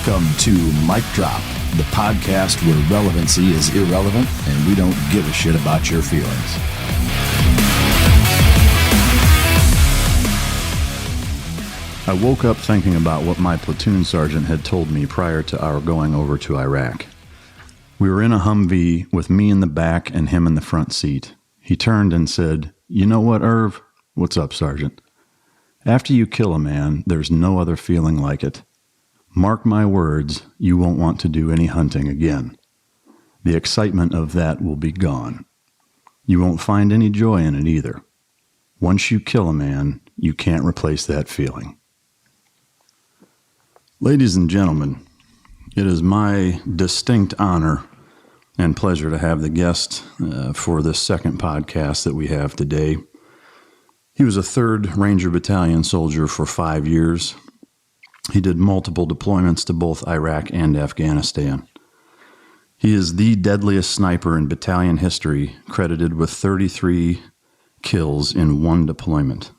Welcome to Mic Drop, the podcast where relevancy is irrelevant and we don't give a shit about your feelings. I woke up thinking about what my platoon sergeant had told me prior to our going over to Iraq. We were in a Humvee with me in the back and him in the front seat. He turned and said, "You know what, Irv?" "What's up, Sergeant?" "After you kill a man, there's no other feeling like it. Mark my words, you won't want to do any hunting again. The excitement of that will be gone. You won't find any joy in it either. Once you kill a man, you can't replace that feeling." Ladies and gentlemen, it is my distinct honor and pleasure to have the guest for this second podcast that we have today. He was a 3rd Ranger Battalion soldier for 5 years. He did multiple deployments to both Iraq and Afghanistan. He is the deadliest sniper in battalion history, credited with 33 kills in one deployment.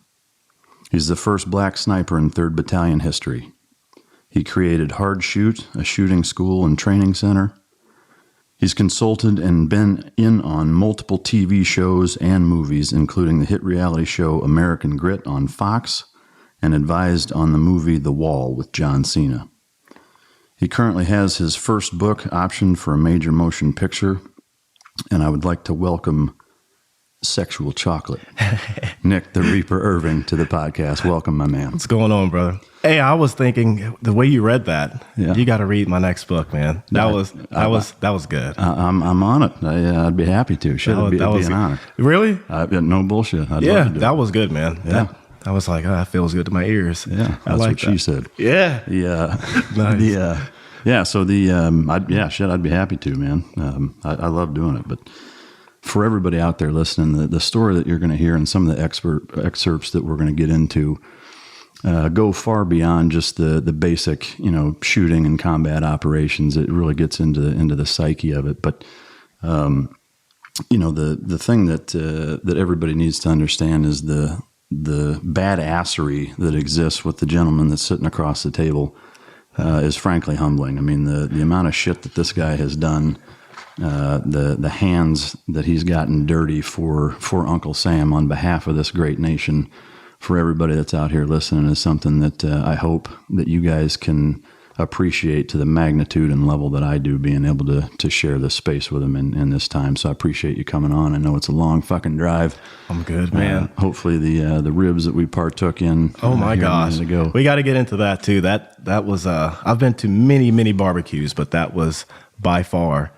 He's the first black sniper in 3rd Battalion history. He created Hard Shoot, a shooting school and training center. He's consulted and been in on multiple TV shows and movies, including the hit reality show American Grit on Fox, and advised on the movie The Wall with John Cena. He currently has his first book optioned for a major motion picture, and I would like to welcome Sexual Chocolate, Nick the Reaper Irving, to the podcast. Welcome, my man. What's going on, brother? Hey, I was thinking the way you read that, you got to read my next book, man. That was good. I'm on it. I'd be happy to. It'd be an honor. Really? No bullshit. I'd love to do that was good, man. Yeah. I was like, that feels good to my ears. Yeah, that's what she said. Yeah. Yeah. Nice. So I'd be happy to, man. I love doing it. But for everybody out there listening, the story that you're going to hear and some of the excerpts that we're going to get into go far beyond just the basic, shooting and combat operations. It really gets into the psyche of it. But the thing that everybody needs to understand is the badassery that exists with the gentleman that's sitting across the table is frankly humbling. I mean, the amount of shit that this guy has done, the hands that he's gotten dirty for Uncle Sam on behalf of this great nation, for everybody that's out here listening, is something that I hope that you guys can appreciate to the magnitude and level that I do, being able to share this space with him in this time. So I appreciate you coming on. I know it's a long fucking drive. I'm good, man. Hopefully the ribs that we partook in. Oh my gosh. We got to get into that too. That was, I've been to many barbecues, but that was by far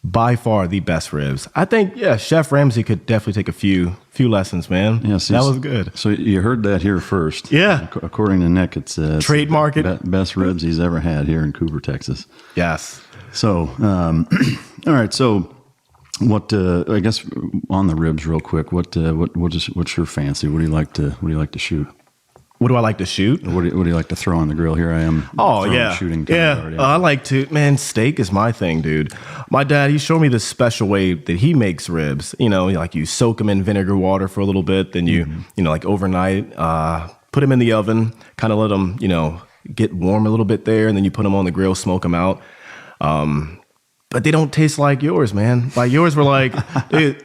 the best ribs. I think, Chef Ramsay could definitely take a few lessons, man. Yeah, that was good. So you heard that here first. Yeah. According to Nick, it's trademark it. Best ribs he's ever had here in Cooper, Texas. Yes. So, all right. So, what? I guess on the ribs, real quick. What's your fancy? What do you like to shoot? What do I like to shoot? What do you like to throw on the grill? Here I am. Shooting. I like to, man, steak is my thing, dude. My dad, he showed me this special way that he makes ribs. Like you soak them in vinegar water for a little bit, then you, like overnight, put them in the oven, kind of let them, get warm a little bit there, and then you put them on the grill, smoke them out. But they don't taste like yours, man. Like yours were like, dude,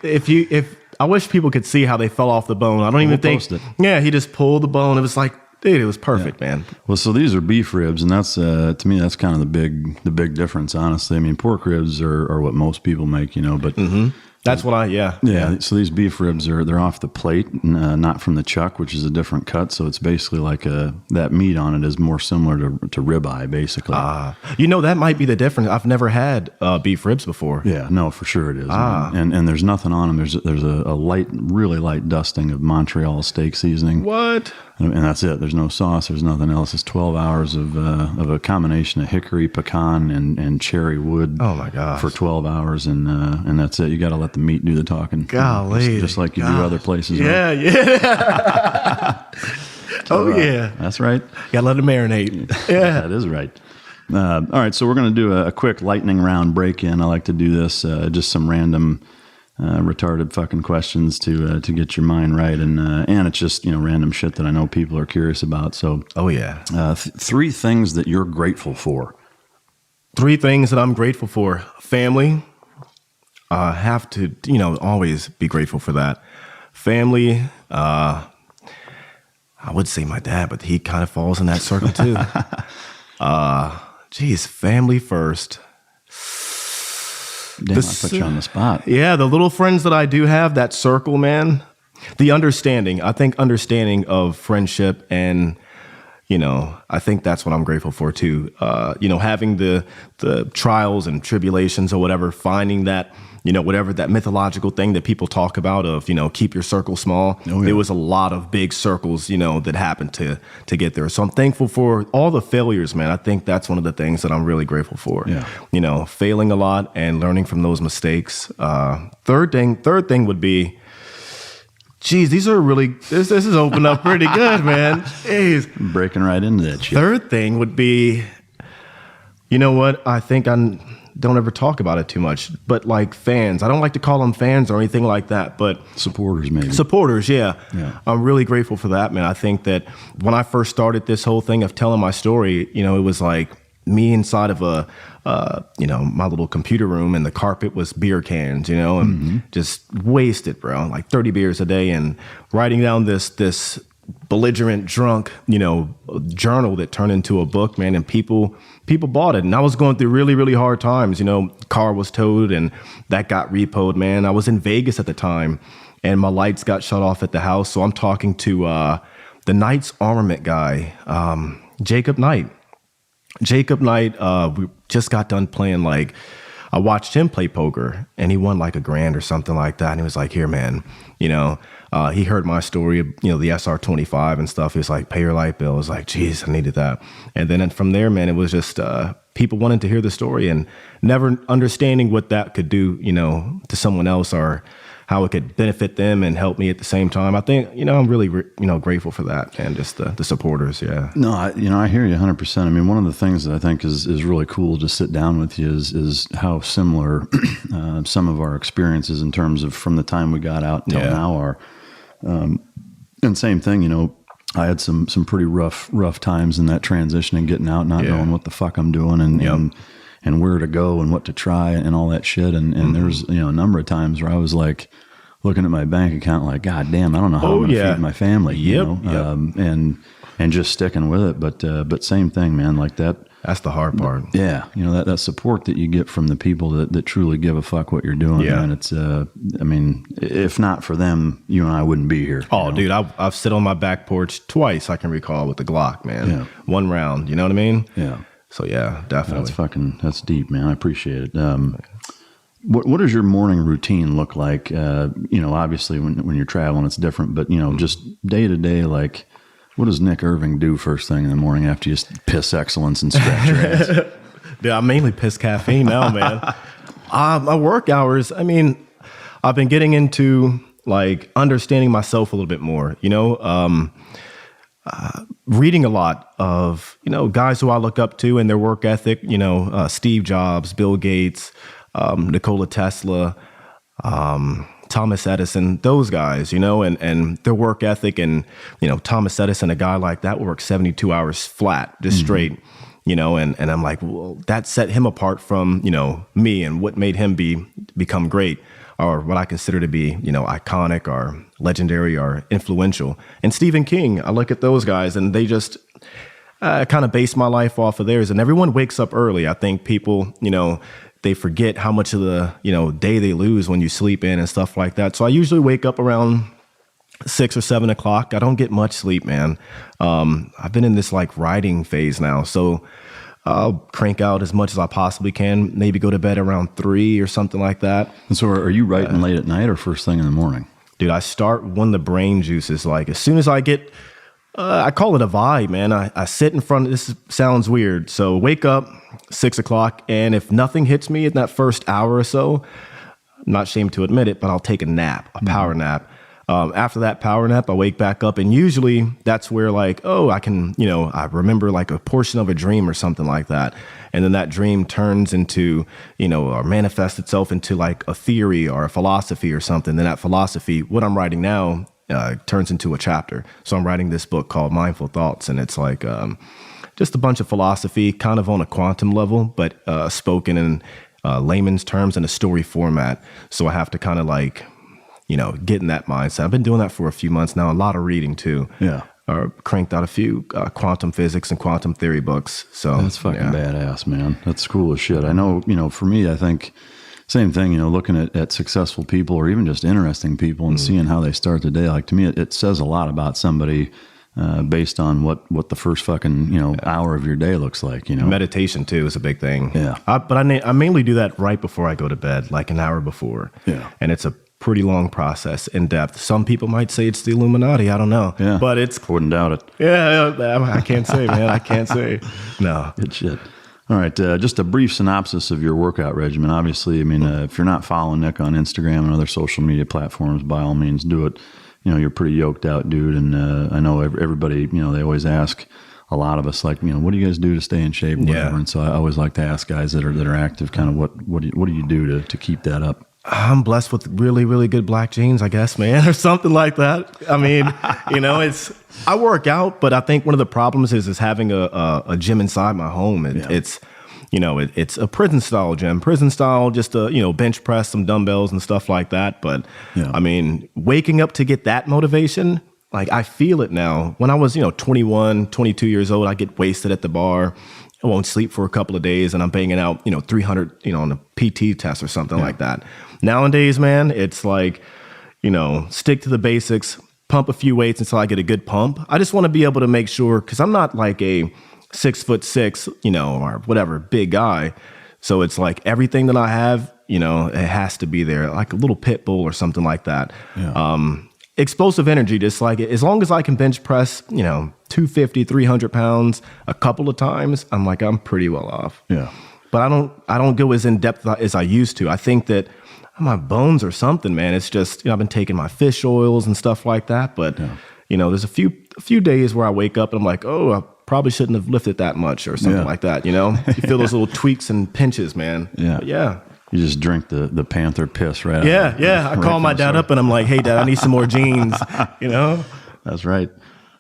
I wish people could see how they fell off the bone. I don't even think. Yeah, he just pulled the bone. It was like, dude, it was perfect, man. Well, so these are beef ribs, and that's to me that's kind of the big difference, honestly. I mean, pork ribs are what most people make, but that's what yeah. So these beef ribs they're off the plate, not from the chuck, which is a different cut. So it's basically like that meat on it is more similar to ribeye, basically. That might be the difference. I've never had beef ribs before. Yeah, no, for sure it is. And there's nothing on them. There's a really light dusting of Montreal steak seasoning. What? And that's it. There's no sauce. There's nothing else. It's 12 hours of a combination of hickory, pecan, and cherry wood. Oh my gosh! For 12 hours, and that's it. You got to let the meat do the talking. Golly, just like you do other places. Yeah, right? Yeah. Yeah. That's right. Gotta let it marinate. Yeah, that is right. All right, so we're going to do a quick lightning round break-in. I like to do this, just some random retarded fucking questions to get your mind right, and it's just random shit that I know people are curious about. So, 3 things that you're grateful for. 3 things that I'm grateful for. Family. I have to, always be grateful for that. Family. I would say my dad, but he kind of falls in that circle too. Family first. Damn, I put you on the spot. Yeah, the little friends that I do have, that circle, man. The understanding. I think understanding of friendship and, I think that's what I'm grateful for too. Having the trials and tribulations or whatever, finding that, whatever that mythological thing that people talk about of, keep your circle small. Oh, yeah. There was a lot of big circles, that happened to get there. So I'm thankful for all the failures, man. I think that's one of the things that I'm really grateful for. Yeah. Failing a lot and learning from those mistakes. Third thing would be, geez, these are really, this is opened up pretty good, man. Jeez. Breaking right into that shit. Third thing would be, you know what? I think I don't ever talk about it too much, but like fans. I don't like to call them fans or anything like that, but supporters maybe. Supporters, yeah. I'm really grateful for that, man. I think that when I first started this whole thing of telling my story, it was like me inside of my little computer room, and the carpet was beer cans, and just wasted, bro, like 30 beers a day, and writing down this belligerent drunk, journal that turned into a book, man, and people bought it. And I was going through really, really hard times, car was towed and that got repoed, man. I was in Vegas at the time and my lights got shut off at the house. So I'm talking to the Knight's armament guy, Jacob Knight. We just got done playing, I watched him play poker and he won like $1,000 or something like that. And he was like, here, man, he heard my story of, the SR-25 and stuff. He was like, pay your light bill. I was like, geez, I needed that. And then from there, man, it was just people wanting to hear the story and never understanding what that could do, to someone else or how it could benefit them and help me at the same time. I think, I'm really, grateful for that and just the supporters. Yeah. No, I hear you 100%. I mean, one of the things that I think is really cool to sit down with you is how similar some of our experiences in terms of from the time we got out till now are. And same thing, I had some pretty rough times in that transition and getting out, not knowing what the fuck I'm doing and where to go and what to try and all that shit. And there's, a number of times where I was like looking at my bank account, like, God damn, I don't know how I'm going to feed my family, and just sticking with it. But same thing, man, like that. That's the hard part. Yeah. that support that you get from the people that truly give a fuck what you're doing. Yeah. Man, it's, if not for them, you and I wouldn't be here. Oh, dude, I've sit on my back porch twice, I can recall, with the Glock, man. Yeah. 1 round, you know what I mean? Yeah. So yeah, definitely. That's deep, man. I appreciate it. What does your morning routine look like? Obviously when you're traveling, it's different, but just day to day, like what does Nick Irving do first thing in the morning after you just piss excellence and scratch your ass? Dude, I mainly piss caffeine now, man. My work hours, I've been getting into like understanding myself a little bit more, reading a lot of, guys who I look up to and their work ethic, Steve Jobs, Bill Gates, Nikola Tesla, Thomas Edison, those guys, and their work ethic. And, Thomas Edison, a guy like that works 72 hours flat, just straight, and I'm like, well, that set him apart from, me and what made him become great, or what I consider to be, iconic or legendary or influential. And Stephen King, I look at those guys and they just kind of base my life off of theirs. And everyone wakes up early. I think people, they forget how much of the, day they lose when you sleep in and stuff like that. So I usually wake up around 6 or 7 o'clock. I don't get much sleep, man. I've been in this like writing phase now. So I'll crank out as much as I possibly can, maybe go to bed around 3 or something like that. And so are you writing late at night or first thing in the morning? Dude, I start when the brain juice is like, as soon as I get, I call it a vibe, man. I sit in front of, this sounds weird. So wake up 6 o'clock. And if nothing hits me in that first hour or so, I'm not ashamed to admit it, but I'll take a nap, a power nap. After that power nap, I wake back up, and usually that's where like, I can, I remember like a portion of a dream or something like that. And then that dream turns into, or manifests itself into like a theory or a philosophy or something. Then that philosophy, what I'm writing now, turns into a chapter. So I'm writing this book called Mindful Thoughts, and it's like just a bunch of philosophy, kind of on a quantum level, but spoken in layman's terms in a story format. So I have to kind of like, get in that mindset. I've been doing that for a few months now. A lot of reading too. Yeah. Cranked out a few quantum physics and quantum theory books. So that's fucking badass, man. That's cool as shit. I know, for me, I think same thing, looking at successful people or even just interesting people and seeing how they start the day. Like to me, it says a lot about somebody based on what the first fucking, hour of your day looks like, Meditation too is a big thing. Yeah. But I mainly do that right before I go to bed, like an hour before. Yeah. And it's a pretty long process, in depth. Some people might say it's the Illuminati. I don't know. Yeah. But it's... I wouldn't doubt it. Yeah, I can't say, man. I can't say. No. Good shit. All right. Just a brief synopsis of your workout regimen. Obviously, if you're not following Nick on Instagram and other social media platforms, by all means do it. You're a pretty yoked out dude. And I know everybody, they always ask a lot of us, like, what do you guys do to stay in shape? Whatever. Yeah. And so I always like to ask guys that are active, kind of what do you do to keep that up? I'm blessed with really, really good black jeans, I guess, man, or something like that. I mean, I work out, but I think one of the problems is having a gym inside my home. It's a prison style gym, just bench press, some dumbbells and stuff like that. But I mean, waking up to get that motivation, like I feel it now. When I was, 21, 22 years old, I get wasted at the bar. I won't sleep for a couple of days and I'm banging out, 300, on a PT test or something like that. Nowadays, man, it's like, stick to the basics, pump a few weights until I get a good pump. I just want to be able to make sure, because I'm not like a 6'6", or whatever, big guy. So it's like everything that I have, it has to be there, like a little pit bull or something like that. Yeah. Explosive energy, just like as long as I can bench press, 250, 300 pounds a couple of times, I'm pretty well off. Yeah. But I don't go as in depth as I used to. I think that my bones or something, man. It's just, I've been taking my fish oils and stuff like that. But, there's a few days where I wake up and I'm like, oh, I probably shouldn't have lifted that much or something like that. You feel those little tweaks and pinches, man. Yeah. But yeah. You just drink the Panther piss right out. Yeah. I call my dad up and I'm like, hey, Dad, I need some more jeans, That's right.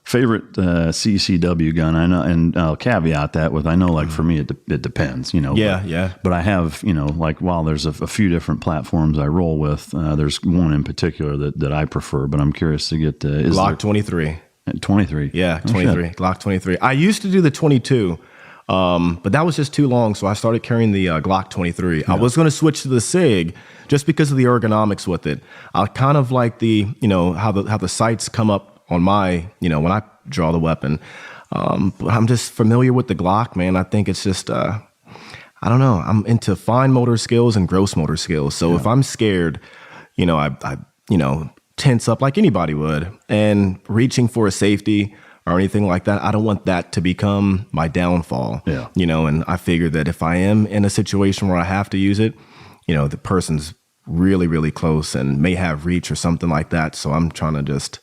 Favorite CCW gun? I know, and I'll caveat that with, I know, like for me, it depends, Yeah. But I have, like while there's a few different platforms I roll with, there's one in particular that I prefer, but I'm curious to get... Glock 23. 23? Yeah, 23. Glock 23. I used to do the 22, but that was just too long, so I started carrying the Glock 23. Yeah. I was going to switch to the SIG just because of the ergonomics with it. I kind of like the, how the sights come up on my, when I draw the weapon. But I'm just familiar with the Glock, man. I think it's just, I don't know. I'm into fine motor skills and gross motor skills. So if I'm scared, I tense up like anybody would. And reaching for a safety or anything like that, I don't want that to become my downfall. Yeah. And I figure that if I am in a situation where I have to use it, the person's really, really close and may have reach or something like that. So I'm trying to just...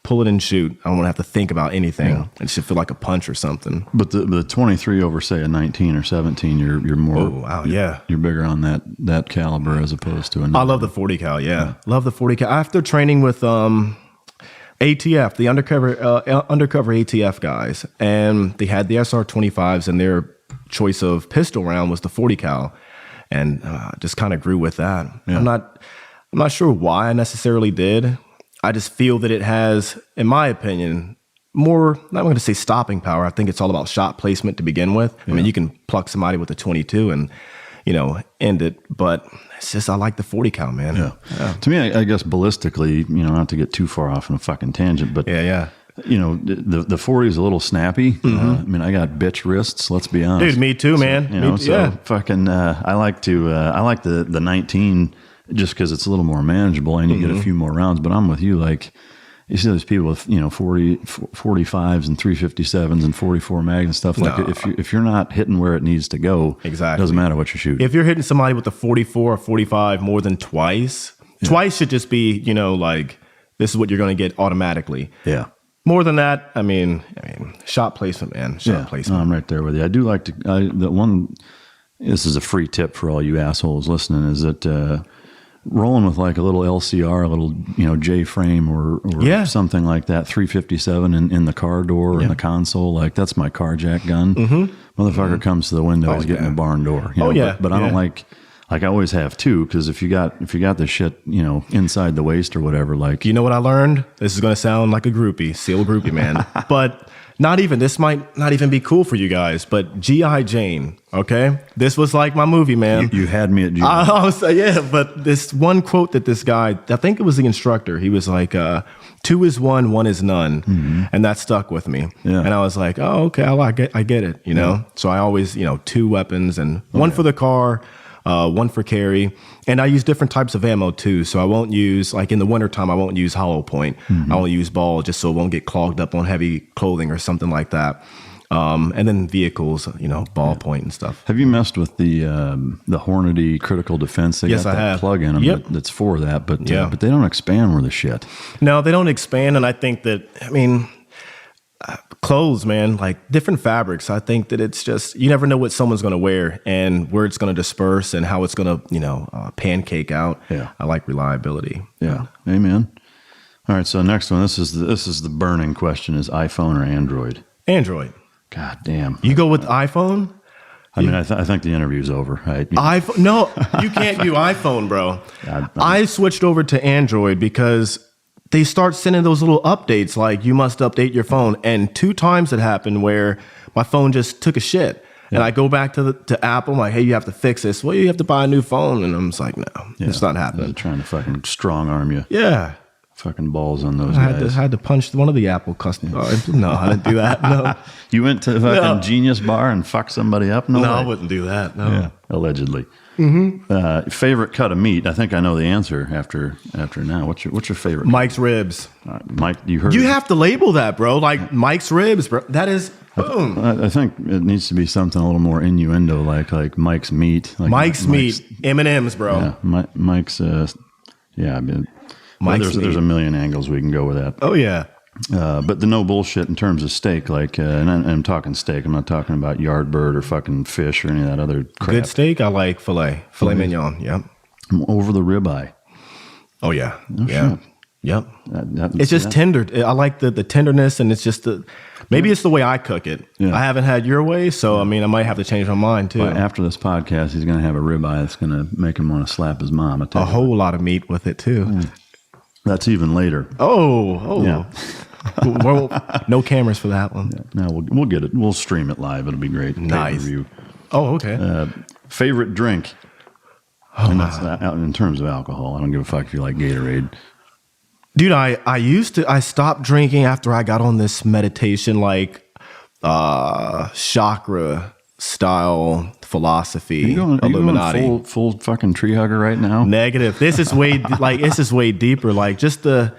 pull it and shoot. I don't want to have to think about anything. Yeah. It should feel like a punch or something. But the 23 over, say, a 19 or 17, you're more... Oh, wow, yeah. You're bigger on that caliber as opposed to another. I love the 40 cal, yeah. Love the 40 cal. After training with ATF, the undercover ATF guys, and they had the SR-25s, and their choice of pistol round was the 40 cal. And just kind of grew with that. Yeah. I'm not sure why I necessarily did. I just feel that it has, in my opinion, more, not going to say stopping power. I think it's all about shot placement to begin with. Yeah. I mean, you can pluck somebody with a 22 and, end it. But it's just, I like the 40 cal, man. Yeah. To me, I guess ballistically, not to get too far off on a fucking tangent, but yeah. The 40 is a little snappy. Mm-hmm. I got bitch wrists. Let's be honest, dude. Me too, man. Fucking. I like the 19 just because it's a little more manageable and you get a few more rounds. But I'm with you. Like you see those people with 45s and 357s and 44 mag and stuff. Like if you're not hitting where it needs to go, exactly, it doesn't matter what you're shooting. If you're hitting somebody with a 44 or 45 more than twice should just be like this is what you're going to get automatically. Yeah. More than that, I mean, shot placement, man. Shot placement. No, I'm right there with you. I do like to. This is a free tip for all you assholes listening. Is that rolling with like a little LCR, a little, J frame or something like that, 357 in the car door or in the console. Like that's my car jack gun. Motherfucker comes to the window, he's getting a barn door. But I don't like I always have two, because if you got this shit, inside the waist or whatever, like. You know what I learned? This is going to sound like a groupie, seal groupie, man. But this might not even be cool for you guys, but G.I. Jane, okay? This was like my movie, man. You had me at G.I. I was, but this one quote that this guy, I think it was the instructor, he was like, 2 is 1, 1 is none. And that stuck with me. Yeah. And I was like, oh, okay, I get it, know? So I always, 2 weapons and one for the car, one for carry. And I use different types of ammo too. So I won't use, like in the wintertime, I won't use hollow point. I will use ball just so it won't get clogged up on heavy clothing or something like that. And then vehicles, ball point and stuff. Have you messed with the Hornady critical defense? They yes, got I that have. plug in them that's for that, but they don't expand worth a shit. No, they don't expand. And I think that, clothes, man, like different fabrics. I think that it's just, you never know what someone's going to wear and where it's going to disperse and how it's going to, pancake out. Yeah. I like reliability. Yeah. Amen. All right. So next one, this is the burning question: is iPhone or Android? Android. God damn. You go with iPhone? I think the interview's over. Right? iPhone? No, you can't do iPhone, bro. I switched over to Android because they start sending those little updates like you must update your phone. And 2 times it happened where my phone just took a shit. And I go back to Apple, I'm like, hey, you have to fix this. Well, you have to buy a new phone. And I'm just like, no, it's not happening. They're trying to fucking strong arm you. Yeah. Fucking balls on those guys. I had to punch one of the Apple customers. No, I didn't do that. No. You went to the fucking Genius Bar and fucked somebody up? No, I wouldn't do that. No. Yeah, allegedly. Favorite cut of meat? I think I know the answer after now. What's your favorite? Mike's ribs. Mike, you heard. You have to label that, bro. Like Mike's ribs, bro. That is boom. I think it needs to be something a little more innuendo, like Mike's meat. Like Mike's meat. M&M's, bro. Yeah, Mike's. There's a million angles we can go with that. Oh yeah. But the no bullshit in terms of steak, like, and I'm talking steak. I'm not talking about yard bird or fucking fish or any of that other crap. Good steak, I like filet mignon. Yep. Over the ribeye. Oh yeah. Oh, yeah. Shit. Yep. It's just tender. I like the tenderness, and it's just maybe it's the way I cook it. Yeah. I haven't had your way, so I might have to change my mind too. But after this podcast, he's going to have a ribeye that's going to make him want to slap his mom. A whole lot of meat with it too. That's even later. Oh. Yeah. Well, no cameras for that one. Yeah. No, we'll get it. We'll stream it live. It'll be great. Nice. Pay-per-view. Oh, okay. Favorite drink? And that's in terms of alcohol. I don't give a fuck if you like Gatorade. Dude, I stopped drinking after I got on this meditation, like chakra style philosophy. Are you Illuminati. going full fucking tree hugger right now? Negative. This is way way deeper. Like just the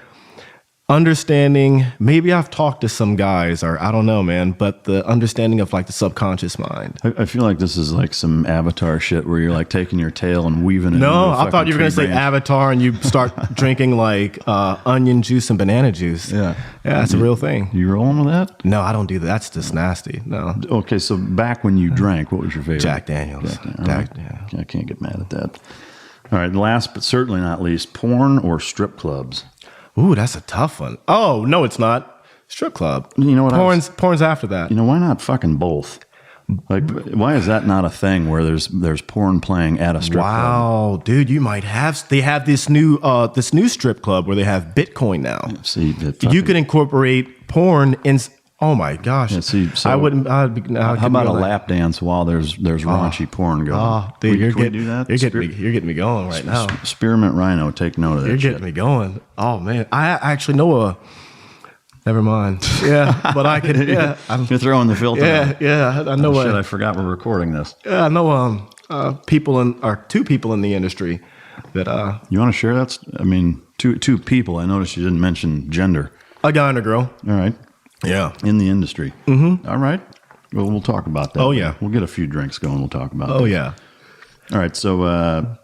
understanding. Maybe I've talked to some guys, or I don't know, man. But the understanding of like the subconscious mind. I feel like this is like some Avatar shit where you're like taking your tail and weaving it. No, I thought you were going to say Avatar and you start drinking like onion juice and banana juice. Yeah, that's a real thing. You rolling with that? No, I don't do that. That's just nasty. No. Okay, so back when you drank, what was your favorite? Jack Daniels. Right. I can't get mad at that. All right, last but certainly not least, porn or strip clubs? Ooh, that's a tough one. Oh, no, it's not. Strip club. You know what? Porn's after that. Why not fucking both? Like, why is that not a thing where there's porn playing at a strip club? Wow, dude, you might have. They have this new strip club where they have Bitcoin now. Yeah, see, you can incorporate porn in. Oh my gosh! Yeah, see, so I wouldn't. how about a lap dance while there's raunchy porn going? Oh, dude, you're getting me going right now. Spearmint Rhino, take note of that. You're getting me going. Oh man, I actually know a. Never mind. Yeah, but I could. Yeah, you're throwing the filter. Yeah. I know. Shit, I forgot we're recording this. Yeah, I know. Two people in the industry that. You want to share that? Two people. I noticed you didn't mention gender. A guy and a girl. All right. Yeah. In the industry. Mm-hmm. All right. Well, we'll talk about that. Oh, yeah. We'll get a few drinks going. We'll talk about that. Oh, yeah. All right. So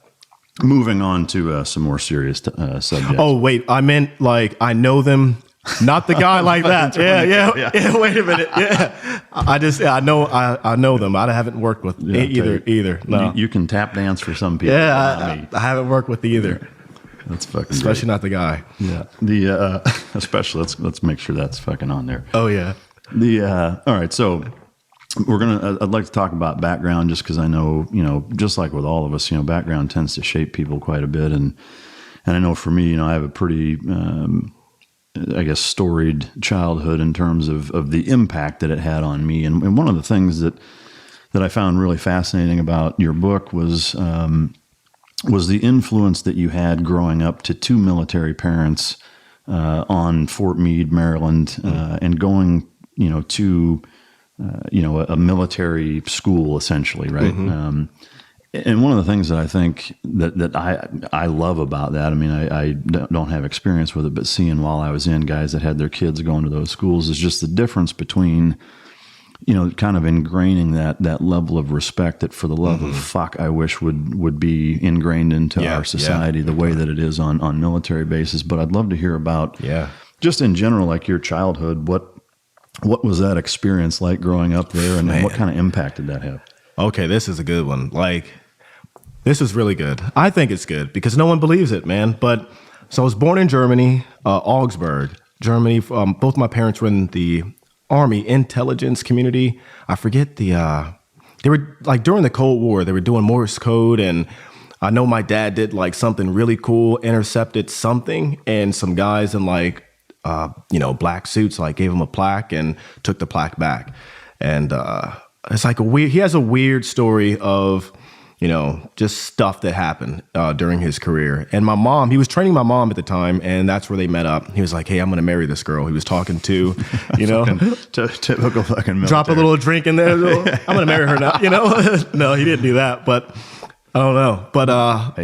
moving on to some more serious subjects. Oh, wait. I meant like I know them. Not the guy like that. Yeah. Wait a minute. Yeah. I know them. I haven't worked with either. No. You can tap dance for some people. Yeah. I haven't worked with either. That's fucking Especially great. not the guy. Yeah. Especially let's make sure that's fucking on there. Oh yeah. All right. So I'd like to talk about background just because I know, just like with all of us, background tends to shape people quite a bit. And I know for me, I have a pretty, I guess, storied childhood in terms of the impact that it had on me. And one of the things that I found really fascinating about your book was the influence that you had growing up to two military parents on Fort Meade, Maryland, and going, to, a military school essentially, right? Mm-hmm. And one of the things that I think that I love about that, I mean, I don't have experience with it, but seeing while I was in guys that had their kids going to those schools is just the difference between, kind of ingraining that level of respect that for the love of fuck, I wish would be ingrained into our society the way that it is on military bases. But I'd love to hear about, just in general, like your childhood, what was that experience like growing up there and what kind of impact did that have? Okay, this is a good one. This is really good. I think it's good because no one believes it, man. But so I was born in Germany, Augsburg, Germany. Both my parents were in the Army intelligence community. I forget they were like during the Cold War, they were doing Morse code. And I know my dad did like something really cool, intercepted something. And some guys in black suits, gave him a plaque and took the plaque back. And it's like he has a weird story of, just stuff that happened during his career. And my mom, he was training my mom at the time, and that's where they met up. He was like, hey, I'm going to marry this girl. He was talking to, typical fucking military. Drop a little drink in there. I'm going to marry her now, No, he didn't do that, but I don't know. But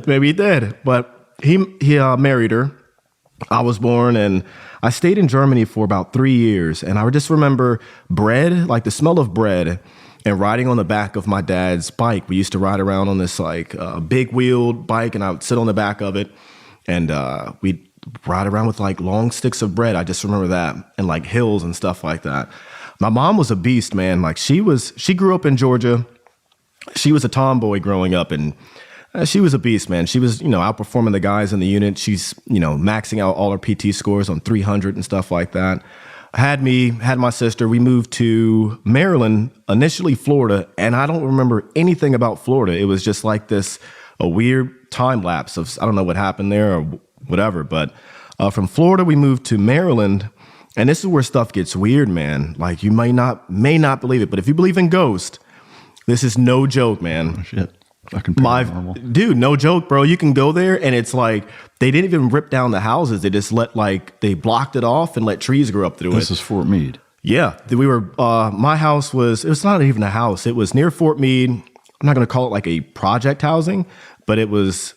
maybe he did. But he married her. I was born and I stayed in Germany for about 3 years. And I just remember bread, like the smell of bread, and riding on the back of my dad's bike. We used to ride around on this big wheeled bike, and I would sit on the back of it, and we'd ride around with long sticks of bread. I just remember that, and hills and stuff like that. My mom was a beast, man. She grew up in Georgia. She was a tomboy growing up, and she was a beast, man. She was, outperforming the guys in the unit. She's, maxing out all her PT scores on 300 and stuff like that. Had my sister. We moved to Maryland, initially Florida, and I don't remember anything about Florida. It was just like a weird time lapse of, I don't know what happened there or whatever. But from Florida, we moved to Maryland, and this is where stuff gets weird, man. You may not believe it, but if you believe in ghosts, this is no joke, man. Oh, shit. Dude, no joke, bro. You can go there and it's they didn't even rip down the houses. They just they blocked it off and let trees grow up through it. This is Fort Meade. Yeah. We were, my house it was not even a house. It was near Fort Meade. I'm not going to call it a project housing, but it was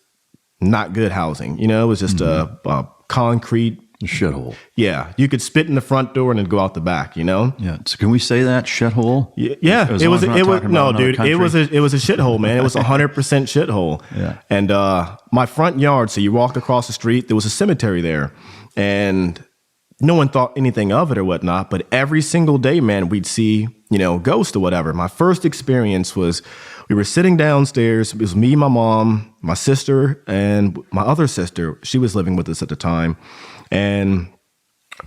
not good housing. It was just a concrete shithole. Yeah, you could spit in the front door and then go out the back. Yeah. So can we say that shithole? Yeah. It was no, dude. It was a shithole, man. It was 100% shithole. Yeah. And my front yard. So you walked across the street. There was a cemetery there, and no one thought anything of it or whatnot. But every single day, man, we'd see ghosts or whatever. My first experience was we were sitting downstairs. It was me, my mom, my sister, and my other sister. She was living with us at the time. And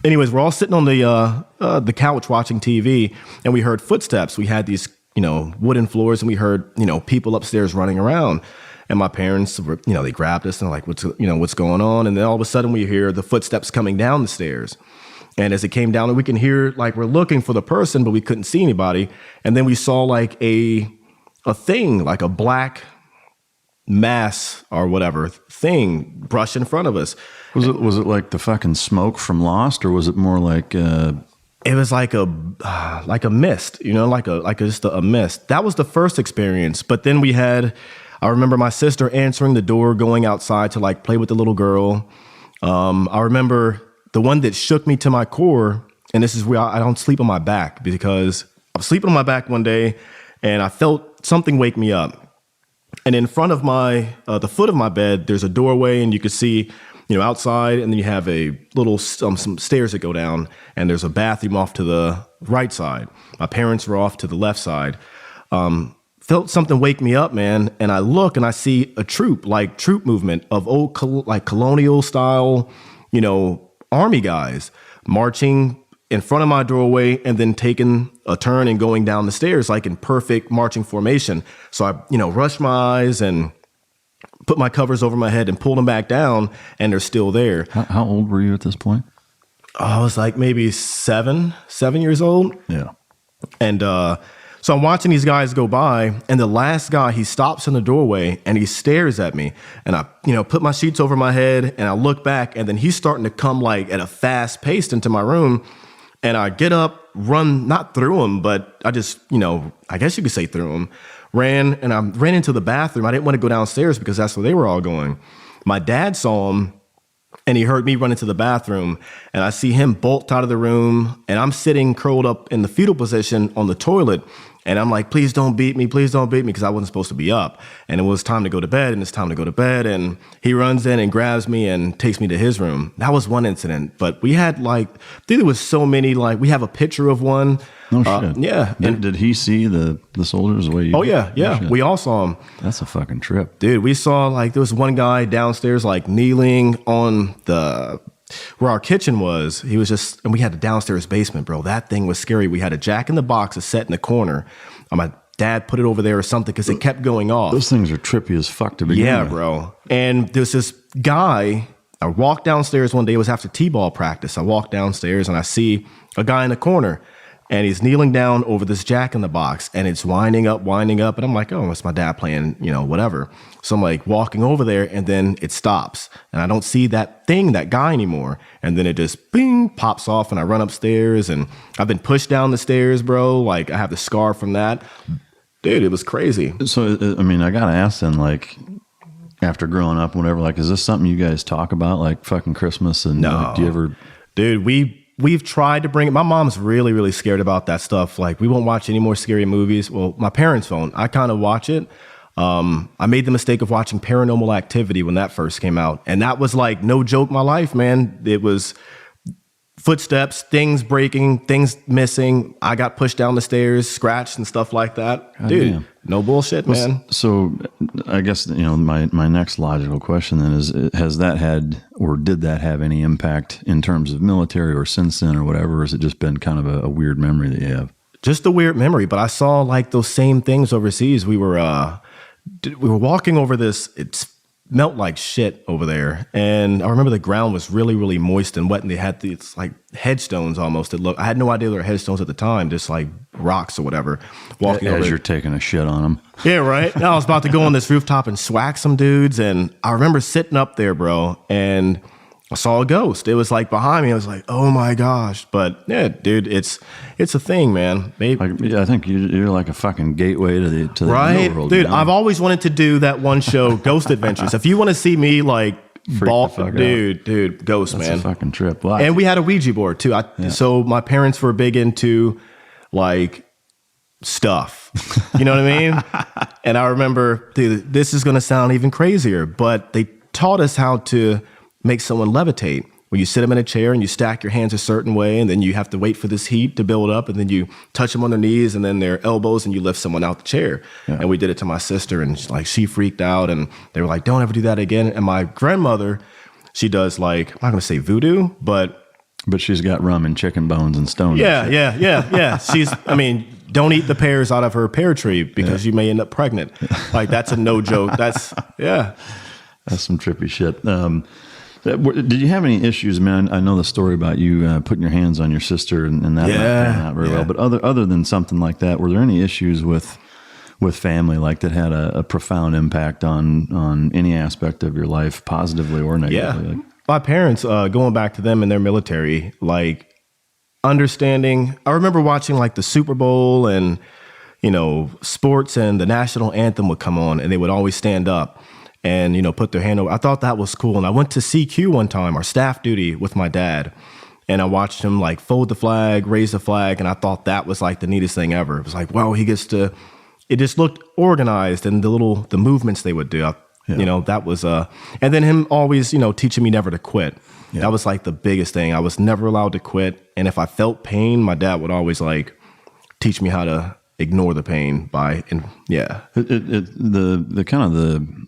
anyways, we're all sitting on the couch watching TV, and we heard footsteps. We had these, wooden floors, and we heard, people upstairs running around. And my parents were, they grabbed us and like, what's going on? And then all of a sudden we hear the footsteps coming down the stairs. And as it came down, we can hear we're looking for the person, but we couldn't see anybody. And then we saw a thing, a black mass or whatever thing brush in front of us. Was it like the fucking smoke from Lost, or was it more like? It was like a mist, just a mist. That was the first experience. But then I remember my sister answering the door, going outside to play with the little girl. I remember the one that shook me to my core, and this is where I don't sleep on my back, because I was sleeping on my back one day, and I felt something wake me up. And in front of the foot of my bed, there's a doorway, and you could see outside, and then you have a little some stairs that go down, and there's a bathroom off to the right side. My parents were off to the left side. Felt something wake me up, man, and I look and I see a troop movement of old colonial style, army guys marching in front of my doorway and then taking a turn and going down the stairs like in perfect marching formation. So I, rushed my eyes and put my covers over my head and pulled them back down, and they're still there. How old were you at this point? I was like maybe 7 years old. Yeah. And so I'm watching these guys go by, and the last guy, he stops in the doorway and he stares at me, and I, put my sheets over my head and I look back, and then he's starting to come like at a fast pace into my room, and I get up, run, not through him, but I just, I guess you could say through him, ran into the bathroom. I didn't want to go downstairs because that's where they were all going. My dad saw him, and he heard me run into the bathroom, and I see him bolt out of the room, and I'm sitting curled up in the fetal position on the toilet, and I'm like, please don't beat me, because I wasn't supposed to be up. And it was time to go to bed, and he runs in and grabs me and takes me to his room. That was one incident, but we had there was so many, we have a picture of one. No shit. Yeah. Did he see the soldiers the way you? Oh, yeah. No, we all saw him. That's a fucking trip. Dude, we saw, there was one guy downstairs, kneeling on where our kitchen was. He was just, and we had a downstairs basement, bro. That thing was scary. We had a Jack in the Box set in the corner. My dad put it over there or something because it kept going off. Those things are trippy as fuck to begin with. Yeah, bro. And there's this guy, I walked downstairs one day, it was after T-ball practice. I walked downstairs and I see a guy in the corner, and he's kneeling down over this Jack in the Box, and it's winding up. And I'm like, oh, it's my dad playing, whatever. So I'm walking over there, and then it stops, and I don't see that guy anymore. And then it just bing, pops off, and I run upstairs, and I've been pushed down the stairs, bro. I have the scar from that. Dude, it was crazy. So, I got to ask then, after growing up, whatever, is this something you guys talk about, fucking Christmas? And no. Do you ever? Dude, We've tried to bring it. My mom's really, really scared about that stuff. We won't watch any more scary movies. Well, my parents won't. I kind of watch it. I made the mistake of watching Paranormal Activity when that first came out. And that was no joke, my life, man. It was footsteps, things breaking, things missing. I got pushed down the stairs, scratched and stuff like that. God Dude, damn. No bullshit, man. So I guess, my next logical question then is, has that had, or did that have any impact in terms of military or since then or whatever? Or has it just been kind of a weird memory that you have? Just a weird memory, but I saw those same things overseas. We were walking over this, it smelt like shit over there. And I remember the ground was really, really moist and wet, and they had these headstones almost. I had no idea they were headstones at the time, just rocks or whatever. Walking As over you're taking a shit on them. Yeah, right. I was about to go on this rooftop and swag some dudes, and I remember sitting up there, bro, and I saw a ghost. It was behind me. I was like, oh my gosh. But yeah, dude, it's a thing, man. I think you're like a fucking gateway to the right, world. Dude. I've always wanted to do that one show, Ghost Adventures. If you want to see me Ghost, That's man. A fucking trip. Wow. And we had a Ouija board too. So my parents were big into stuff. You know what I mean? And I remember, dude, this is going to sound even crazier, but they taught us how to make someone levitate. When you sit them in a chair and you stack your hands a certain way, and then you have to wait for this heat to build up, and then you touch them on their knees and then their elbows, and you lift someone out the chair. Yeah. And we did it to my sister, and she freaked out, and they were like, don't ever do that again. And my grandmother, she does I'm not going to say voodoo, but she's got rum and chicken bones and stones. Yeah. She's, don't eat the pears out of her pear tree because you may end up pregnant. That's a no joke. That's some trippy shit. Did you have any issues, man? I know the story about you putting your hands on your sister and that not turning out very well. But other than something like that, were there any issues with family that had a profound impact on any aspect of your life, positively or negatively? Yeah. My parents, going back to them in their military, understanding. I remember watching the Super Bowl and sports, and the national anthem would come on, and they would always stand up and, put their hand over. I thought that was cool. And I went to CQ one time, our staff duty, with my dad. And I watched him fold the flag, raise the flag. And I thought that was the neatest thing ever. It was wow, he gets to, it just looked organized, and the movements they would do. You know, that was and then him always, you know, teaching me never to quit. Yeah. That was like the biggest thing. I was never allowed to quit. And if I felt pain, my dad would always like teach me how to ignore the pain the kind of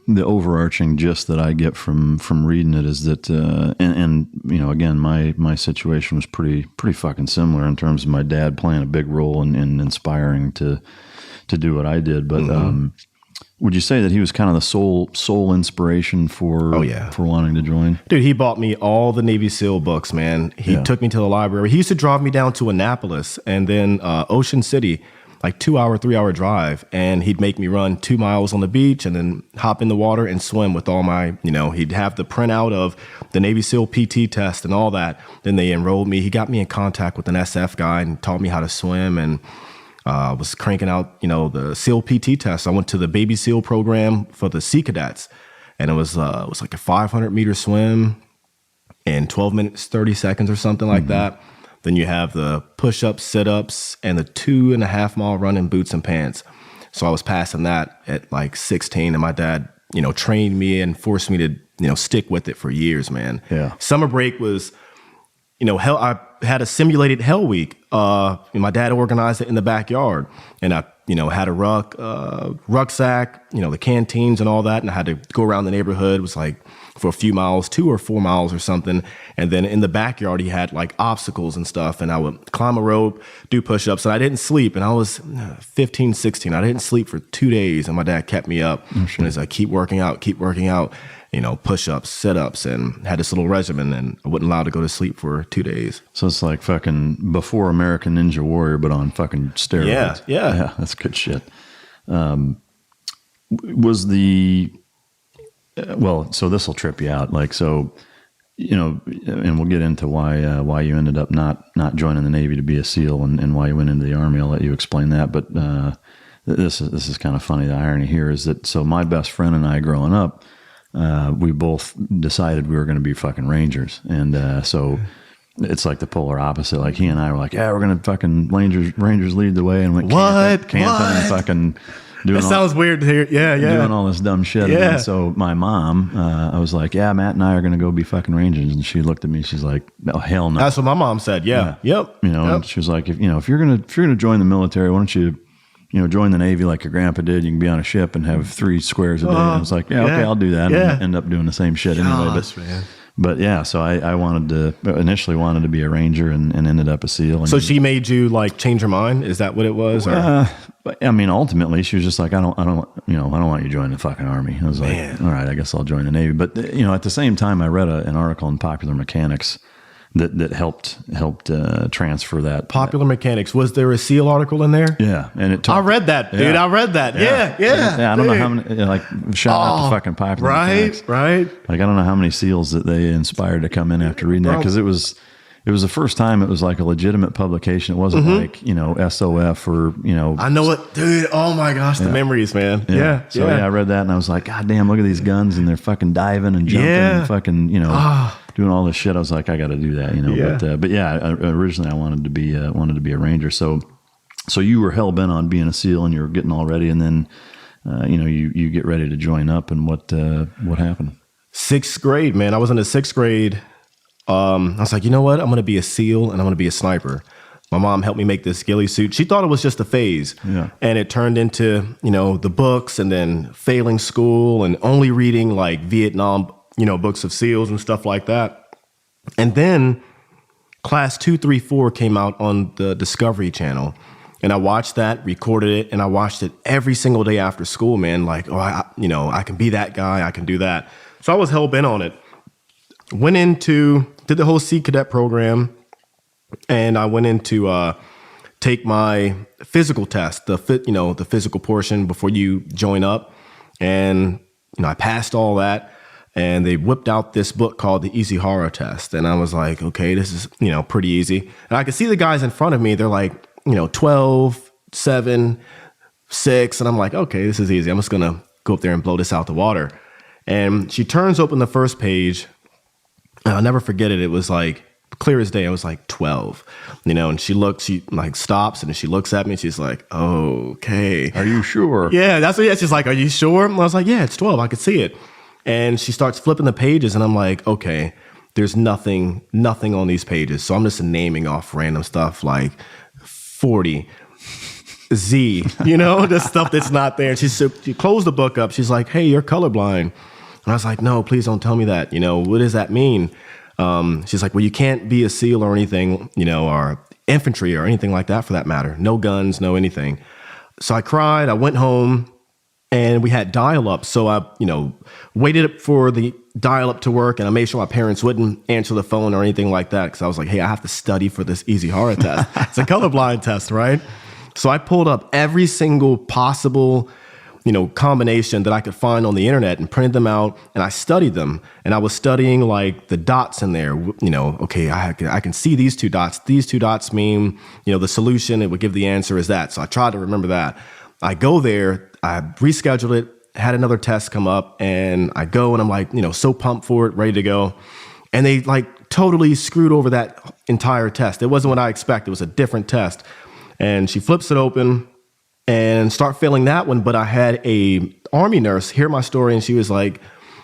the overarching gist that I get from reading it is that and you know, again, my situation was pretty fucking similar in terms of my dad playing a big role in inspiring to do what I did, but would you say that he was kind of the sole inspiration for wanting to join? Dude, he bought me all the Navy SEAL books, man. He took me to the library. He used to drive me down to Annapolis and then Ocean City, like 3-hour drive. And he'd make me run 2 miles on the beach and then hop in the water and swim with all my, you know, he'd have the printout of the Navy SEAL PT test and all that. Then they enrolled me. He got me in contact with an SF guy and taught me how to swim, and was cranking out, you know, the SEAL PT test. I went to the Baby SEAL program for the Sea Cadets, and it was like a 500-meter swim in 12 minutes, 30 seconds or something like that. Then you have the push-ups, sit-ups, and the 2.5-mile run in boots and pants. So I was passing that at like 16, and my dad, you know, trained me and forced me to, you know, stick with it for years, man. Yeah. Summer break was, you know, I had a simulated Hell Week. My dad organized it in the backyard, and I, you know, had a rucksack, you know, the canteens and all that, and I had to go around the neighborhood. It was like for a few miles, 2 or 4 miles or something. And then in the backyard, he had like obstacles and stuff, and I would climb a rope, do push-ups, and I didn't sleep. And I was 15, 16. I didn't sleep for 2 days, and my dad kept me up. And he's like, keep working out, you know, push-ups, sit-ups, and had this little regimen, and I wasn't allowed to go to sleep for 2 days. So it's like fucking before American Ninja Warrior, but on fucking steroids. Yeah, that's good shit. Was the well, so this will trip you out. Like, so, you know, and we'll get into why you ended up not joining the Navy to be a SEAL, and why you went into the Army. I'll let you explain that. But this is kind of funny. The irony here is that, so my best friend and I growing up, we both decided we were going to be fucking Rangers. And so it's like the polar opposite. Like, he and I were like, yeah, we're going to fucking Rangers lead the way, and went camping and fucking doing that sounds weird to hear. Yeah. Doing all this dumb shit. Yeah. And so my mom, I was like, yeah, Matt and I are going to go be fucking Rangers. And she looked at me, she's like, oh, hell no. That's what my mom said. Yeah. Yep. You know, and she was like, if you're going to join the military, why don't you join the Navy like your grandpa did? You can be on a ship and have 3 squares a day. And I was like, okay, I'll do that. Yeah. And end up doing the same shit anyway. But yeah, so I initially wanted to be a Ranger, and ended up a SEAL. And so she made you like change your mind? Is that what it was? I mean, ultimately she was just like, I don't want you joining the fucking Army. I was like, all right, I guess I'll join the Navy. But you know, at the same time, I read an article in Popular Mechanics that helped transfer that. Popular Mechanics. Was there a SEAL article in there? Yeah, and I read that, dude. Yeah. I read that. Yeah. I don't know how many. Like, shout out to fucking Popular Mechanics. Right. Like, I don't know how many SEALs that they inspired to come in after reading that, because it was the first time it was like a legitimate publication. It wasn't like, you know, SOF or, you know. I know it, dude. Oh my gosh, the memories, man. Yeah. So I read that, and I was like, God damn, look at these guns, and they're fucking diving and jumping and fucking, you know. Doing all this shit, I was like, I got to do that, you know. Yeah. But originally I wanted to be a Ranger. So you were hell bent on being a SEAL, and you were getting all ready, and then you know, you get ready to join up, and what happened? 6th grade, man. I was in the 6th grade. I was like, you know what? I'm going to be a SEAL, and I'm going to be a sniper. My mom helped me make this ghillie suit. She thought it was just a phase, and it turned into, you know, the books, and then failing school, and only reading like Vietnam, you know, books of SEALs and stuff like that. And then Class 2, 3, 4 came out on the Discovery Channel, and I watched that, recorded it, and I watched it every single day after school, man. Like, I can be that guy, I can do that. So I was hell bent on it. Did the whole Sea Cadet program, and I went in to take my physical test, the physical portion before you join up, and you know, I passed all that. And they whipped out this book called the Easy Horror Test. And I was like, okay, this is, you know, pretty easy. And I could see the guys in front of me. They're like, you know, 12, 7, 6. And I'm like, okay, this is easy. I'm just going to go up there and blow this out the water. And she turns open the first page. And I'll never forget it. It was like clear as day. I was like 12, and she like stops and she looks at me and she's like, okay. Are you sure? Yeah, that's what, she's like, are you sure? And I was like, yeah, it's 12. I could see it. And she starts flipping the pages and I'm like, okay, there's nothing on these pages. So I'm just naming off random stuff like 40 Z, the stuff that's not there. And she closed the book up. She's like, hey, you're colorblind. And I was like, no, please don't tell me that. What does that mean? She's like, well, you can't be a SEAL or anything, or infantry or anything like that for that matter. No guns, no anything. So I cried. I went home and we had dial-up. So I, waited for the dial-up to work and I made sure my parents wouldn't answer the phone or anything like that. Cause I was like, hey, I have to study for this easy horror test. It's a colorblind test, right? So I pulled up every single possible combination that I could find on the internet and printed them out and I studied them. And I was studying like the dots in there, okay, I can see these two dots. These two dots mean, the solution, it would give the answer is that. So I tried to remember that. I go there, I rescheduled it, had another test come up and I go and I'm like, so pumped for it, ready to go. And they like totally screwed over that entire test. It wasn't what I expected. It was a different test. And she flips it open and start failing that one. But I had a Army nurse hear my story and she was like,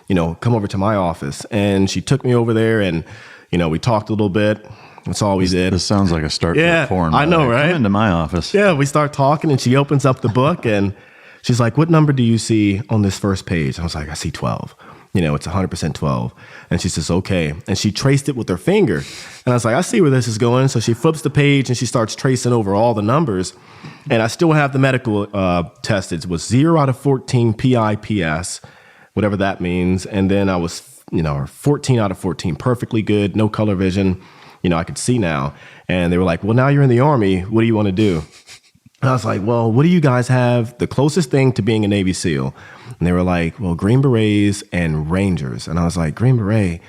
come over to my office. And she took me over there and, we talked a little bit. That's all we did. This sounds like a start to a porn. I know, right? Come into my office. Yeah, we start talking and she opens up the book and she's like, what number do you see on this first page? I was like, I see 12. It's 100% 12. And she says, okay. And she traced it with her finger. And I was like, I see where this is going. So she flips the page and she starts tracing over all the numbers. And I still have the medical test. It was 0 out of 14 PIPS, whatever that means. And then I was, 14 out of 14, perfectly good, no color vision. I could see now. And they were like, well, now you're in the Army. What do you want to do? And I was like, well, what do you guys have the closest thing to being a Navy SEAL? And they were like, well, Green Berets and Rangers. And I was like, Green Beret,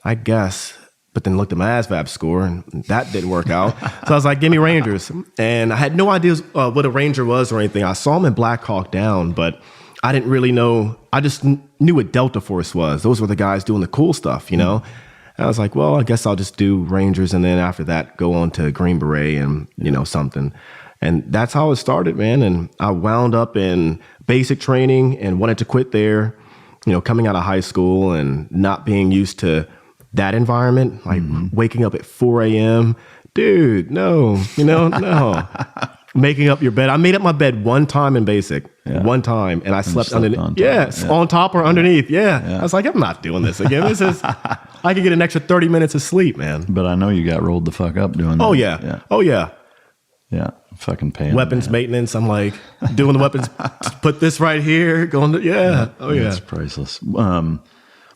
I guess. But then looked at my ASVAB score and that didn't work out. So I was like, give me Rangers. And I had no idea what a Ranger was or anything. I saw them in Black Hawk Down, but I didn't really know. I just knew what Delta Force was. Those were the guys doing the cool stuff, And I was like, well, I guess I'll just do Rangers. And then after that, go on to Green Beret and, something. And that's how it started, man. And I wound up in basic training and wanted to quit there, coming out of high school and not being used to that environment, like waking up at 4 a.m. Dude, no, no. Making up your bed. I made up my bed one time in basic, one time, and I slept underneath. On top or underneath. Yeah. I was like, I'm not doing this again. I could get an extra 30 minutes of sleep, man. But I know you got rolled the fuck up doing that. Oh, yeah. Oh, yeah. Yeah, fucking pain. Weapons maintenance. I'm like doing the weapons. Put this right here. Going to Oh yeah, it's priceless. One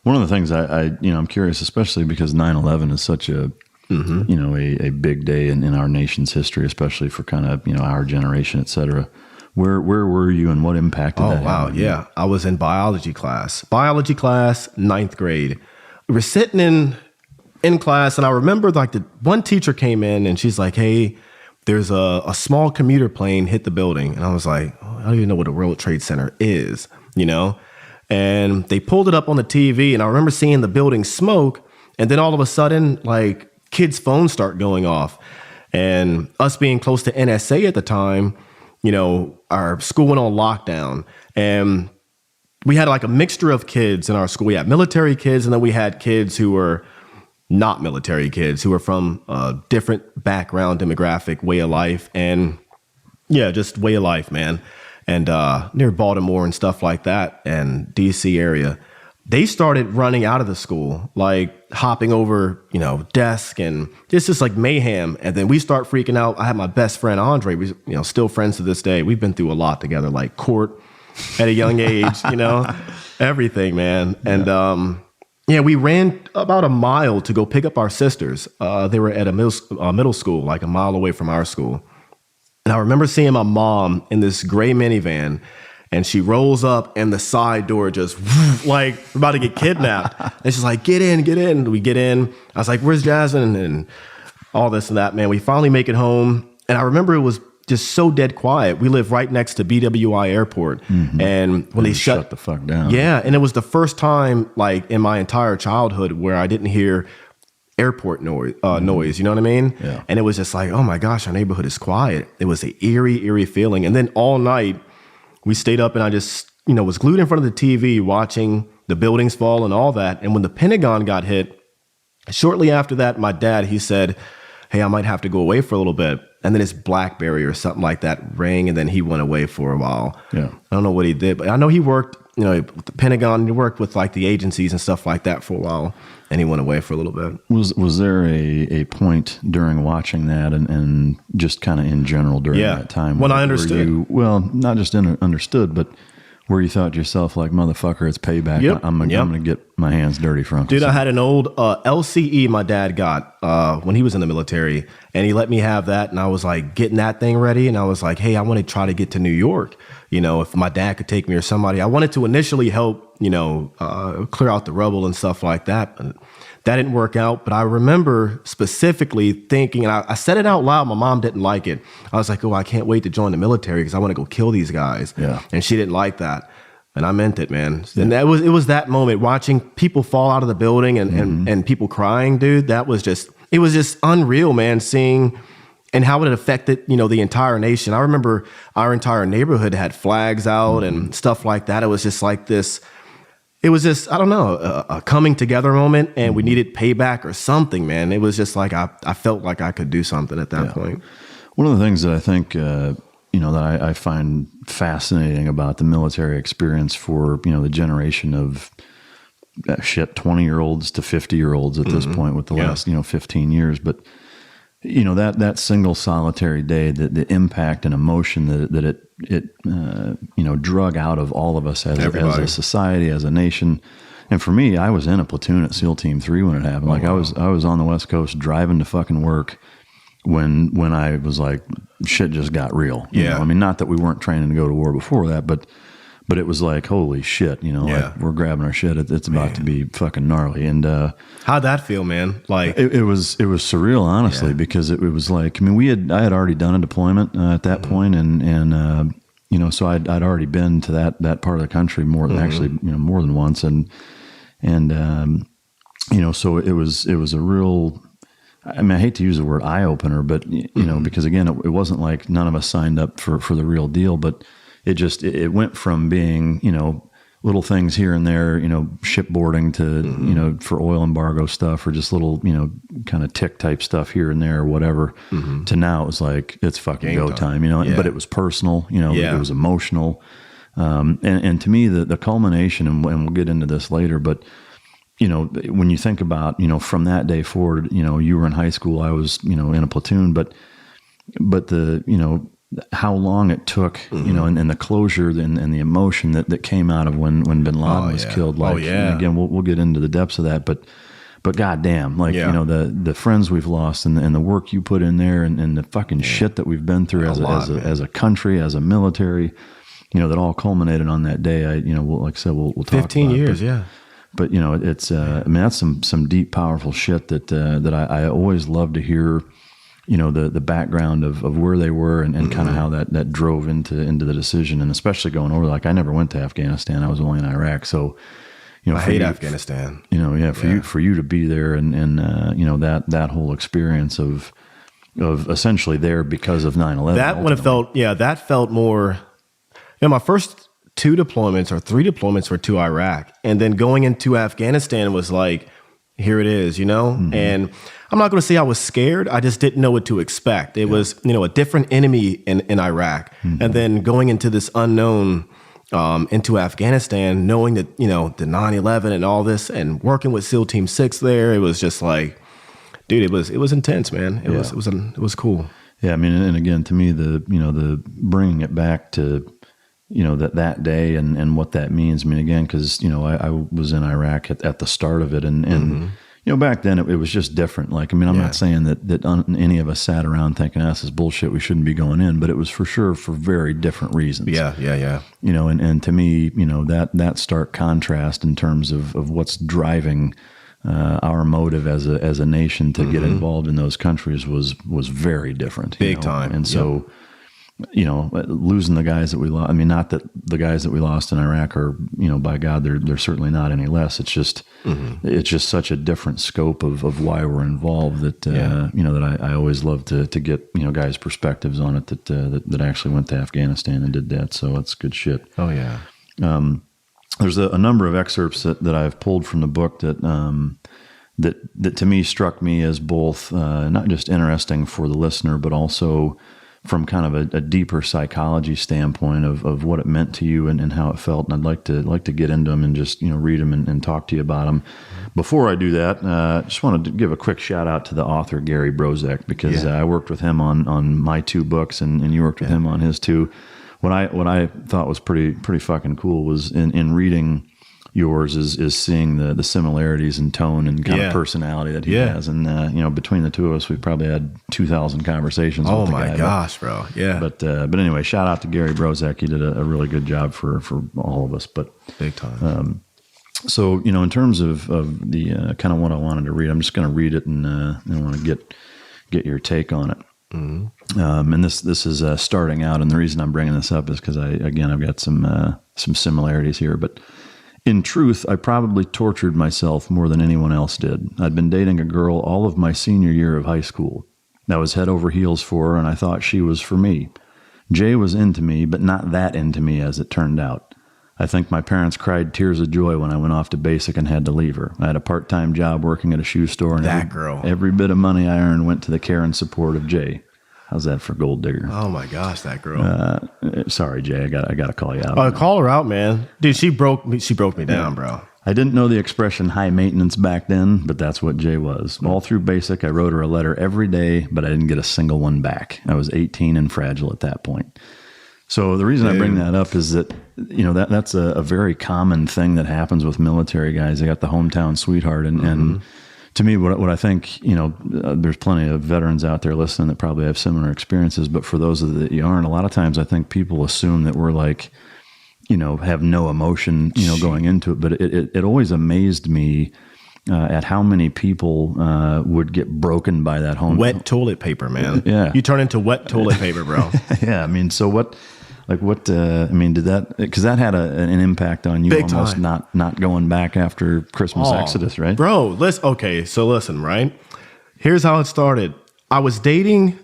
of the things I'm curious, especially because 9/11 is such a a big day in our nation's history, especially for kind of our generation, et cetera. Where were you and what impacted that? Oh wow, yeah. I was in biology class, ninth grade. We were sitting in class, and I remember like the one teacher came in and she's like, hey, there's a small commuter plane hit the building. And I was like, I don't even know what a World Trade Center is, And they pulled it up on the TV. And I remember seeing the building smoke. And then all of a sudden, like kids' phones start going off. And us being close to NSA at the time, our school went on lockdown. And we had like a mixture of kids in our school. We had military kids, and then we had kids who were not military kids, who were from a different background, demographic, way of life. And yeah, just way of life, man. And near Baltimore and stuff like that and DC area, they started running out of the school, like hopping over, desk, and it's just like mayhem. And then we start freaking out. I had my best friend, Andre. We, still friends to this day. We've been through a lot together, like court at a young age, everything, man. And, we ran about a mile to go pick up our sisters. They were at a middle school, like a mile away from our school. And I remember seeing my mom in this gray minivan, and she rolls up and the side door just like we're about to get kidnapped. And she's like, get in, get in. We get in. I was like, where's Jasmine? And all this and that, man. We finally make it home. And I remember it was just so dead quiet. We live right next to BWI Airport. And when they shut the fuck down. Yeah. And it was the first time like in my entire childhood where I didn't hear airport noise, you know what I mean? Yeah. And it was just like, oh my gosh, our neighborhood is quiet. It was an eerie feeling. And then all night we stayed up and I just, was glued in front of the TV watching the buildings fall and all that. And when the Pentagon got hit, shortly after that, my dad, he said, hey, I might have to go away for a little bit. And then his BlackBerry or something like that rang, and then he went away for a while. Yeah. I don't know what he did, but I know he worked, with the Pentagon. He worked with like the agencies and stuff like that for a while, and he went away for a little bit. Was there a point during watching that and just kind of in general during that time? When I understood. Not just understood, but where you thought to yourself, like, motherfucker, it's payback. Yep. I'm going to get my hands dirty from. Dude, I had an old LCE my dad got when he was in the military, and he let me have that, and I was like getting that thing ready, and I was like, hey, I want to try to get to New York. If my dad could take me or somebody. I wanted to initially help, clear out the rubble and stuff like that. But that didn't work out. But I remember specifically thinking, and I said it out loud. My mom didn't like it. I was like, oh, I can't wait to join the military because I want to go kill these guys. Yeah. And she didn't like that. And I meant it, man. Yeah. And it was that moment, watching people fall out of the building and people crying, dude. It was just unreal, man, seeing and how it affected, the entire nation. I remember our entire neighborhood had flags out and stuff like that. It was just like this. It was just, I don't know, a coming together moment, and we needed payback or something, man. It was just like I felt like I could do something at that point. One of the things that I think, that I find fascinating about the military experience for, the generation of 20-year-olds to 50-year-olds at this point with the last, 15 years. But, that single solitary day, the impact and emotion that it drug out of all of us as a society, as a nation. And for me, I was in a platoon at SEAL Team 3 when it happened. I was on the West Coast driving to fucking work when I was like, shit just got real. Yeah. I mean, not that we weren't training to go to war before that, but it was like, holy shit, like we're grabbing our shit. It's about to be fucking gnarly. And how'd that feel, man? Like it was surreal, honestly, because it was like, I mean, I had already done a deployment at that point, and so I'd already been to that part of the country more than once, and so it was a real. I mean, I hate to use the word eye opener, but because again, it wasn't like none of us signed up for the real deal, but it went from being, little things here and there, shipboarding to, for oil embargo stuff or just little, kind of tick type stuff here and there or whatever, to now it was like, it's fucking go time, but it was personal, it was emotional. And to me, the culmination, and we'll get into this later, but when you think about, from that day forward, you were in high school, I was, in a platoon, but the, how long it took, and the closure and the emotion that came out of when Bin Laden was killed. Like, again, we'll get into the depths of that, but goddamn, like, the friends we've lost and the work you put in there and the fucking shit that we've been through as a country, as a military, that all culminated on that day. Like I said, we'll talk 15 about years. It, yeah. But it's, I mean, that's some deep, powerful shit that I always love to hear, the background of where they were and kind of how that drove into the decision, and especially going over. Like, I never went to Afghanistan. I was only in Iraq. So, I hate Afghanistan. For you to be there and that whole experience of essentially there because of 9/11. That when it felt, that felt more, my first 2 deployments or 3 deployments were to Iraq, and then going into Afghanistan was like, here it is, and I'm not going to say I was scared. I just didn't know what to expect. It was, a different enemy in Iraq. And then going into this unknown, into Afghanistan, knowing that, the 9/11 and all this, and working with SEAL Team 6 there, it was just like, dude, it was intense, man. It was cool. Yeah. I mean, and again, to me, the bringing it back to, that day and what that means. I mean, again, cause I was in Iraq at the start of it and back then it was just different. Like, I mean, I'm not saying that any of us sat around thinking, this is bullshit, we shouldn't be going in, but it was for sure for very different reasons. Yeah. And to me, that stark contrast in terms of what's driving our motive as a nation to get involved in those countries was very different. Big time. And so, losing the guys that we lost. I mean, not that the guys that we lost in Iraq are, by God, they're certainly not any less. It's just, it's just such a different scope of why we're involved that, that I always love to get, guys' perspectives on it that actually went to Afghanistan and did that. So it's good shit. Oh yeah. There's a number of excerpts that I've pulled from the book that to me struck me as both, not just interesting for the listener, but also from kind of a deeper psychology standpoint of what it meant to you and how it felt. And I'd like to get into them and just, read them and talk to you about them. Before I do that, I just wanted to give a quick shout out to the author, Gary Brozek, because I worked with him on my 2 books and you worked with him on his 2. What I thought was pretty fucking cool was in reading yours is seeing the similarities in tone and kind of personality that he has. And, between the 2 of us, we've probably had 2,000 conversations. Oh with the my guy. gosh, bro. Yeah. But anyway, shout out to Gary Brozek. He did a really good job for all of us, but big time. So, in terms of the kind of what I wanted to read, I'm just going to read it and I want to get your take on it. Mm-hmm. And this is starting out. And the reason I'm bringing this up is because I've got some similarities here, but in truth, I probably tortured myself more than anyone else did. I'd been dating a girl all of my senior year of high school. I was head over heels for her, and I thought she was for me. Jay was into me, but not that into me as it turned out. I think my parents cried tears of joy when I went off to basic and had to leave her. I had a part-time job working at a shoe store, and every bit of money I earned went to the care and support of Jay. How's that for gold digger? Oh my gosh, that girl. Sorry, Jay. I got to call you out. Oh, call her out, man. Dude, she broke me down, bro. I didn't know the expression high maintenance back then, but that's what Jay was. All through basic, I wrote her a letter every day, but I didn't get a single one back. I was 18 and fragile at that point. So the reason I bring that up is that, that's a very common thing that happens with military guys. They got the hometown sweetheart and to me, what I think, there's plenty of veterans out there listening that probably have similar experiences, but for those that you aren't, a lot of times I think people assume that we're like, have no emotion, going into it. But it always amazed me at how many people would get broken by that home. Wet toilet paper, man. Yeah. You turn into wet toilet paper, bro. Yeah. I mean, so what, did that, because that had an impact on you, big almost time. not going back after Christmas Exodus, right? Bro, listen, right? Here's how it started. I was dating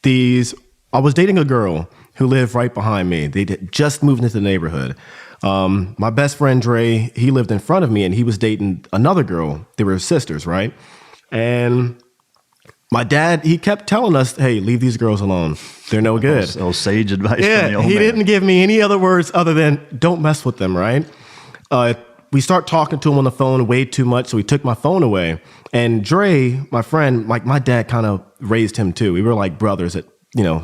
a girl who lived right behind me. They just moved into the neighborhood. My best friend, Dre, he lived in front of me and he was dating another girl. They were sisters, right? And my dad, he kept telling us, hey, leave these girls alone. They're no good. Oh, sage advice from the old he man. didn't give me any other words other than don't mess with them, right? We start talking to him on the phone way too much, so he took my phone away. And Dre, my friend, like my dad kind of raised him too. We were like brothers at,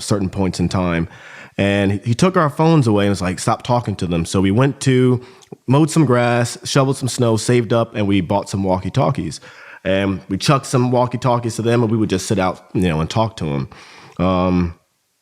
certain points in time. And he took our phones away and was like, stop talking to them. So we mowed some grass, shoveled some snow, saved up, and we bought some walkie-talkies. And we chucked some walkie-talkies to them, and we would just sit out, and talk to them.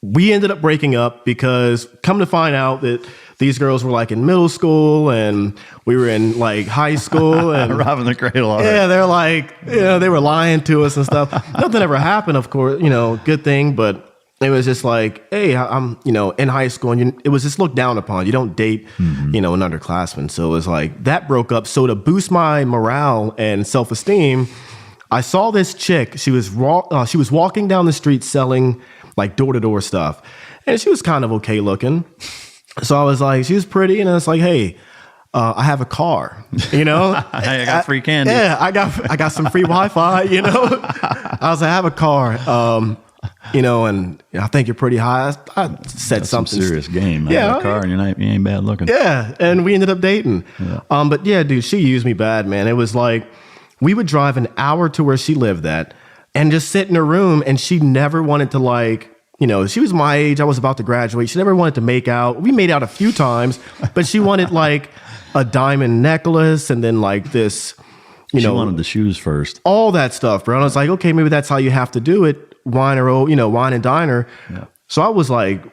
We ended up breaking up because come to find out that these girls were like in middle school and we were in like high school and robbing the cradle. Yeah, they're like, they were lying to us and stuff. Nothing ever happened, of course, good thing, but it was just like, hey, I'm, in high school and it was just looked down upon. You don't date, an underclassman. So it was like that broke up. So to boost my morale and self-esteem, I saw this chick. She was walking down the street selling like door-to-door stuff. And she was kind of okay looking. So I was like, she was pretty. And I was like, hey, I have a car, I got free candy. Yeah, I got some free Wi-Fi, I was like, I have a car. And I think you're pretty high. I said something. Some serious game. I have a car and you ain't bad looking. Yeah. And we ended up dating. Yeah. But yeah, dude, she used me bad, man. It was like, we would drive an hour to where she lived at and just sit in her room. And she never wanted to she was my age. I was about to graduate. She never wanted to make out. We made out a few times, but she wanted like a diamond necklace and then like this, she wanted the shoes first. All that stuff, bro. And I was like, okay, maybe that's how you have to do it. Wine and diner. Yeah. So I was like,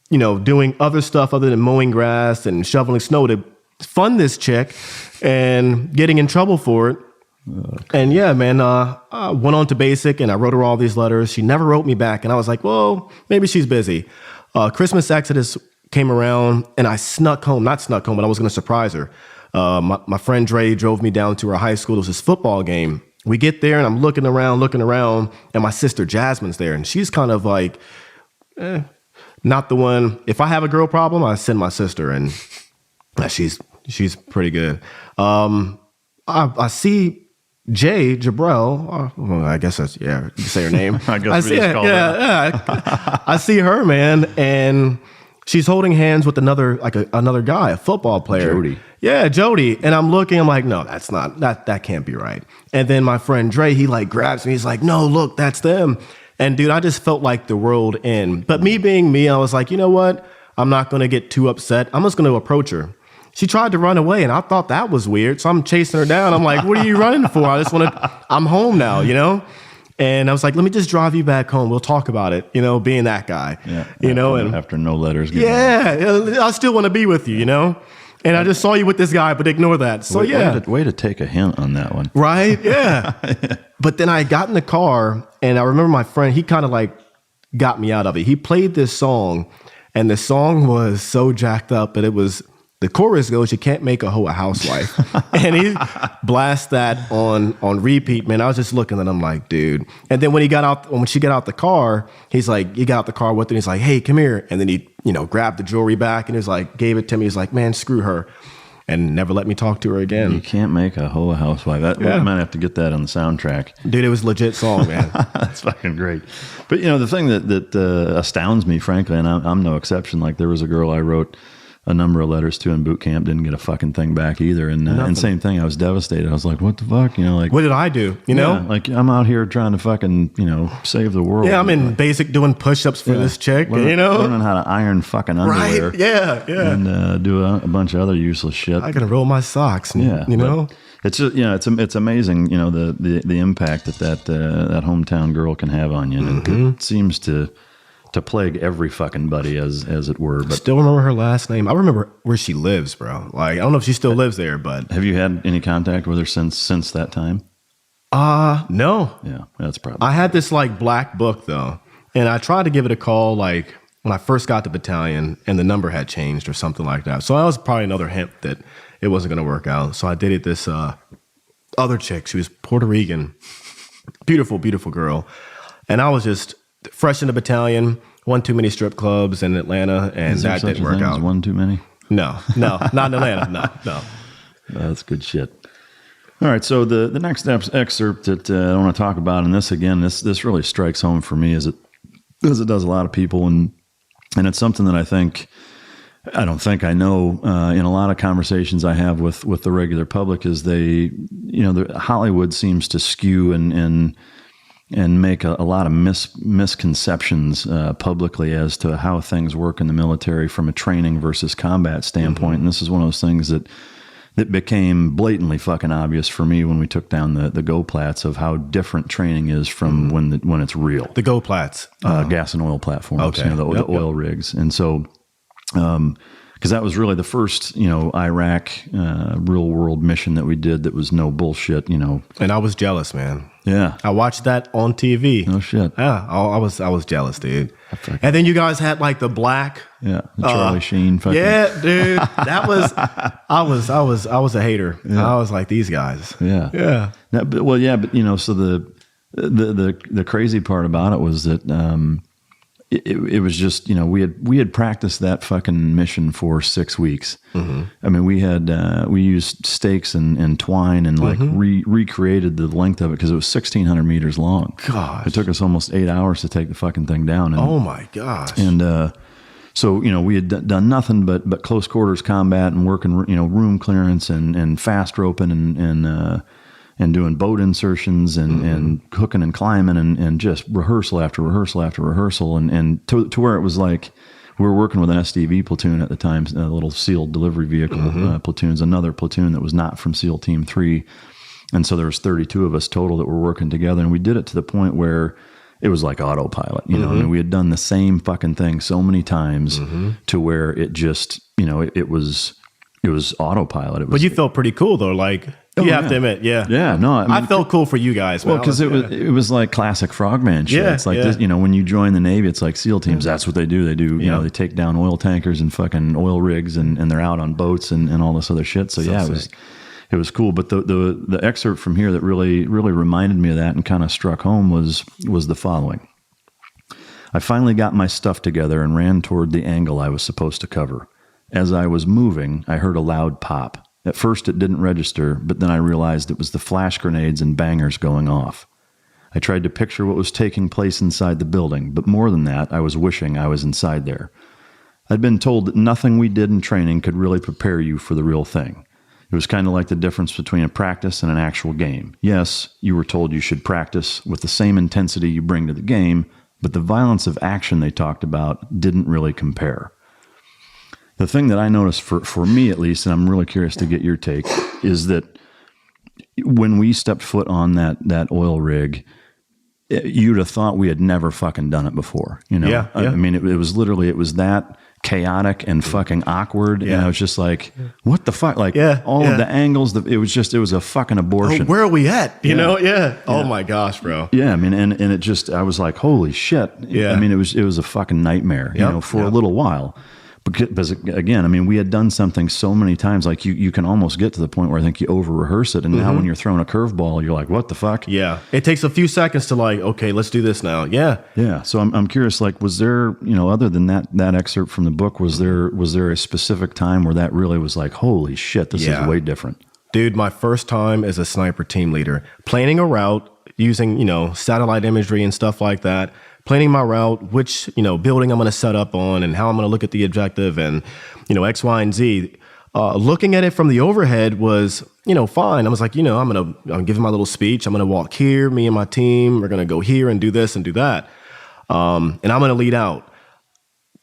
doing other stuff other than mowing grass and shoveling snow to fund this chick and getting in trouble for it. Okay. And yeah, man, I went on to basic and I wrote her all these letters. She never wrote me back. And I was like, well, maybe she's busy. Christmas Exodus came around, and I not snuck home, but I was going to surprise her. My friend Dre drove me down to her high school. It was this football game. We get there, and I'm looking around, and my sister Jasmine's there, and she's kind of like, not the one. If I have a girl problem, I send my sister, and she's pretty good. I see Jay Jabrell. Well, I guess that's, yeah, you can say her name. I see her, man, and she's holding hands with another guy, a football player. Jody. Yeah, Jody. And I'm like, no, that's not, that can't be right. And then my friend Dre, he like grabs me. He's like, no, look, that's them. And dude, I just felt like the world end. But me being me, I was like, you know what? I'm not going to get too upset. I'm just going to approach her. She tried to run away, and I thought that was weird. So I'm chasing her down. I'm like, what are you running for? I'm home now, you know? And I was like, let me just drive you back home. We'll talk about it, you know, being that guy, you know? And after no letters. Yeah, I still want to be with you, you know? And I just saw you with this guy, but ignore that. So way to take a hint on that one. Right? Yeah. But then I got in the car, and I remember my friend, he kind of like got me out of it. He played this song, and the song was so jacked up, but the chorus goes, you can't make a hoe a housewife. And he blasts that on repeat, man. I was just looking at him like, dude. And then when she got out the car, he got out the car with her, and he's like, hey, come here. And then he, grabbed the jewelry back, and he was like, gave it to me. He's like, man, screw her. And never let me talk to her again. You can't make a hoe a housewife. I might have to get that on the soundtrack. Dude, it was a legit song, man. That's fucking great. But, the thing that astounds me, frankly, and I'm no exception, like there was a girl I wrote a number of letters to in boot camp, didn't get a fucking thing back either. And same thing, I was devastated. I was like, what the fuck? What did I do? Like I'm out here trying to fucking, save the world. Yeah, I'm in basic doing push-ups for this chick, learning how to iron fucking underwear. Right, yeah. And do a bunch of other useless shit. I gotta roll my socks, It's just, it's amazing, the impact that hometown girl can have on you. And it seems to plague every fucking buddy as it were. But still remember her last name. I remember where she lives, bro. Like, I don't know if she still lives there, but have you had any contact with her since that time? No. Yeah, that's probably. I had this like black book though, and I tried to give it a call like when I first got the battalion, and the number had changed or something like that. So that was probably another hint that it wasn't going to work out. So I dated this other chick. She was Puerto Rican, beautiful, beautiful girl, and I was just fresh in the battalion, one too many strip clubs in Atlanta, and that didn't work out. One too many? No, not in Atlanta. No. That's good shit. All right, so the next excerpt that I want to talk about, and this this really strikes home for me as it does a lot of people, and it's something that I don't think I know in a lot of conversations I have with the regular public is Hollywood seems to skew and make a lot of misconceptions publicly as to how things work in the military from a training versus combat standpoint. And this is one of those things that became blatantly fucking obvious for me when we took down the GoPlats of how different training is from when it's real. The GoPlats, gas and oil platforms, okay. The oil rigs. And so, because that was really the first, Iraq real world mission that we did that was no bullshit, And I was jealous, man. Yeah, I watched that on TV. No shit. Yeah, I was jealous, dude. And then you guys had like the black. Yeah, the Charlie Sheen. Fucking. Yeah, dude. That was. I was a hater. Yeah. I was like these guys. Yeah, yeah. But so the crazy part about it was that. It was just, we had practiced that fucking mission for 6 weeks. Mm-hmm. I mean, we used stakes and twine and like recreated the length of it because it was 1,600 meters long. Gosh. It took us almost 8 hours to take the fucking thing down. And, oh my gosh. And so, we had done nothing but close quarters combat and working, room clearance and fast roping and doing boat insertions and hooking and climbing and just rehearsal after rehearsal after rehearsal and to where it was like we were working with an SDV platoon at the time, a little SEAL delivery vehicle platoons, another platoon that was not from SEAL Team 3. And so there was 32 of us total that were working together, and we did it to the point where it was like autopilot, I mean, we had done the same fucking thing so many times to where it just, it was autopilot. But you felt pretty cool though, like. You have to admit, yeah. Yeah, no. I mean, I felt cool for you guys. Well, because it was like classic frogman shit. Yeah, it's like, yeah. this, when you join the Navy, it's like SEAL teams. That's what they do. They do, you know, they take down oil tankers and fucking oil rigs and they're out on boats and all this other shit. So yeah, it was cool. But the excerpt from here that really reminded me of that and kind of struck home was the following. I finally got my stuff together and ran toward the angle I was supposed to cover. As I was moving, I heard a loud pop. At first it didn't register, but then I realized it was the flash grenades and bangers going off. I tried to picture what was taking place inside the building, but more than that, I was wishing I was inside there. I'd been told that nothing we did in training could really prepare you for the real thing. It was kind of like the difference between a practice and an actual game. Yes, you were told you should practice with the same intensity you bring to the game, but the violence of action they talked about didn't really compare. The thing that I noticed for me at least, and I'm really curious to get your take, is that when we stepped foot on that oil rig, you'd have thought we had never fucking done it before. Yeah. I mean, it was that chaotic and fucking awkward. Yeah. And I was just like, what the fuck? Like all of the angles, it was a fucking abortion. Oh, where are we at? You know? Yeah. Oh my gosh, bro. Yeah. I mean, and it just, I was like, holy shit. Yeah. I mean, it was a fucking nightmare, for a little while. Because again, I mean, we had done something so many times, like you can almost get to the point where I think you over rehearse it. And now when you're throwing a curveball, you're like, what the fuck? Yeah. It takes a few seconds to like, okay, let's do this now. Yeah. Yeah. So I'm curious, like, was there, other than that excerpt from the book, was there a specific time where that really was like, holy shit, this is way different? Dude, my first time as a sniper team leader, planning a route using, satellite imagery and stuff like that. Planning my route, which, building I'm going to set up on and how I'm going to look at the objective and, X, Y, and Z. Looking at it from the overhead was, fine. I was like, I'm giving my little speech. I'm going to walk here, me and my team. We're going to go here and do this and do that. And I'm going to lead out.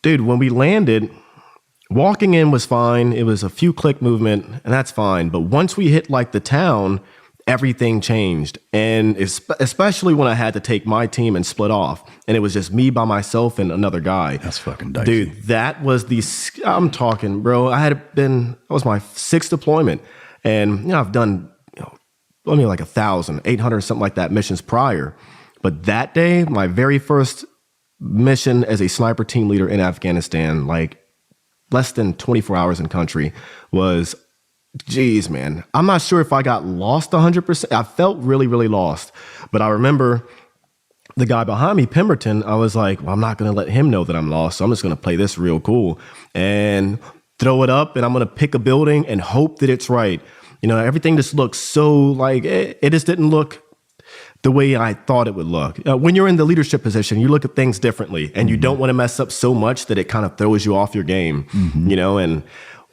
Dude, when we landed, walking in was fine. It was a few click movement and that's fine. But once we hit like the town, everything changed. And especially when I had to take my team and split off and it was just me by myself and another guy. That's fucking dicey. Dude, that was I'm talking, bro. That was my 6th deployment. And, I've done, like 1,000, 800, something like that missions prior. But that day, my very first mission as a sniper team leader in Afghanistan, like less than 24 hours in country, was geez, man, I'm not sure if I got lost 100%. I felt really, really lost. But I remember the guy behind me, Pemberton, I was like, well, I'm not going to let him know that I'm lost. So I'm just going to play this real cool and throw it up. And I'm going to pick a building and hope that it's right. Everything just looks so like it just didn't look the way I thought it would look. When you're in the leadership position, you look at things differently and you don't want to mess up so much that it kind of throws you off your game, and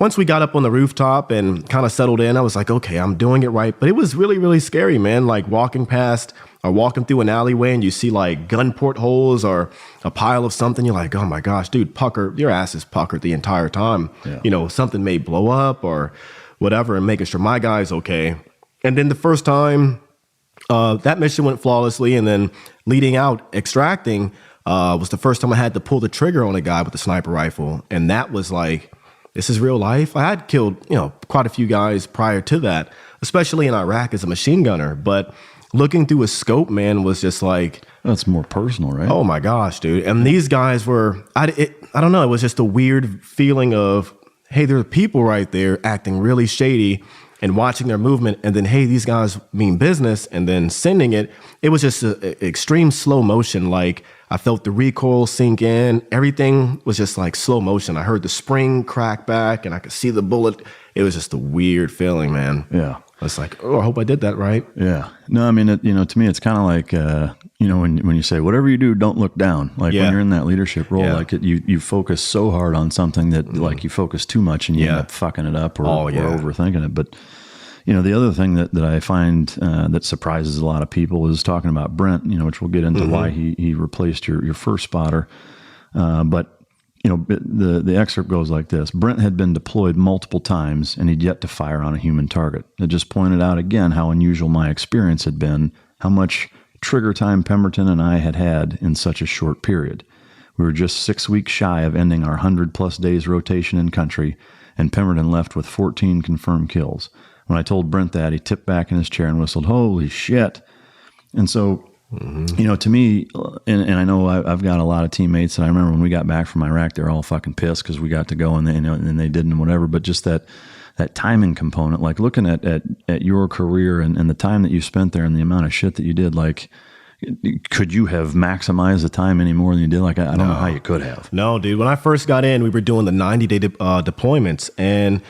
once we got up on the rooftop and kind of settled in, I was like, okay, I'm doing it right. But it was really, really scary, man. Like walking past or walking through an alleyway and you see like gun portholes or a pile of something. You're like, oh my gosh, dude, your ass is puckered the entire time. Yeah. Something may blow up or whatever and making sure my guy's okay. And then the first time that mission went flawlessly and then leading out, extracting was the first time I had to pull the trigger on a guy with a sniper rifle. And that was like, this is real life. I had killed, quite a few guys prior to that, especially in Iraq as a machine gunner. But looking through a scope, man, was just like... That's more personal, right? Oh, my gosh, dude. And these guys were... I don't know. It was just a weird feeling of, hey, there are people right there acting really shady and watching their movement. And then, hey, these guys mean business. And then sending it. It was just an extreme slow motion, like... I felt the recoil sink in. Everything was just like slow motion. I heard the spring crack back and I could see the bullet. It was just a weird feeling, man. Yeah. I was like, oh, I hope I did that right. Yeah. No, I mean, to me, it's kind of like, when you say, whatever you do, don't look down. Like when you're in that leadership role, like you focus so hard on something that like you focus too much and you end up fucking it up or overthinking it. But the other thing that I find that surprises a lot of people is talking about Brent, which we'll get into why he replaced your first spotter. But the excerpt goes like this. Brent had been deployed multiple times and he'd yet to fire on a human target. It just pointed out again how unusual my experience had been, how much trigger time Pemberton and I had in such a short period. We were just 6 weeks shy of ending our 100+ days rotation in country, and Pemberton left with 14 confirmed kills. When I told Brent that, he tipped back in his chair and whistled, "Holy shit." And so, to me, and I know I've got a lot of teammates, and I remember when we got back from Iraq, they were all fucking pissed because we got to go and they didn't and whatever. But just that timing component, like looking at your career and the time that you spent there and the amount of shit that you did, like, could you have maximized the time any more than you did? Like, I don't know how you could have. No, dude. When I first got in, we were doing the 90-day deployments, and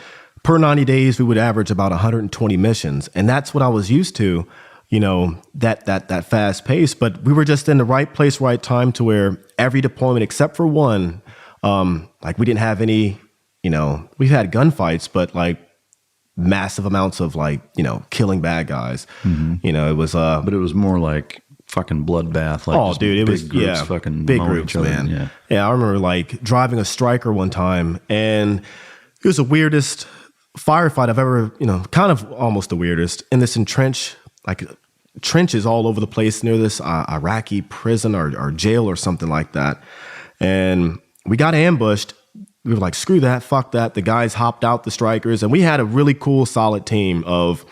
per 90 days, we would average about 120 missions. And that's what I was used to, that fast pace. But we were just in the right place, right time to where every deployment, except for one, like we didn't have any, we've had gunfights, but like massive amounts of like, killing bad guys. It was, but it was more like fucking bloodbath. Like, dude, it was groups, fucking big mowing groups, each other. man. Yeah, I remember like driving a striker one time, and it was the weirdest firefight I've ever, kind of almost the weirdest in this trenches all over the place near this Iraqi prison or jail or something like that. And we got ambushed. We were like, screw that, fuck that. The guys hopped out, the strikers, and we had a really cool, solid team of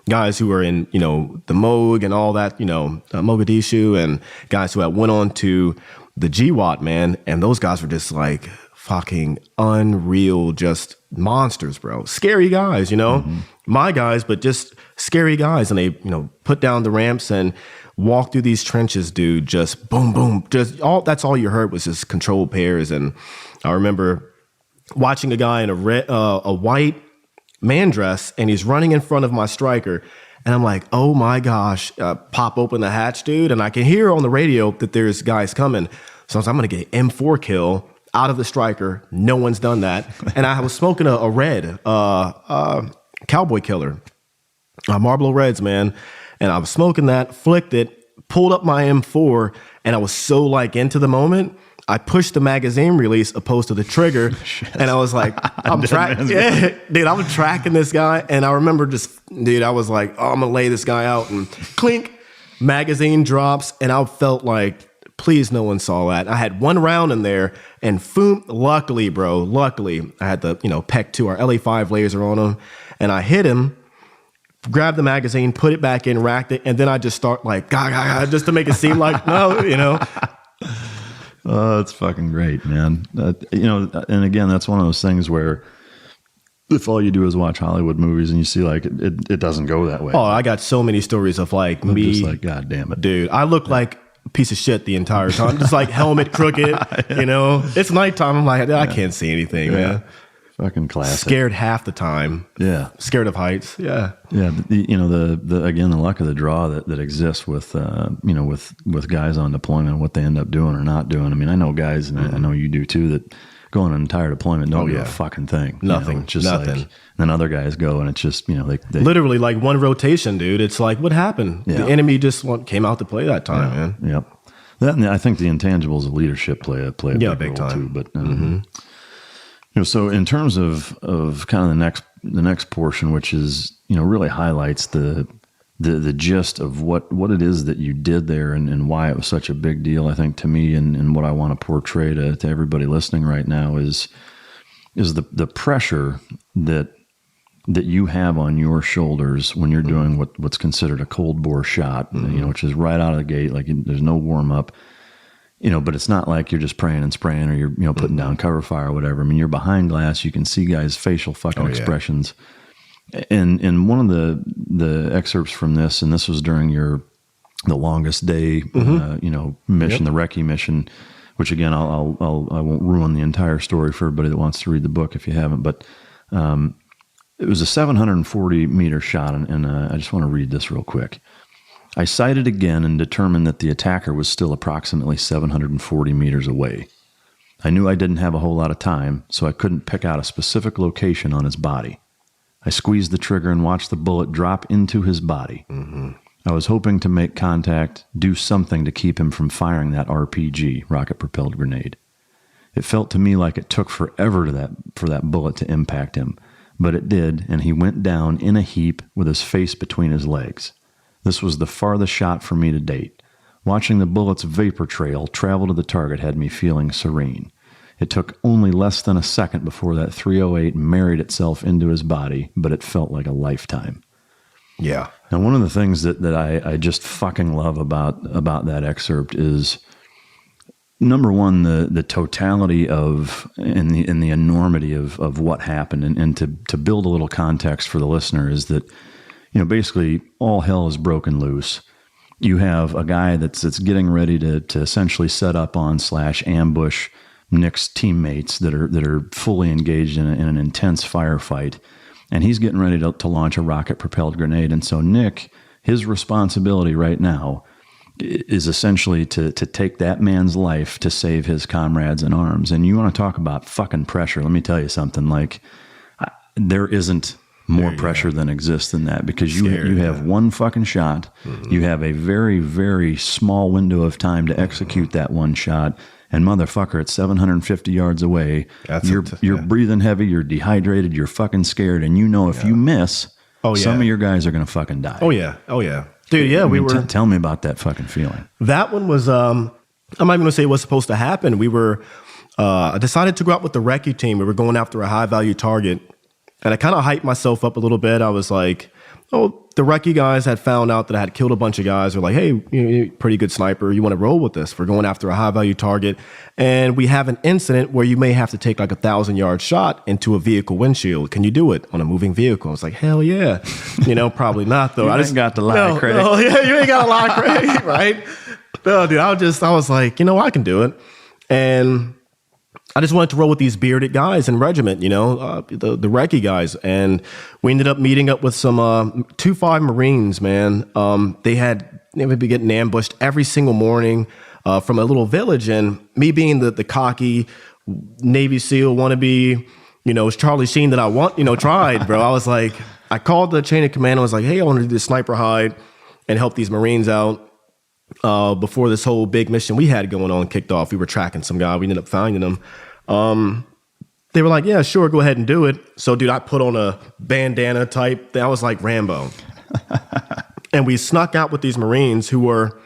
guys who were in, the Moog and all that, Mogadishu, and guys who had went on to the GWAT, man. And those guys were just like fucking unreal, just monsters, bro. Scary guys, my guys, but just scary guys. And they, put down the ramps and walk through these trenches, dude. Just boom, boom. That's all you heard was just controlled pairs. And I remember watching a guy in a white man dress, and he's running in front of my striker, and I'm like, oh my gosh, pop open the hatch, dude, and I can hear on the radio that there's guys coming. So I was like, I'm gonna get an M4 kill out of the striker. No one's done that. And I was smoking a red cowboy killer, Marlboro Reds, man, and I was smoking that, flicked it, pulled up my M4, and I was so like into the moment, I pushed the magazine release opposed to the trigger, and I was like, I'm tracking this guy, and I remember I was like, oh, I'm gonna lay this guy out, and clink, magazine drops, and I felt like, please, no one saw that. I had one round in there, and boom, luckily, I had the, PEC 2, our LA5 laser on him, and I hit him, grabbed the magazine, put it back in, racked it, and then I just start like, just to make it seem like, no, Oh, it's fucking great, man. And again, that's one of those things where if all you do is watch Hollywood movies and you see like it doesn't go that way. Oh, I got so many stories of like I'm me. just like, God damn it. Dude, I look like a piece of shit the entire time. Just like helmet crooked, It's nighttime. I'm like, I can't see anything, man. Fucking classic. Scared half the time. Yeah. Scared of heights. Yeah. Yeah. The luck of the draw that exists with, with guys on deployment, what they end up doing or not doing. I mean, I know guys, and I know you do too, that go on an entire deployment, don't do a fucking thing. Nothing. It's just nothing. Like, then other guys go and it's just, they literally like one rotation, dude. It's like, what happened? Yeah. The enemy just came out to play that time, man. Yep. And I think the intangibles of leadership play a big role time too. But so in terms of kind of the next portion, which is really highlights the gist of what it is that you did there and why it was such a big deal. I think to me and what I want to portray to everybody listening right now is the pressure that you have on your shoulders when you're doing what's considered a cold bore shot, which is right out of the gate. Like there's no warm up. But it's not like you're just praying and spraying or you're, putting down cover fire or whatever. I mean, you're behind glass. You can see guys' facial fucking expressions. And one of the excerpts from this, and this was during the longest day, mission, the recce mission, which again, I won't ruin the entire story for everybody that wants to read the book if you haven't, but it was a 740 meter shot. And I just want to read this real quick. I sighted again and determined that the attacker was still approximately 740 meters away. I knew I didn't have a whole lot of time, so I couldn't pick out a specific location on his body. I squeezed the trigger and watched the bullet drop into his body. I was hoping to make contact, do something to keep him from firing that RPG, rocket-propelled grenade. It felt to me like it took forever for that bullet to impact him, but it did, and he went down in a heap with his face between his legs. This was the farthest shot for me to date. Watching the bullet's vapor trail travel to the target had me feeling serene. It took only less than a second before that 308 married itself into his body, but it felt like a lifetime. Yeah. And one of the things that I just fucking love about that excerpt is, number one, the totality of and the enormity of what happened, and to build a little context for the listener is that, basically all hell is broken loose. You have a guy that's getting ready to essentially set up on / ambush Nick's teammates that are fully engaged in an intense firefight, and he's getting ready to launch a rocket propelled grenade. And so Nick, his responsibility right now is essentially to take that man's life to save his comrades in arms. And you want to talk about fucking pressure? Let me tell you something. Like, there isn't more pressure than exists in that, because you have one fucking shot. Mm-hmm. You have a very, very small window of time to execute that one shot. And motherfucker, it's 750 yards away. You're breathing heavy. You're dehydrated. You're fucking scared. And if you miss, some of your guys are going to fucking die. Oh yeah. Dude, yeah, tell me about that fucking feeling. That one was, I'm not even going to say what's supposed to happen. We were, I decided to go out with the recce team. We were going after a high value target. And I kind of hyped myself up a little bit. I was like, the recce guys had found out that I had killed a bunch of guys. They're like, hey, you're a pretty good sniper. You want to roll with this? We're going after a high value target. And we have an incident where you may have to take like 1,000-yard shot into a vehicle windshield. Can you do it on a moving vehicle? I was like, hell yeah. Probably not though. I just got the lot of credit. No, yeah, you ain't got a lot of credit, right? No, dude, I was like, I can do it. And I just wanted to roll with these bearded guys in regiment, the recce guys. And we ended up meeting up with some 2-5 Marines, man. They would be getting ambushed every single morning from a little village. And me being the cocky Navy SEAL wannabe, it's Charlie Sheen that I tried, bro. I was like, I called the chain of command. I was like, hey, I want to do this sniper hide and help these Marines out. Before this whole big mission we had going on kicked off. We were tracking some guy. We ended up finding him. They were like, yeah, sure, go ahead and do it. So, dude, I put on a bandana type thing. I was like Rambo. And we snuck out with these Marines who were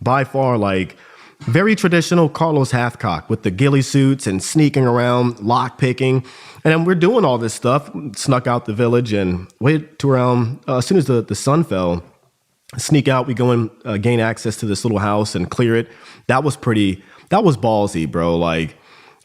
by far like very traditional Carlos Hathcock with the ghillie suits and sneaking around, lock picking. And then we're doing all this stuff, snuck out the village and waited to around, as soon as the sun fell, sneak out, we go and gain access to this little house and clear it. That was ballsy, bro. Like,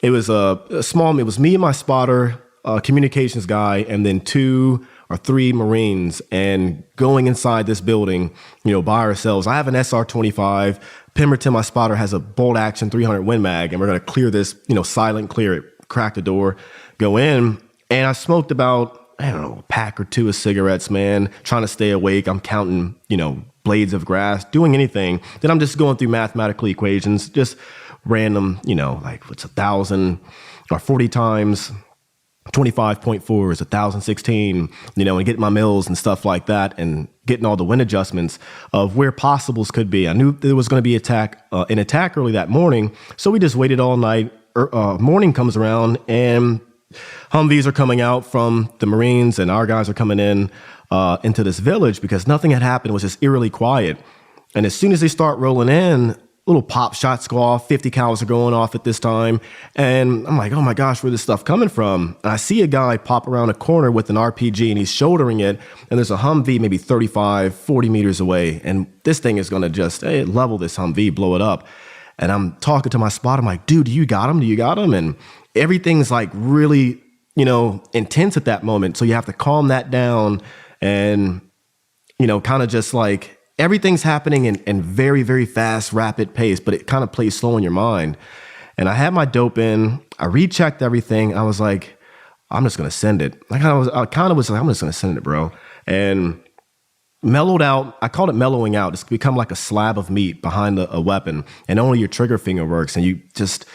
it was it was me and my spotter, communications guy, and then 2 or 3 Marines, and going inside this building, by ourselves. I have an SR-25. Pemberton, my spotter, has a bolt action 300 Win Mag, and we're going to clear this, silent clear it, crack the door, go in. And I smoked about, I don't know, a pack or 2 of cigarettes, man, trying to stay awake. I'm counting, blades of grass, doing anything. Then I'm just going through mathematical equations, just random, like what's 1,000 or 40 times 25.4 is 1,016, and getting my mills and stuff like that, and getting all the wind adjustments of where possibles could be. I knew there was going to be an attack early that morning, so we just waited all night. Morning comes around, and Humvees are coming out from the Marines, and our guys are coming in into this village because nothing had happened. It was just eerily quiet. And as soon as they start rolling in, little pop shots go off, 50 cals are going off at this time. And I'm like, oh my gosh, where's this stuff coming from? And I see a guy pop around a corner with an RPG, and he's shouldering it. And there's a Humvee maybe 35, 40 meters away. And this thing is going to just level this Humvee, blow it up. And I'm talking to my spotter. I'm like, dude, do you got him? Do you got him? And everything's like really, intense at that moment. So you have to calm that down and, kind of just like, everything's happening in very, very fast, rapid pace, but it kind of plays slow in your mind. And I had my dope in. I rechecked everything. I was like, I'm just going to send it. I kind of was like, I'm just going to send it, bro. And mellowed out. I called it mellowing out. It's become like a slab of meat behind a weapon, and only your trigger finger works. And you just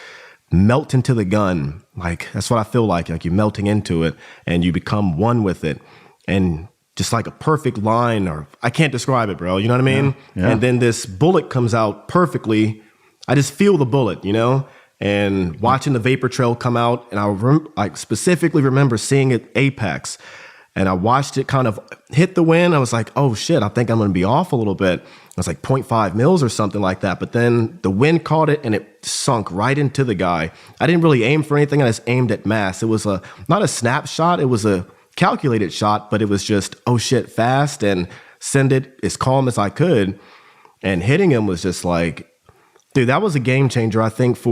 melt into the gun. Like, that's what I feel like you're melting into it, and you become one with it. And just like a perfect line, or I can't describe it, bro. You know what I mean? Yeah. And then this bullet comes out perfectly. I just feel the bullet, and watching the vapor trail come out. And I specifically remember seeing it apex. and I watched it kind of hit the wind. I was like, oh shit, I think I'm going to be off a little bit. It was like 0.5 mils or something like that. But then the wind caught it and it sunk right into the guy. I didn't really aim for anything. I just aimed at mass. It was not a snapshot. It was a calculated shot, but it was just, oh shit, fast and send it as calm as I could. And hitting him was just like, dude, that was a game changer. I think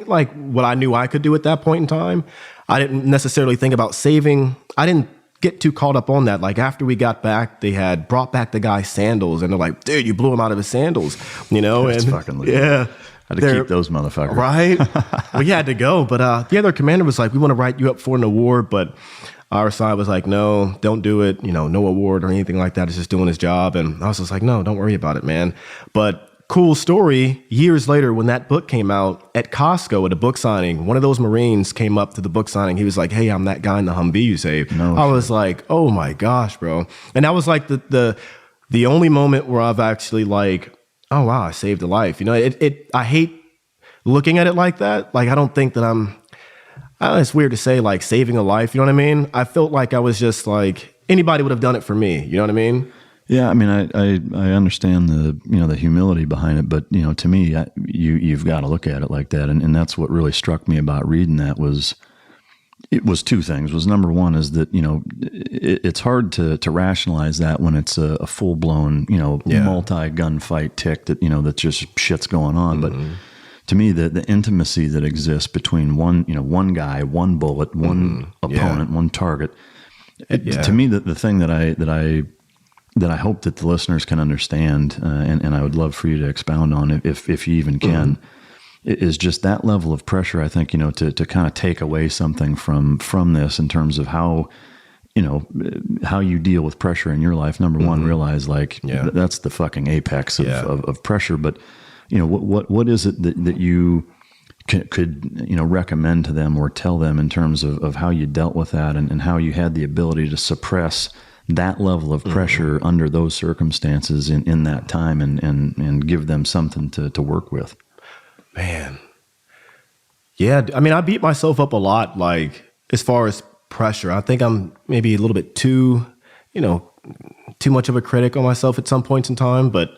like what I knew I could do at that point in time. I didn't necessarily think about saving. I didn't get too caught up on that. Like after we got back, they had brought back the guy's sandals and they're like, dude, you blew him out of his sandals, That's and fucking legit. yeah. Had to keep those motherfuckers. Right? We had to go. But the other commander was like, we want to write you up for an award, but our side was like, no, don't do it. No award or anything like that. It's just doing his job. And I was just like, no, don't worry about it, man. But cool story. Years later, when that book came out at Costco at a book signing, one of those Marines came up to the book signing. He was like, hey, I'm that guy in the Humvee you saved. I was like, oh my gosh, bro. And that was like the only moment where I've actually like, oh wow, I saved a life. I hate looking at it like that. Like, I don't think that it's weird to say like saving a life. You know what I mean? I felt like I was just like, anybody would have done it for me. You know what I mean? Yeah, I mean, I understand the humility behind it, but to me, you've got to look at it like that, and that's what really struck me about reading that was two things. Was number one is that it's hard to rationalize that when it's a full blown multi gunfight tick that just shit's going on, but. To me, the intimacy that exists between one guy, one bullet, one opponent, one target. To me, the thing that I hope that the listeners can understand, and I would love for you to expound on if you even can, is just that level of pressure. I think to kind of take away something from this in terms of how you deal with pressure in your life. Number one, realize that's the fucking apex of pressure, but. What is it that you could recommend to them or tell them in terms of how you dealt with that and how you had the ability to suppress that level of pressure under those circumstances in that time and give them something to work with? Man. Yeah. I mean, I beat myself up a lot, like as far as pressure. I think I'm maybe a little bit too much of a critic on myself at some points in time, but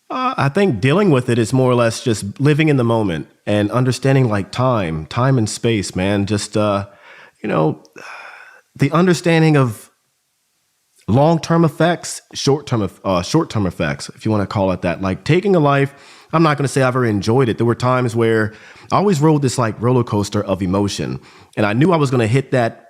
I think dealing with it is more or less just living in the moment and understanding like time and space, man. Just, the understanding of long-term effects, short-term effects, if you want to call it that. Like taking a life, I'm not going to say I've ever enjoyed it. There were times where I always rode this like roller coaster of emotion, and I knew I was going to hit that.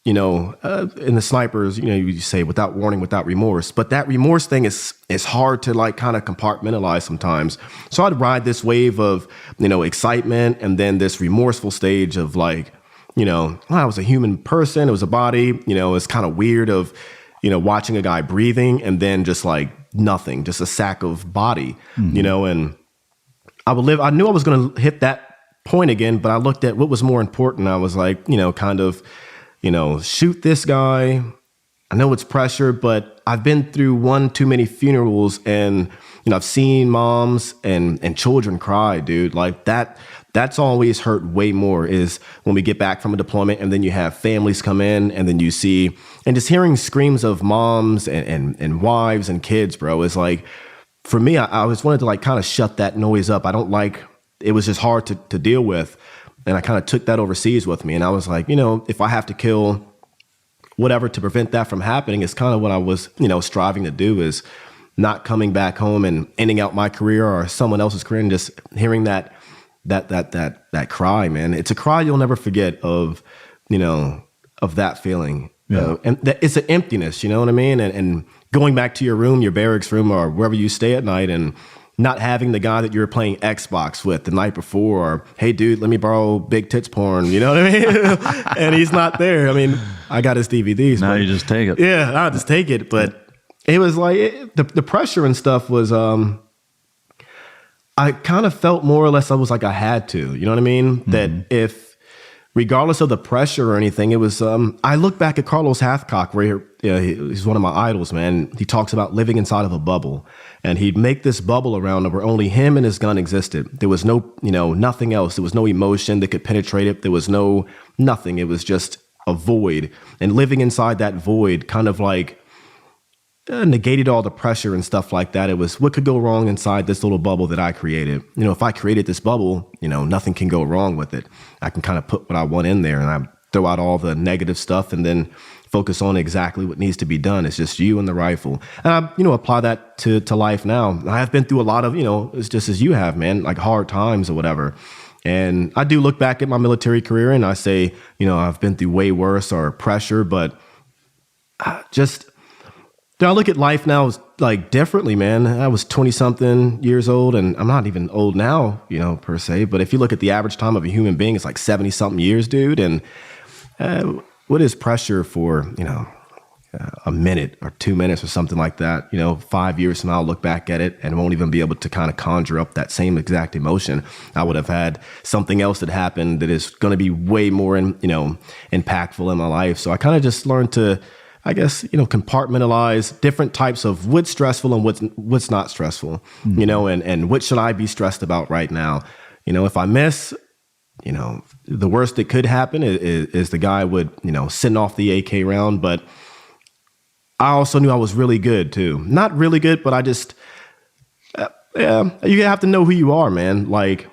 In the snipers, you say without warning, without remorse. But that remorse thing is hard to like kind of compartmentalize sometimes. So I'd ride this wave of, excitement and then this remorseful stage of like, I was a human person. It was a body, it's kind of weird of, watching a guy breathing and then just like nothing, just a sack of body, and I knew I was going to hit that point again, but I looked at what was more important. I was like, kind of, shoot this guy. I know it's pressure, but I've been through one too many funerals and, I've seen moms and children cry, dude. Like that's always hurt way more is when we get back from a deployment and then you have families come in and then you see, and just hearing screams of moms and wives and kids, bro, is like, for me, I always wanted to like kind of shut that noise up. It was just hard to deal with. And I kind of took that overseas with me. And I was like, if I have to kill whatever to prevent that from happening, it's kind of what I was, striving to do is not coming back home and ending out my career or someone else's career and just hearing that cry, man. It's a cry you'll never forget of that feeling. Yeah. And it's an emptiness, you know what I mean? And going back to your room, your barracks room, or wherever you stay at night and not having the guy that you were playing Xbox with the night before, or, hey, dude, let me borrow Big Tits Porn, you know what I mean? And he's not there. I mean, I got his DVDs. Now you just take it. Yeah, I'll just take it. But it was like, the pressure and stuff was, I kind of felt more or less I was like I had to, you know what I mean? Mm-hmm. That if, regardless of the pressure or anything, it was, I look back at Carlos Hathcock, where he's one of my idols, man. He talks about living inside of a bubble. And he'd make this bubble around him where only him and his gun existed. There was no, nothing else. There was no emotion that could penetrate it. There was no nothing. It was just a void, and living inside that void kind of like negated all the pressure and stuff like that. It was what could go wrong inside this little bubble that I created. You know, if I created this bubble, you know, nothing can go wrong with it. I can kind of put what I want in there, and I throw out all the negative stuff and then focus on exactly what needs to be done. It's just you and the rifle. And I, you know, apply that to life now. I have been through a lot of, you know, it's just as you have, man, like hard times or whatever. And I do look back at my military career and I say, you know, I've been through way worse or pressure, but just, I look at life now like differently, man. I was 20 something years old, and I'm not even old now, you know, per se. But if you look at the average time of a human being, it's like 70 something years, dude. And what is pressure for, you know, a minute or 2 minutes or something like that? You know, 5 years from now, I'll look back at it and won't even be able to kind of conjure up that same exact emotion. I would have had something else that happened that is going to be way more, impactful in my life. So I kind of just learned to, I guess, you know, compartmentalize different types of what's stressful and what's not stressful, you know, and what should I be stressed about right now? You know, if I miss, you know, the worst that could happen is the guy would, you know, send off the AK round. But I also knew I was really good too. Not really good, but I just, you have to know who you are, man. Like,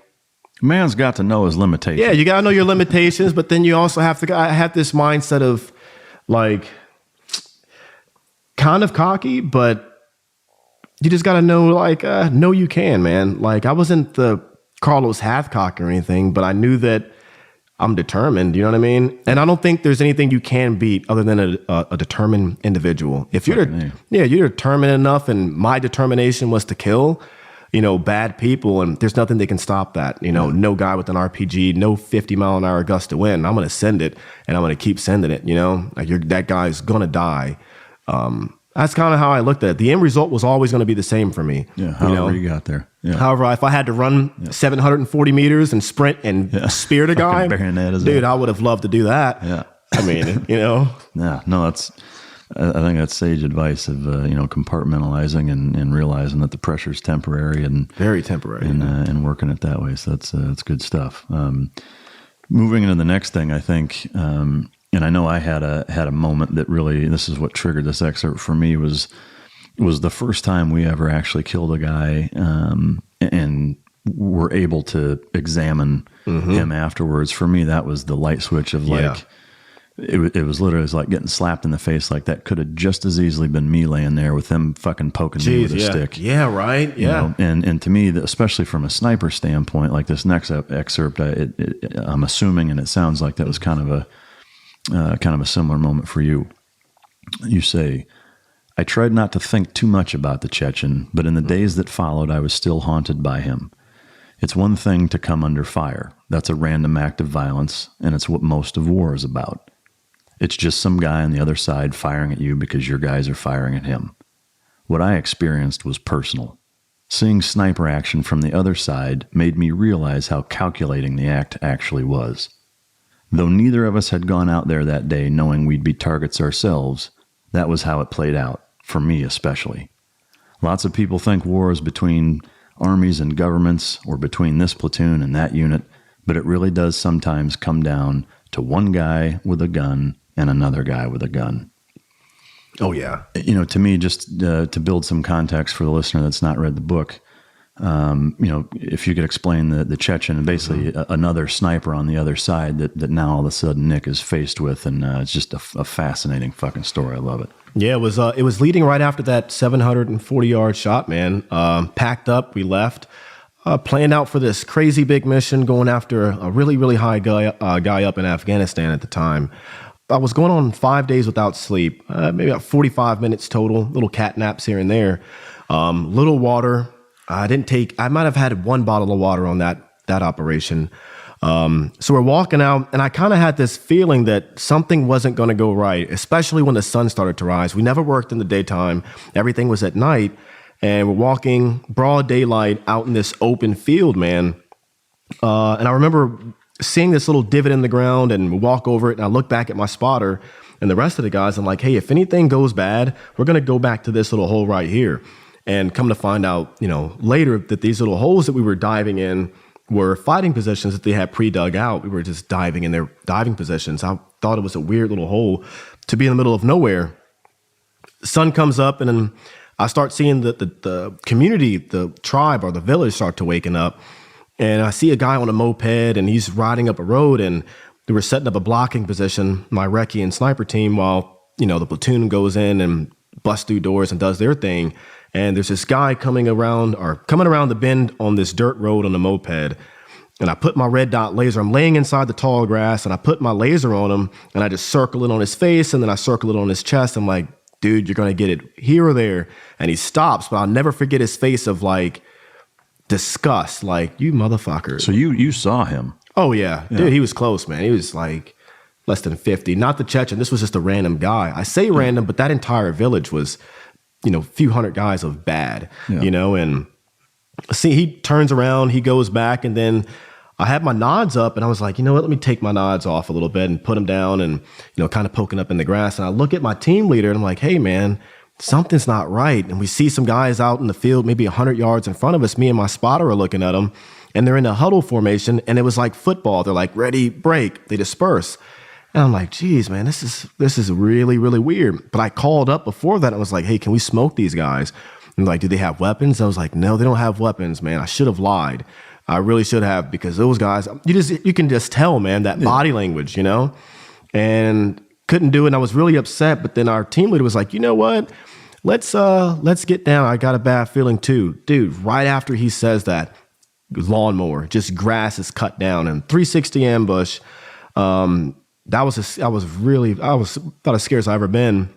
man's got to know his limitations. Yeah, you got to know your limitations, but then you also have to have this mindset of like, kind of cocky, but you just got to know, like, know you can, man. Like, I wasn't the Carlos Hathcock or anything, but I knew that I'm determined, you know what I mean? And I don't think there's anything you can beat other than a determined individual. If you're determined enough, and my determination was to kill, you know, bad people, and there's nothing that can stop that. You know, no guy with an RPG, no 50-mile-an-hour gust to win. I'm going to send it, and I'm going to keep sending it, you know? Like, that guy's going to die. That's kind of how I looked at it. The end result was always going to be the same for me. Yeah, however you got there. Yeah. However, if I had to run 740 meters and sprint and spear the guy, dude, I would have loved to do that. Yeah. I mean, you know. Yeah, no, I think that's sage advice of, compartmentalizing and realizing that the pressure is temporary and very temporary, and working it that way. So that's good stuff. Moving into the next thing, I think, and I know I had a moment that really, this is what triggered this excerpt for me, was the first time we ever actually killed a guy, and were able to examine him afterwards. For me, that was the light switch of like, it was literally, like getting slapped in the face. Like, that could have just as easily been me laying there with them fucking poking me with a stick. Yeah, right. Yeah. You know? And to me, especially from a sniper standpoint, like this next excerpt, I'm assuming, and it sounds like that was kind of a similar moment for you. You say, I tried not to think too much about the Chechen, but in the days that followed, I was still haunted by him. It's one thing to come under fire. That's a random act of violence, and it's what most of war is about. It's just some guy on the other side firing at you because your guys are firing at him. What I experienced was personal. Seeing sniper action from the other side made me realize how calculating the act actually was. Though neither of us had gone out there that day knowing we'd be targets ourselves, that was how it played out, for me especially. Lots of people think war is between armies and governments, or between this platoon and that unit, but it really does sometimes come down to one guy with a gun and another guy with a gun. Oh, yeah. You know, to me, just to build some context for the listener that's not read the book, if you could explain the Chechen and basically another sniper on the other side that now all of a sudden Nick is faced with, and it's just a fascinating fucking story. I love it. Yeah, it was leading right after that 740-yard shot, man. Packed up, we left, planned out for this crazy big mission, going after a really, really high guy up in Afghanistan at the time. I was going on 5 days without sleep, maybe about 45 minutes total, little cat naps here and there, little water. I might have had one bottle of water on that operation. So we're walking out, and I kind of had this feeling that something wasn't going to go right, especially when the sun started to rise. We never worked in the daytime. Everything was at night, and we're walking broad daylight out in this open field, man. And I remember seeing this little divot in the ground, and we walk over it, and I look back at my spotter and the rest of the guys. I'm like, hey, if anything goes bad, we're going to go back to this little hole right here. And come to find out, later that these little holes that we were diving in were fighting positions that they had pre-dug out. We were just diving in their diving positions. I thought it was a weird little hole to be in the middle of nowhere. Sun comes up, and then I start seeing the community, the tribe or the village start to waken up. And I see a guy on a moped, and he's riding up a road, and we were setting up a blocking position, my recce and sniper team, while, the platoon goes in and busts through doors and does their thing. And there's this guy coming around the bend on this dirt road on a moped. And I put my red dot laser, I'm laying inside the tall grass, and I put my laser on him, and I just circle it on his face, and then I circle it on his chest. I'm like, dude, you're going to get it here or there. And he stops, but I'll never forget his face of like disgust, like, you motherfucker. So you saw him. Oh, yeah. Dude, he was close, man. He was like less than 50. Not the Chechen. This was just a random guy. I say random, but that entire village was, a few hundred guys of bad, and see, he turns around, he goes back, and then I had my nods up, and I was like, you know what, let me take my nods off a little bit and put them down and, kind of poking up in the grass. And I look at my team leader, and I'm like, hey, man, something's not right. And we see some guys out in the field, maybe 100 yards in front of us. Me and my spotter are looking at them, and they're in a huddle formation, and it was like football. They're like, ready, break. They disperse. And I'm like, geez, man, this is really, really weird. But I called up before that. And I was like, hey, can we smoke these guys? And like, do they have weapons? I was like, no, they don't have weapons, man. I should have lied. I really should have, because those guys, you can just tell, man, that body language, and couldn't do it. And I was really upset. But then our team leader was like, you know what? Let's get down. I got a bad feeling too. Dude, right after he says that, lawnmower, just grass is cut down, and 360 ambush. I was about as scared as I've ever been.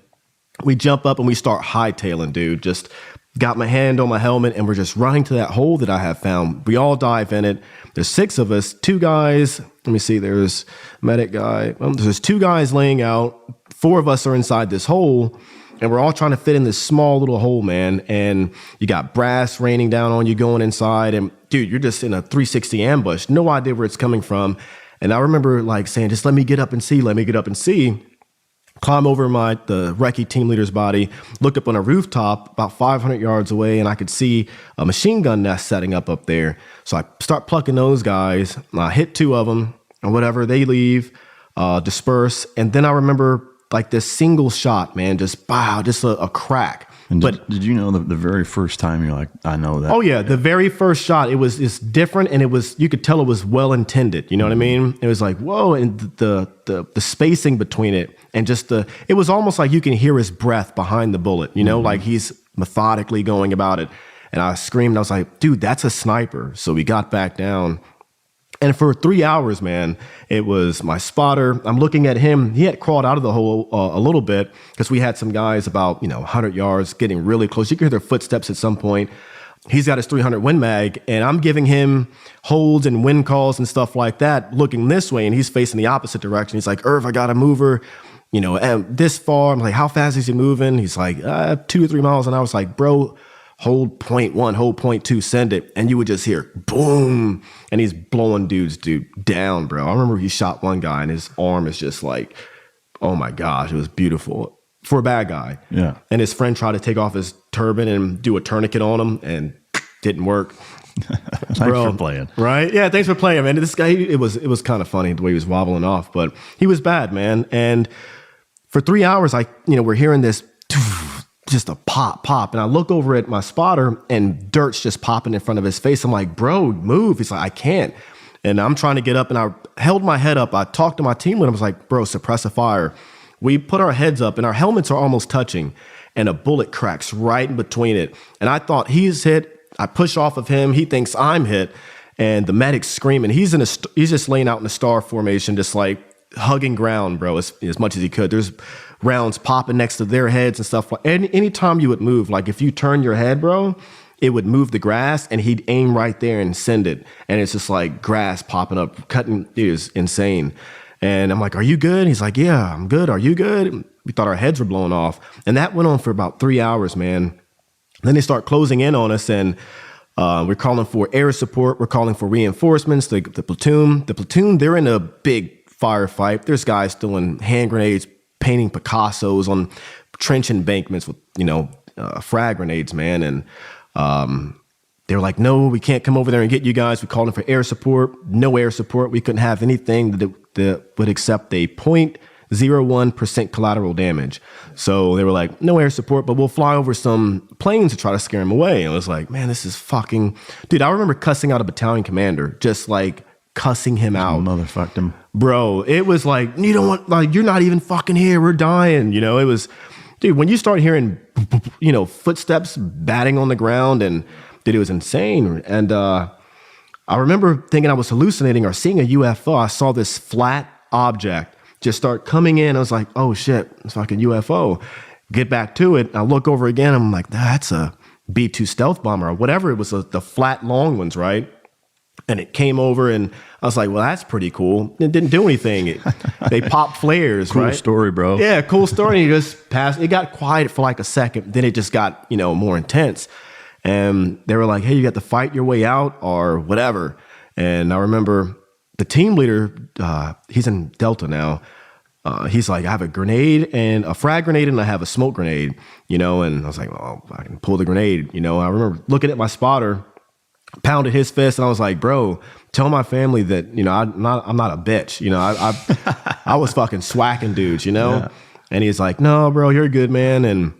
We jump up and we start hightailing, dude. Just got my hand on my helmet, and we're just running to that hole that I have found. We all dive in it. There's 6 of us, 2 guys. Let me see. There's medic guy. There's 2 guys laying out. 4 of us are inside this hole, and we're all trying to fit in this small little hole, man. And you got brass raining down on you going inside, and dude, you're just in a 360 ambush. No idea where it's coming from. And I remember like saying, just let me get up and see. Climb over the recce team leader's body, looked up on a rooftop about 500 yards away, and I could see a machine gun nest setting up there. So I start plucking those guys. I hit 2 of them, and whatever, they leave, disperse. And then I remember like this single shot, man, just a crack. And did you know the very first time you're like, I know that? Oh yeah, the very first shot, it's different, and you could tell it was well intended. You know what I mean? It was like, whoa, and the spacing between it, and just it was almost like you can hear his breath behind the bullet. Like he's methodically going about it. And I screamed. I was like, dude, that's a sniper. So we got back down. And for 3 hours, man, it was my spotter. I'm looking at him. He had crawled out of the hole a little bit, because we had some guys about 100 yards getting really close. You could hear their footsteps at some point. He's got his 300 Win Mag, and I'm giving him holds and wind calls and stuff like that, looking this way, and he's facing the opposite direction. He's like, Irv, I got a mover, this far. I'm like, how fast is he moving? He's like, 2 or 3 miles an hour. I was like, bro, hold 0.1, hold 0.2, send it. And you would just hear boom. And he's blowing dudes down, bro. I remember he shot one guy, and his arm is just like, oh my gosh, it was beautiful for a bad guy. Yeah. And his friend tried to take off his turban and do a tourniquet on him, and didn't work. Thanks for playing. Right? Yeah, thanks for playing, man. This guy, it was kind of funny the way he was wobbling off, but he was bad, man. And for 3 hours, we're hearing this just a pop. And I look over at my spotter, and dirt's just popping in front of his face. I'm like, bro, move. He's like, I can't. And I'm trying to get up, and I held my head up. I talked to my team, and I was like, bro, suppress a fire. We put our heads up, and our helmets are almost touching, and a bullet cracks right in between it. And I thought, he's hit. I push off of him. He thinks I'm hit, and the medic's screaming. He's just laying out in a star formation, just like hugging ground, bro, as much as he could. There's rounds popping next to their heads and stuff. Anytime you would move, like if you turn your head, bro, it would move the grass, and he'd aim right there and send it. And it's just like grass popping up, cutting. It was insane. And I'm like, are you good? He's like, yeah, I'm good. Are you good? We thought our heads were blown off. And that went on for about 3 hours, man. Then they start closing in on us, and we're calling for air support. We're calling for reinforcements. The platoon, they're in a big firefight. There's guys throwing hand grenades, painting Picassos on trench embankments with, frag grenades, man. And they were like, no, we can't come over there and get you guys. We called in for air support. No air support. We couldn't have anything that would accept a 0.01% collateral damage. So they were like, no air support, but we'll fly over some planes to try to scare him away. And it was like, man, this is fucking... Dude, I remember cussing out a battalion commander, just like cussing him out. Motherfucked him. Bro, it was like, you don't want... Like, you're not even fucking here. We're dying. You know, it was... Dude, when you start hearing, you know, footsteps batting on the ground, and dude, it was insane. And I remember thinking I was hallucinating or seeing a UFO. I saw this flat object just start coming in. I was like, oh shit, it's fucking UFO. Get back to it. I look over again. I'm like, that's a B-2 stealth bomber or whatever. It was the flat long ones, right? And it came over, and I was like, well, that's pretty cool. It didn't do anything. They popped flares, cool right? Cool story, bro. Yeah, cool story. And you just passed. It got quiet for like a second. Then it just got, you know, more intense. And they were like, hey, you got to fight your way out or whatever. And I remember the team leader, he's in Delta now. He's like, I have a grenade and a frag grenade and I have a smoke grenade, you know? And I was like, well, I can pull the grenade, you know? I remember looking at my spotter, pounded his fist, and I was like, bro, tell my family that, you know, I'm not a bitch. You know, I was fucking swacking dudes, you know? Yeah. And he's like, no, bro, you're good, man. And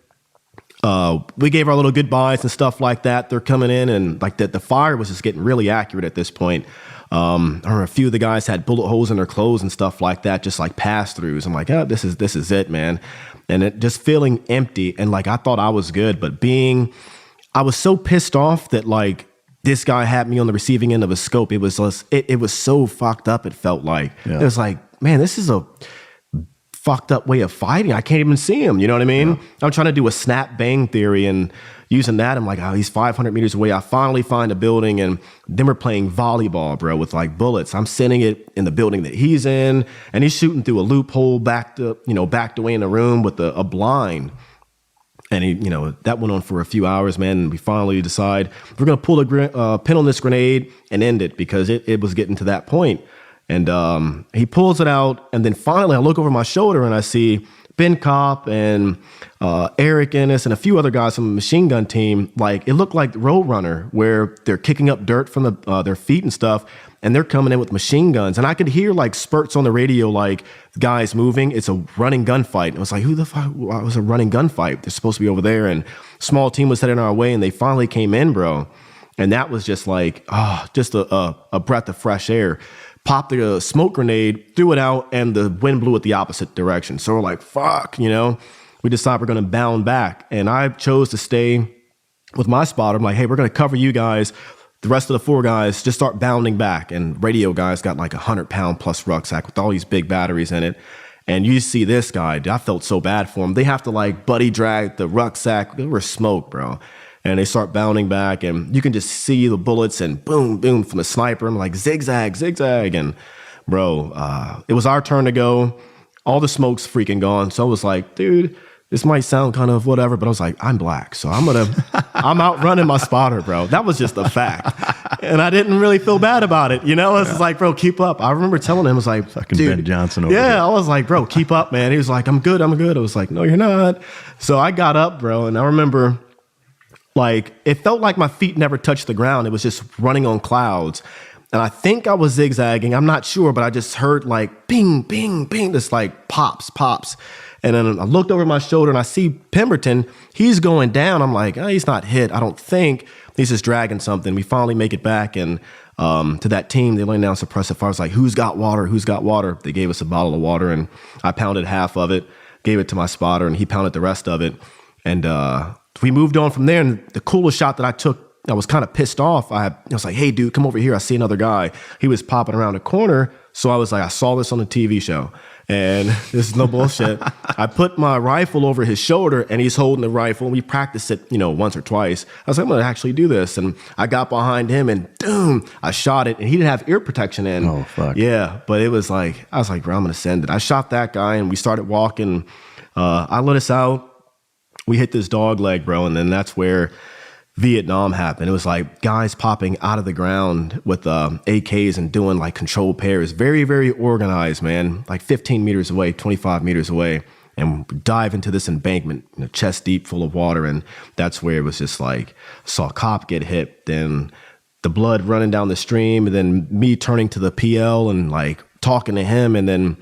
we gave our little goodbyes and stuff like that. They're coming in, and like the fire was just getting really accurate at this point. I remember a few of the guys had bullet holes in their clothes and stuff like that, just like pass-throughs. I'm like, oh, this is it, man. And it just feeling empty. And like, I thought I was good, but I was so pissed off that like, this guy had me on the receiving end of a scope. It was so fucked up. It felt like It was like, man, this is a fucked up way of fighting. I can't even see him. You know what I mean? Yeah. I'm trying to do a snap bang theory, and using that, I'm like, oh, he's 500 meters away. I finally find a building, and then we're playing volleyball, bro, with like bullets. I'm sending it in the building that he's in, and he's shooting through a loophole backed away in the room with a blind. And he, you know, that went on for a few hours, man. And we finally decide we're going to pull a pin on this grenade and end it, because it was getting to that point. And he pulls it out. And then finally I look over my shoulder and I see Ben Kopp and Eric Ennis and a few other guys from the machine gun team. Like, it looked like Roadrunner, where they're kicking up dirt from their feet and stuff. And they're coming in with machine guns. And I could hear like spurts on the radio, like guys moving. It's a running gunfight. And I was like, who the fuck was a running gunfight? They're supposed to be over there. And small team was heading our way, and they finally came in, bro. And that was just like, just a breath of fresh air. Popped the smoke grenade, threw it out, and the wind blew it the opposite direction. So we're like, fuck, you know? We decided we're going to bound back. And I chose to stay with my spotter. I'm like, hey, we're going to cover you guys. The rest of the 4 guys just start bounding back. And radio guys got like 100-pound plus rucksack with all these big batteries in it. And you see this guy, I felt so bad for him. They have to like buddy drag the rucksack. They were smoke, bro. And they start bounding back, and you can just see the bullets and boom, boom from the sniper. I'm like, zigzag, zigzag. And bro, it was our turn to go. All the smoke's freaking gone. So I was like, dude, this might sound kind of whatever, but I was like, I'm black, so I'm outrunning my spotter, bro. That was just a fact. And I didn't really feel bad about it. You know, it's just like, bro, keep up. I remember telling him, I was like, fucking dude, Ben Johnson over here. I was like, bro, keep up, man. He was like, I'm good. I was like, no, you're not. So I got up, bro. And I remember, like, it felt like my feet never touched the ground. It was just running on clouds. And I think I was zigzagging. I'm not sure, but I just heard like ping, ping, ping, this like pops. And then I looked over my shoulder and I see Pemberton. He's going down. I'm like, oh, he's not hit, I don't think. He's just dragging something. We finally make it back. And to that team, they laid down suppressive fire. I was like, who's got water? Who's got water? They gave us a bottle of water, and I pounded half of it, gave it to my spotter, and he pounded the rest of it. And we moved on from there. And the coolest shot that I took, I was kind of pissed off. I was like, hey, dude, come over here. I see another guy. He was popping around a corner. So I was like, I saw this on a TV show. And this is no bullshit. I put my rifle over his shoulder, and he's holding the rifle. We practiced it, once or twice. I was like, I'm going to actually do this. And I got behind him, and boom, I shot it. And he didn't have ear protection in. Oh, fuck. Yeah, but it was like, I was like, bro, I'm going to send it. I shot that guy, and we started walking. I let us out. We hit this dog leg, bro. And then that's where Vietnam happened. It was like guys popping out of the ground with AKs and doing like controlled pairs. Very, very organized, man. Like 15 meters away, 25 meters away. And dive into this embankment, chest deep full of water. And that's where it was just like, saw a cop get hit, then the blood running down the stream, and then me turning to the PL and like talking to him, and then,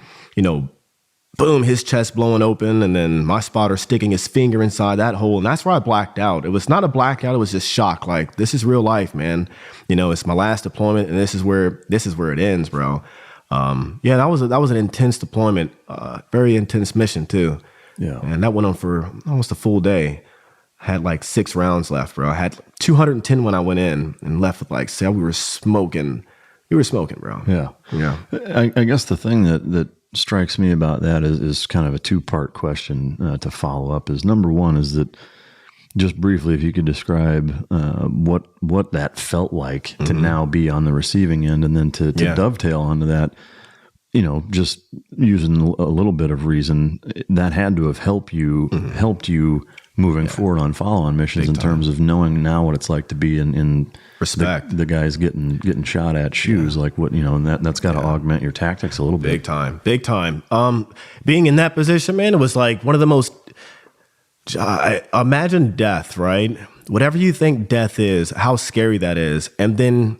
boom, his chest blowing open, and then my spotter sticking his finger inside that hole. And that's where I blacked out. It was not a blackout. It was just shock. Like, this is real life, man. You know, it's my last deployment, and this is where it ends, bro. Yeah, that was an intense deployment, very intense mission too. Yeah. And that went on for almost a full day. Had like 6 rounds left, bro. I had 210 when I went in and left with like, say, we were smoking. We were smoking, bro. Yeah. Yeah. I guess the thing that strikes me about that is kind of a 2-part question to follow up. Is number one is that just briefly, if you could describe what that felt like to now be on the receiving end, and then to dovetail onto that, you know, just using a little bit of reason, that had to have helped you moving forward on follow-on missions in terms of knowing now what it's like to be in respect. The guys getting shot at shoes, like what, you know, and that's got to augment your tactics a little bit. Big time. Being in that position, man, it was like one of the most. Imagine death, right? Whatever you think death is, how scary that is, and then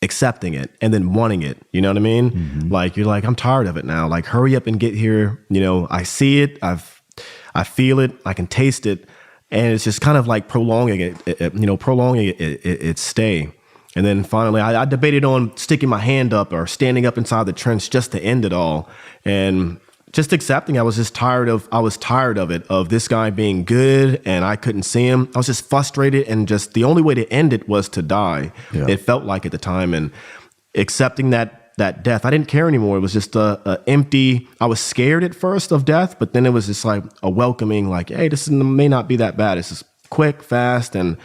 accepting it and then wanting it. You know what I mean? Mm-hmm. Like, you're like, I'm tired of it now. Like, hurry up and get here. You know, I see it. I feel it. I can taste it. And it's just kind of like prolonging its stay. And then finally, I debated on sticking my hand up or standing up inside the trench just to end it all. And just accepting, I was tired of it, of this guy being good and I couldn't see him. I was just frustrated, and just the only way to end it was to die. Yeah. It felt like at the time, and accepting that death, I didn't care anymore. It was just a empty. I was scared at first of death, but then it was just like a welcoming, like, hey, this may not be that bad. It's just quick, fast, and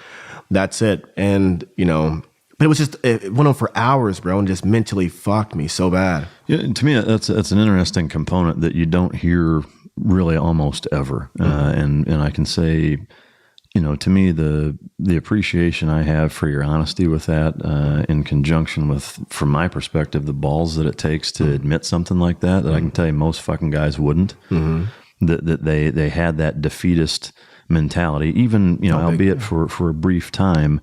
that's it. And, you know, but it was just, it went on for hours, bro, and just mentally fucked me so bad. Yeah, to me, that's an interesting component that you don't hear really almost ever. And I can say, you know, to me, the appreciation I have for your honesty with that, in conjunction with, from my perspective, the balls that it takes to admit something like that I can tell you most fucking guys wouldn't. That they had that defeatist mentality, even, you know, albeit for a brief time.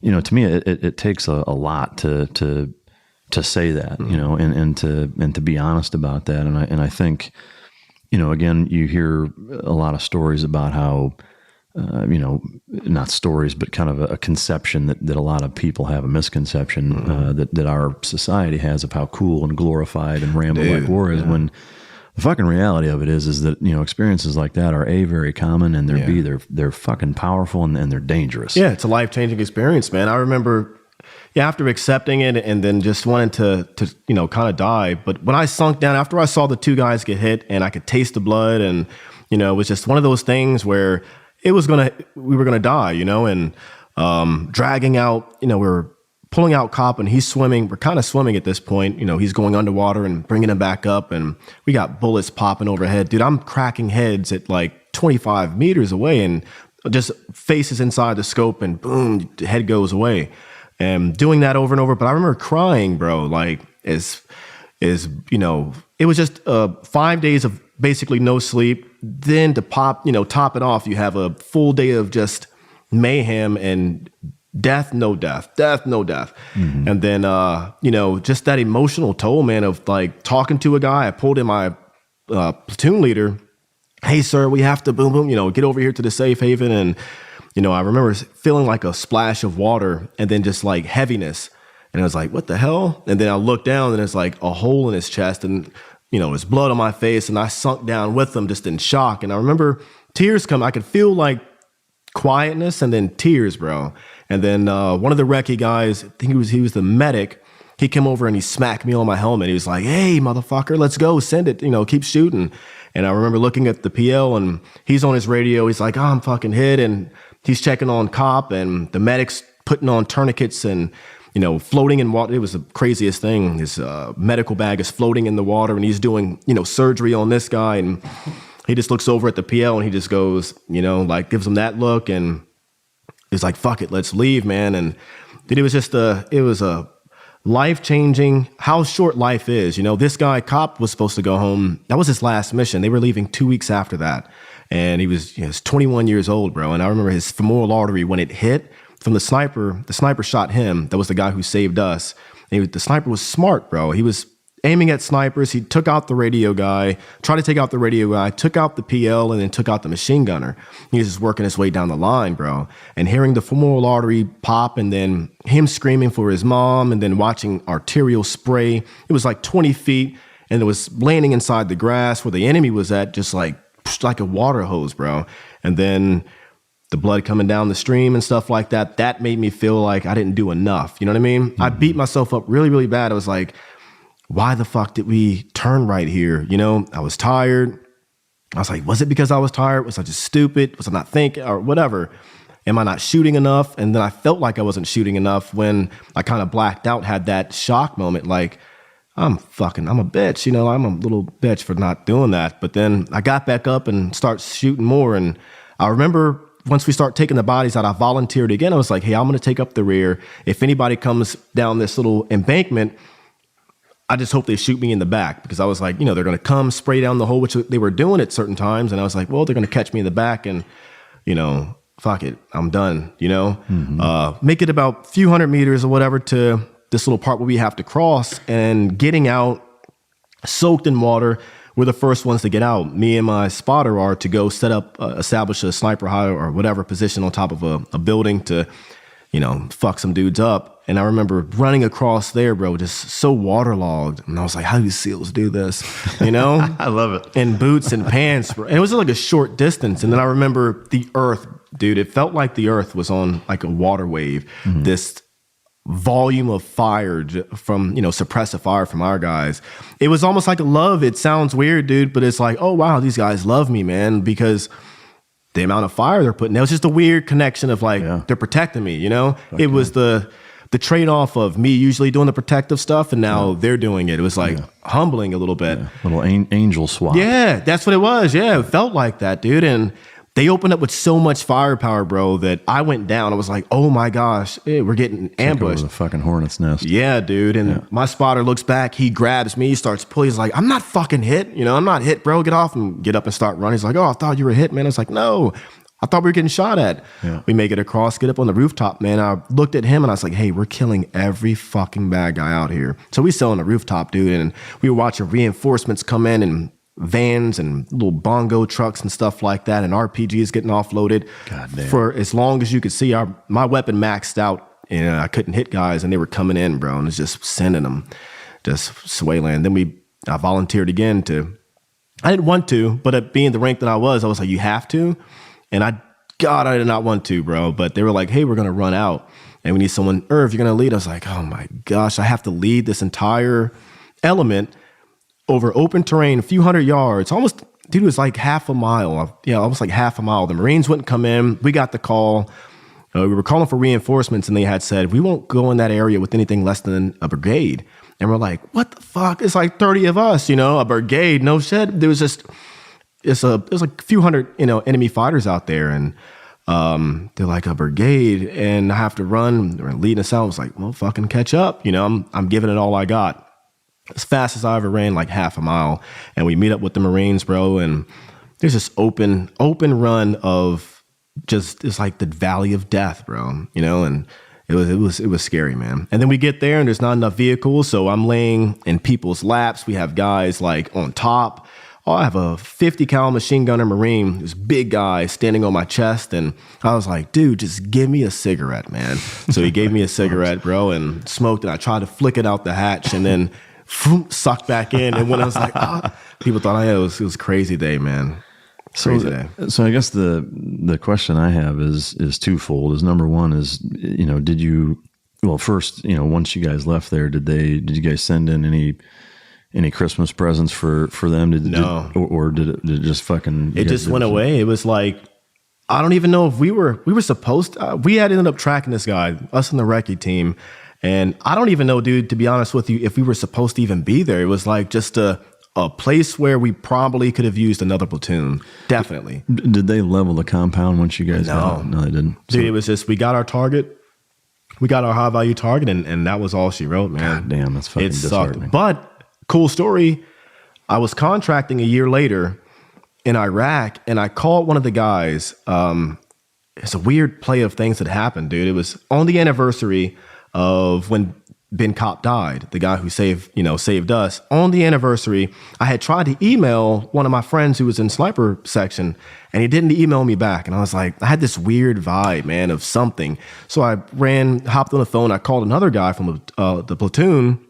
You know, to me, it takes a lot to say that, you know, and to be honest about that. And I think, you know, again, you hear a lot of stories about how, you know, not stories, but kind of a conception that a lot of people have, a misconception that our society has of how cool and glorified and Rambo-like war is, when the fucking reality of it is that, you know, experiences like that are A, very common, and they're fucking powerful, and they're dangerous. Yeah, it's a life-changing experience, man. I remember, after accepting it and then just wanting to you know, kind of die. But when I sunk down, after I saw the 2 guys get hit and I could taste the blood, and, you know, it was just one of those things where we were gonna die, you know, and dragging out, you know, we're pulling out Cop, and he's swimming. We're kind of swimming at this point. You know, he's going underwater and bringing him back up, and we got bullets popping overhead. Dude, I'm cracking heads at like 25 meters away, and just faces inside the scope, and boom, head goes away. And doing that over and over. But I remember crying, bro, like, is you know, it was just 5 days of basically no sleep. Then to top it off, you have a full day of just mayhem and death, no death. And then, you know, just that emotional toll, man, of like talking to a guy. I pulled in my platoon leader. Hey, sir, we have to boom, you know, get over here to the safe haven. And, you know, I remember feeling like a splash of water, and then just like heaviness. And I was like, what the hell? And then I looked down, and there's like a hole in his chest, and, you know, there's blood on my face, and I sunk down with him just in shock. And I remember tears come. I could feel like quietness and then tears, bro. And then one of the recce guys, I think he was the medic, he came over and he smacked me on my helmet. He was like, hey, motherfucker, let's go, send it, you know, keep shooting. And I remember looking at the PL, and he's on his radio. He's like, oh, I'm fucking hit. And he's checking on Cop, and the medic's putting on tourniquets and, you know, floating in water. It was the craziest thing. His medical bag is floating in the water, and he's doing, you know, surgery on this guy. And he just looks over at the PL, and he just goes, you know, like gives him that look, and he's like, fuck it, let's leave, man. And it was just a life-changing, how short life is. You know, this guy, Cop, was supposed to go home. That was his last mission. They were leaving 2 weeks after that. And he was 21 years old, bro. And I remember his femoral artery, when it hit from the sniper shot him. That was the guy who saved us. And the sniper was smart, bro. He was aiming at snipers. He took out the radio guy, tried to take out the radio guy, took out the PL, and then took out the machine gunner. He was just working his way down the line, bro. And hearing the femoral artery pop and then him screaming for his mom and then watching arterial spray. It was like 20 feet and it was landing inside the grass where the enemy was at, just like a water hose, bro. And then the blood coming down the stream and stuff like that. That made me feel like I didn't do enough. You know what I mean? Mm-hmm. I beat myself up really, really bad. I was like, why the fuck did we turn right here? You know, I was tired. I was like, was it because I was tired? Was I just stupid? Was I not thinking or whatever? Am I not shooting enough? And then I felt like I wasn't shooting enough when I kind of blacked out, had that shock moment. Like, I'm a bitch. You know, I'm a little bitch for not doing that. But then I got back up and start shooting more. And I remember once we start taking the bodies out, I volunteered again. I was like, hey, I'm going to take up the rear. If anybody comes down this little embankment, I just hope they shoot me in the back, because I was like, you know, they're going to come spray down the hole, which they were doing at certain times. And I was like, well, they're going to catch me in the back and, you know, fuck it, I'm done, you know? Mm-hmm. Make it about a few hundred meters or whatever to this little part where we have to cross, and getting out soaked in water. We're the first ones to get out. Me and my spotter are to go set up, establish a sniper hide or whatever position on top of a building to, you know, fuck some dudes up. And I remember running across there, bro, just so waterlogged. And I was like, how do SEALs do this? You know? I love it. In boots and pants. And it was like a short distance. And then I remember the earth, dude, it felt like the earth was on like a water wave. Mm-hmm. This volume of fire from, you know, suppressive fire from our guys. It was almost like a love. It sounds weird, dude, but it's like, oh, wow, these guys love me, man, because the amount of fire they're putting. It was just a weird connection of like, they're protecting me, you know? Okay. It was the trade-off of me usually doing the protective stuff, and now they're doing it. It was like humbling a little bit. Yeah. Little angel swap. Yeah, that's what it was. Yeah, it felt like that, dude. And they opened up with so much firepower, bro, that I went down. I was like, oh my gosh, we're getting ambushed. The fucking hornet's nest. Yeah, dude. And my spotter looks back. He grabs me, starts pulling. He's like, I'm not fucking hit. You know, I'm not hit, bro. Get off and get up and start running. He's like, oh, I thought you were hit, man. I was like, no, I thought we were getting shot at. Yeah. We make it across, get up on the rooftop, man. I looked at him and I was like, hey, we're killing every fucking bad guy out here. So we still on the rooftop, dude. And we were watching reinforcements come in and vans and little bongo trucks and stuff like that, and RPGs getting offloaded. God damn. For as long as you could see, my weapon maxed out, and I couldn't hit guys, and they were coming in, bro, and it's just sending them, just swayland. Then I volunteered again I didn't want to, but at being the rank that I was like, you have to, and I did not want to, bro, but they were like, hey, we're gonna run out, and we need someone. Irv, you're gonna lead. I was like, oh my gosh, I have to lead this entire element over open terrain, a few hundred yards, almost, dude, it was like half a mile. Yeah, almost like half a mile. The Marines wouldn't come in. We got the call. We were calling for reinforcements, and they had said, we won't go in that area with anything less than a brigade. And we're like, what the fuck? It's like 30 of us, you know, a brigade, no shit. There was just, there's like a few hundred, you know, enemy fighters out there. And they're like, a brigade, and I have to run. They're leading us out. I was like, well, fucking catch up. You know, I'm giving it all I got. As fast as I ever ran, like half a mile. And we meet up with the Marines, bro, and there's this open run of just, it's like the valley of death, bro, you know, and it was scary, man. And then we get there and there's not enough vehicles, so I'm laying in people's laps. We have guys like on top. Oh, I have a 50 cal machine gunner Marine, this big guy standing on my chest, and I was like, dude, just give me a cigarette, man. So he gave me a cigarette, bro, and smoked, and I tried to flick it out the hatch, and then sucked back in. And when I was like, people thought it was crazy day, man. Crazy day. So I guess the question I have is twofold. Is number one is, you know, did you, well, first, you know, once you guys left there, did you guys send in any Christmas presents for them? No. Or did it just fucking, it just went away. It was like, I don't even know if we were supposed to, we had ended up tracking this guy, us and the recce team. And I don't even know, dude, to be honest with you, if we were supposed to even be there. It was like just a place where we probably could have used another platoon. Definitely. Did they level the compound once you guys got? No, they didn't. Dude, it was just, we got our target. We got our high value target, and that was all she wrote, man. God damn, that's fucking disheartening. Sucked. But cool story. I was contracting a year later in Iraq, and I called one of the guys. It's a weird play of things that happened, dude. It was on the anniversary of when Ben Cop died, the guy who saved us. On the anniversary, I had tried to email one of my friends who was in sniper section, and he didn't email me back. And I was like, I had this weird vibe, man, of something. So I hopped on the phone. I called another guy from the platoon.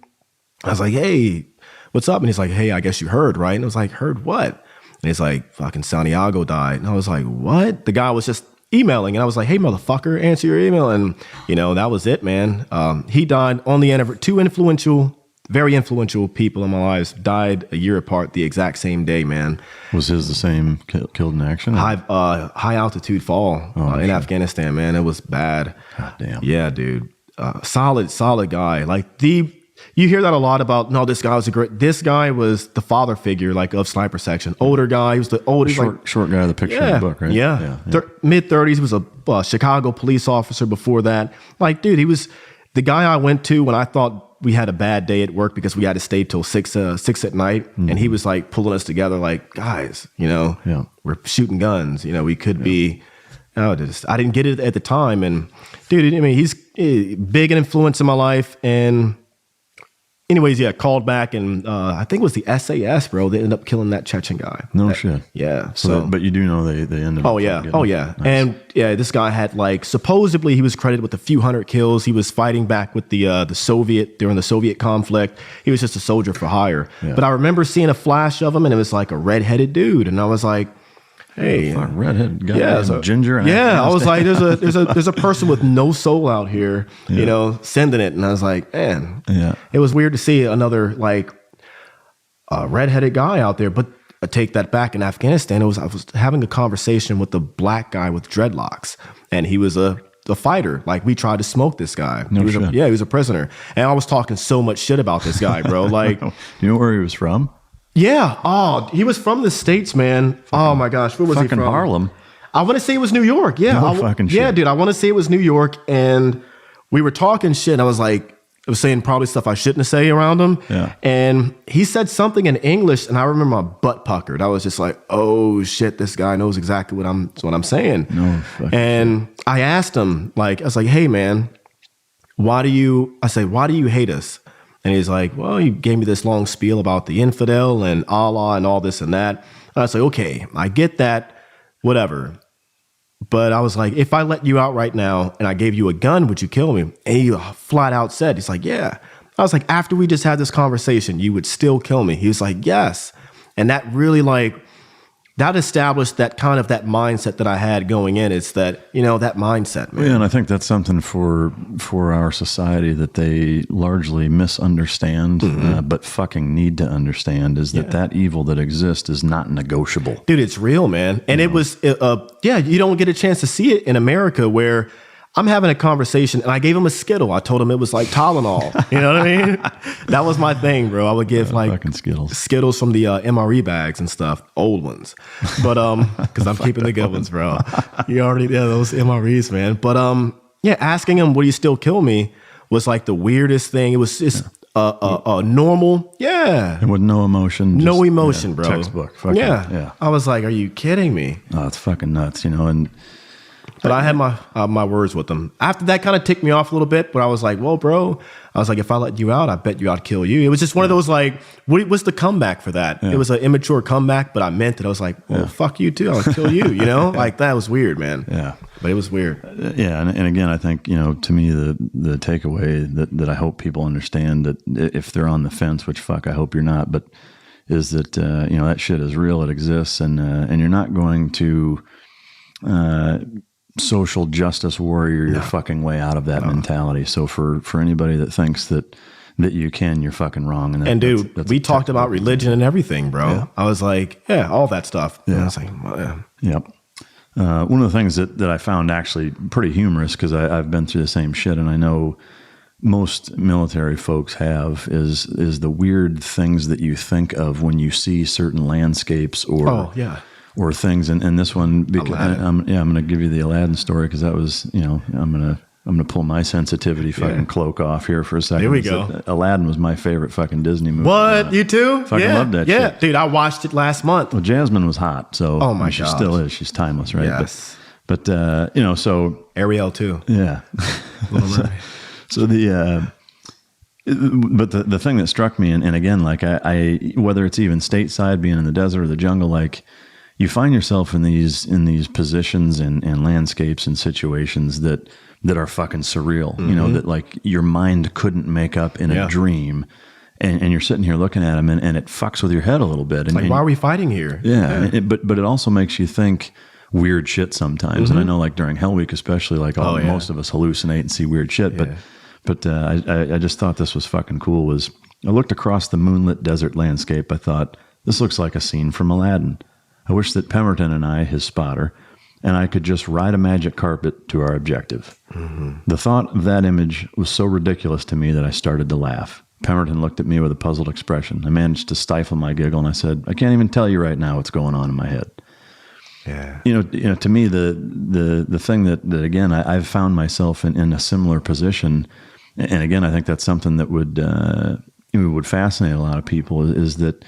I was like, hey, what's up? And he's like, hey, I guess you heard, right? And I was like, heard what? And he's like, fucking Santiago died. And I was like, what? The guy was just emailing, and I was like, hey, motherfucker, answer your email. And, that was it, man. He died on the anniversary. Two very influential people in my lives died a year apart the exact same day, man. Was his the same killed in action? High altitude fall in Afghanistan, man. It was bad. God damn. Yeah, dude. Solid guy. Like you hear that a lot about, no, this guy was the father figure, like, of sniper section. Older guy. He was the oldest. Short guy, the picture in the book, right? Yeah. Mid-30s. He was a Chicago police officer before that. Like, dude, he was the guy I went to when I thought we had a bad day at work because we had to stay till 6 at night. And he was like pulling us together, like, guys, we're shooting guns. We could be, I didn't get it at the time. And dude, I mean, he's a big influence in my life. And anyways, called back, and I think it was the SAS, bro. They ended up killing that Chechen guy. Shit. Yeah. But you do know they ended up. Oh yeah. Nice. And this guy had, like, supposedly he was credited with a few hundred kills. He was fighting back with the Soviet during the Soviet conflict. He was just a soldier for hire. Yeah. But I remember seeing a flash of him, and it was like a redheaded dude, and I was like, hey, redhead guy, ginger. I was like, there's a person with no soul out here, sending it, and I was like, man, it was weird to see another, like, redheaded guy out there. But I take that back. In Afghanistan, I was having a conversation with the black guy with dreadlocks, and he was a fighter. Like, we tried to smoke this guy. He was a prisoner, and I was talking so much shit about this guy, bro. Like, you know where he was from? Yeah. Oh, he was from the States, man. Oh my gosh, where was he from? Harlem. I want to say it was New York. Yeah. Shit. Dude. I want to say it was New York, and we were talking shit. And I was saying probably stuff I shouldn't say around him. Yeah. And he said something in English, and I remember my butt puckered. I was just like, oh shit, this guy knows exactly what I'm saying. No. And I asked him, like, I was like, hey man, why do you hate us? And he's like, well, he gave me this long spiel about the infidel and Allah and all this and that. And I was like, okay, I get that, whatever. But I was like, if I let you out right now and I gave you a gun, would you kill me? And he flat out said, he's like, yeah. I was like, after we just had this conversation, you would still kill me? He was like, yes. And that really, like, that established that kind of that mindset that I had going in. It's that, that mindset, man. Yeah, and I think that's something for our society that they largely misunderstand, but fucking need to understand, is that evil that exists is not negotiable. Dude, it's real, man. And it was, you don't get a chance to see it in America, where I'm having a conversation, and I gave him a Skittle. I told him it was like Tylenol. You know what I mean? That was my thing, bro. I would give fucking Skittles from the MRE bags and stuff, old ones. But because I'm keeping the good ones, bro. You already those MREs, man. But asking him, would you still kill me, was like the weirdest thing. It was just normal, and with no emotion, bro. Textbook, yeah. I was like, are you kidding me? Oh, it's fucking nuts, and. But I had my words with him. After that, kind of ticked me off a little bit. But I was like, well, bro, I was like, if I let you out, I bet you I'd kill you. It was just one of those, like, what's the comeback for that? Yeah. It was an immature comeback, but I meant it. I was like, well, fuck you too. I'll kill you, Like, that was weird, man. Yeah. But it was weird. And again, I think, to me, the takeaway that I hope people understand, that if they're on the fence, which fuck, I hope you're not, but is that, that shit is real. It exists. And you're not going to, social justice warrior your fucking way out of that mentality. So for anybody that thinks that you can, you're fucking wrong. And dude, we talked about religion and everything, bro. Yeah. I was like, all that stuff. Yeah. And I was like, well, Yep. One of the things that I found actually pretty humorous, because I've been through the same shit, and I know most military folks have, is the weird things that you think of when you see certain landscapes or things, and this one, I'm going to give you the Aladdin story, because that was, I'm going to pull my sensitivity fucking cloak off here for a second. Here we go. Aladdin was my favorite fucking Disney movie. What? You too? Fucking loved that shit. Dude, I watched it last month. Well, Jasmine was hot, so oh my she God. still is. She's timeless, right? Yes. But so Ariel too. Yeah. So the But the thing that struck me, and again, like I whether it's even stateside, being in the desert or the jungle, like you find yourself in these positions and landscapes and situations that are fucking surreal, you know, that like your mind couldn't make up in a dream. And you're sitting here looking at them, and it fucks with your head a little bit. And, like, why are we fighting here? Yeah. But it also makes you think weird shit sometimes. And I know, like during Hell Week, especially, like most of us hallucinate and see weird shit. But I just thought this was fucking cool. I looked across the moonlit desert landscape. I thought, this looks like a scene from Aladdin. I wish that Pemberton and I, his spotter, and I could just ride a magic carpet to our objective. The thought of that image was so ridiculous to me that I started to laugh. Pemberton looked at me with a puzzled expression. I managed to stifle my giggle, and I said, I can't even tell you right now what's going on in my head. Yeah. You know, to me, the thing that again, I've found myself in a similar position, and again, I think that's something that would fascinate a lot of people, is that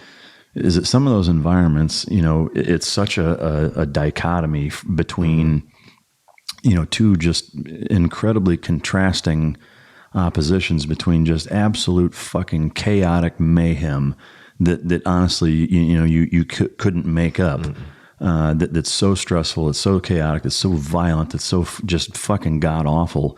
some of those environments, you know, it's such a dichotomy between, you know, two just incredibly contrasting oppositions, between just absolute fucking chaotic mayhem that honestly, you know, you couldn't make up. That's so stressful, it's so chaotic, it's so violent, it's so just fucking god awful.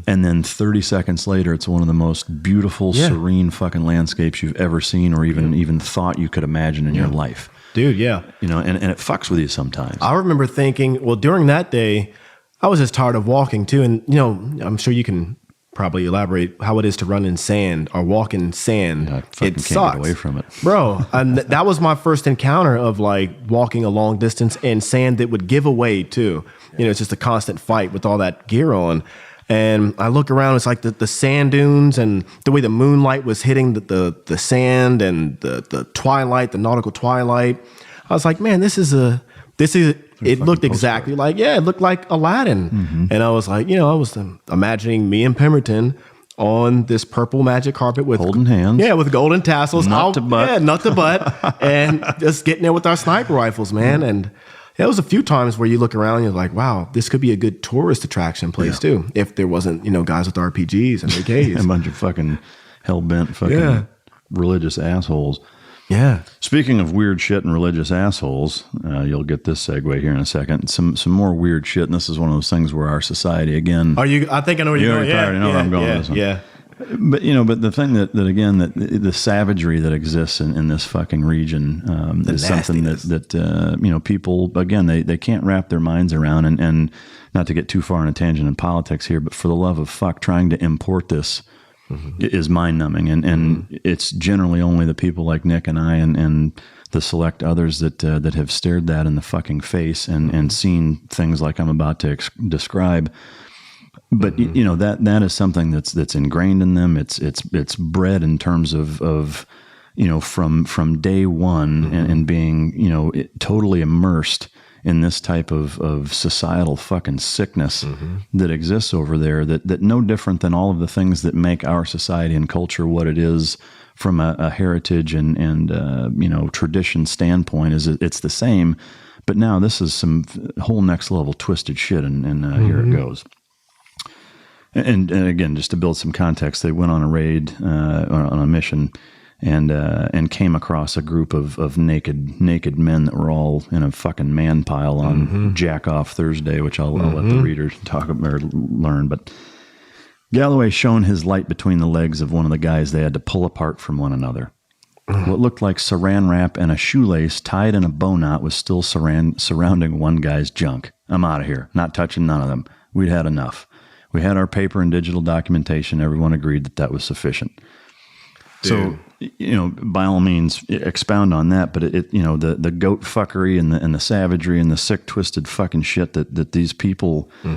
And then 30 seconds later, it's one of the most beautiful, serene fucking landscapes you've ever seen, or even thought you could imagine in your life. Dude, yeah. You know, and it fucks with you sometimes. I remember thinking, well, during that day, I was just tired of walking too. And, you know, I'm sure you can probably elaborate how it is to run in sand or walk in sand. I fucking It sucks. can't get away from it. Bro, and that was my first encounter of like walking a long distance in sand that would give away too. You know, it's just a constant fight with all that gear on. And I look around, it's like the sand dunes and the way the moonlight was hitting the sand and the twilight, the nautical twilight. I was like, man, it looked exactly like, it looked like Aladdin. And I was like, you know, I was imagining me and Pemberton on this purple magic carpet with holding hands. Yeah, with golden tassels. Nut to butt. Yeah, nut to butt. And just getting there with our sniper rifles, man. And there was a few times where you look around and you're like, wow, this could be a good tourist attraction place too. If there wasn't, you know, guys with RPGs and AKs. A bunch of fucking hell-bent fucking religious assholes. Yeah. Speaking of weird shit and religious assholes, you'll get this segue here in a second. Some more weird shit, and this is one of those things where our society, again... I think I know where you're going. You already know where I'm going with this one. Yeah. But, you know, the thing that again, that the savagery that exists in this fucking region is something that you know, people, again, they can't wrap their minds around, and not to get too far on a tangent in politics here, but for the love of fuck, trying to import this is mind-numbing, and it's generally only the people like Nick and I and the select others that have stared that in the fucking face and seen things like I'm about to describe. But you know, that is something that's ingrained in them. It's bred in terms of you know, from day one, and being, you know, totally immersed in this type of societal fucking sickness that exists over there, that no different than all of the things that make our society and culture what it is from a heritage and you know, tradition standpoint. Is it's the same, but now this is some whole next level twisted shit, and here it goes. And again, just to build some context, they went on a raid, on a mission, and came across a group of naked men that were all in a fucking man pile on Jack Off Thursday, which I'll let the readers talk about or learn. But Galloway shone his light between the legs of one of the guys they had to pull apart from one another. What looked like saran wrap and a shoelace tied in a bow knot was still surrounding one guy's junk. I'm out of here. Not touching none of them. We'd had enough. We had our paper and digital documentation. Everyone agreed that was sufficient. Dude. So, you know, by all means, expound on that. But it you know, the goat fuckery and the savagery and the sick, twisted fucking shit that these people, you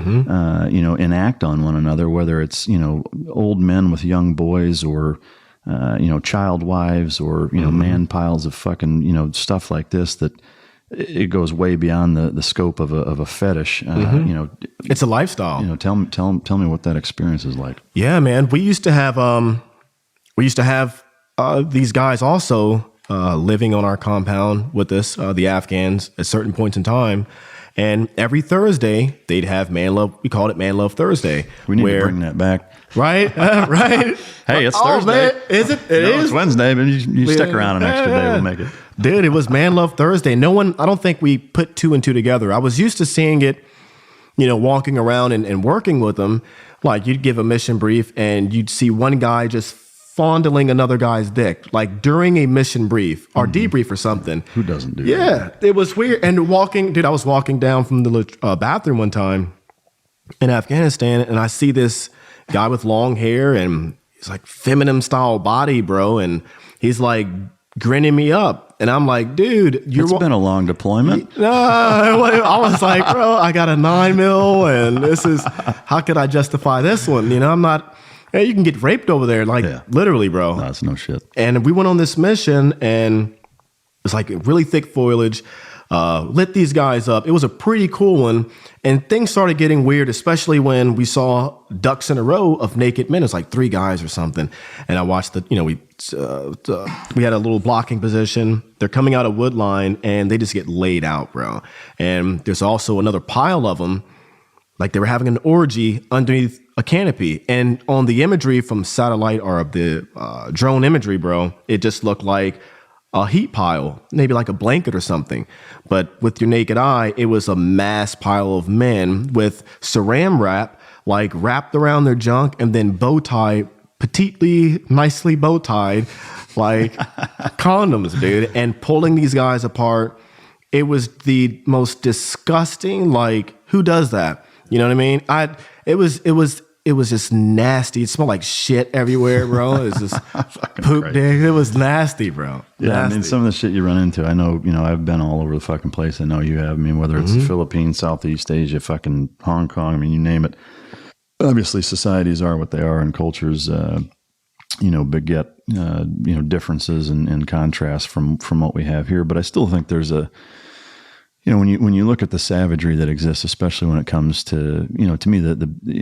know, enact on one another, whether it's, you know, old men with young boys, or, you know, child wives, or, you know, man piles of fucking, you know, stuff like this, that it goes way beyond the scope of a fetish. You know, it's a lifestyle. You know, tell me what that experience is like. Yeah, man. We used to have these guys also living on our compound with us, the Afghans, at certain points in time. And every Thursday, they'd have Man Love. We called it Man Love Thursday. We need to bring that back. Right? Right? Hey, it's Thursday. Man. Is it? It is? It's Wednesday, but you stick around an extra day, we'll make it. Dude, it was Man Love Thursday. I don't think we put two and two together. I was used to seeing it, walking around and working with them. Like, you'd give a mission brief and you'd see one guy just fondling another guy's dick, like during a mission brief or debrief or something. Who doesn't do that? Yeah, it was weird. And I was walking down from the bathroom one time in Afghanistan, and I see this guy with long hair, and he's like feminine style body, bro, and he's like grinning me up, and I'm like, dude, it's been a long deployment. No, I was like, bro, I got a 9mm, and this is how could I justify this one? I'm not. Hey, you can get raped over there, literally, bro. No, that's no shit. And we went on this mission, and it's like really thick foliage. Lit these guys up. It was a pretty cool one, and things started getting weird, especially when we saw ducks in a row of naked men. It's like 3 guys or something. And I watched we had a little blocking position. They're coming out of wood line, and they just get laid out, bro. And there's also another pile of them. Like they were having an orgy underneath a canopy. And on the imagery from satellite or the drone imagery, bro, it just looked like a heat pile, maybe like a blanket or something. But with your naked eye, it was a mass pile of men with saran wrap, like wrapped around their junk and then bow tie, petitely, nicely bow tied, like condoms, dude, and pulling these guys apart. It was the most disgusting, like, who does that? You know what I mean? It was just nasty. It smelled like shit everywhere, bro. It was just poop dick. It was nasty, bro. Yeah, nasty. I mean, some of the shit you run into, I know, I've been all over the fucking place. I know you have. I mean, whether it's the Philippines, Southeast Asia, fucking Hong Kong, I mean, you name it. Obviously, societies are what they are, and cultures, beget, differences and contrast from what we have here. But I still think there's a, when you look at the savagery that exists, especially when it comes to, to me,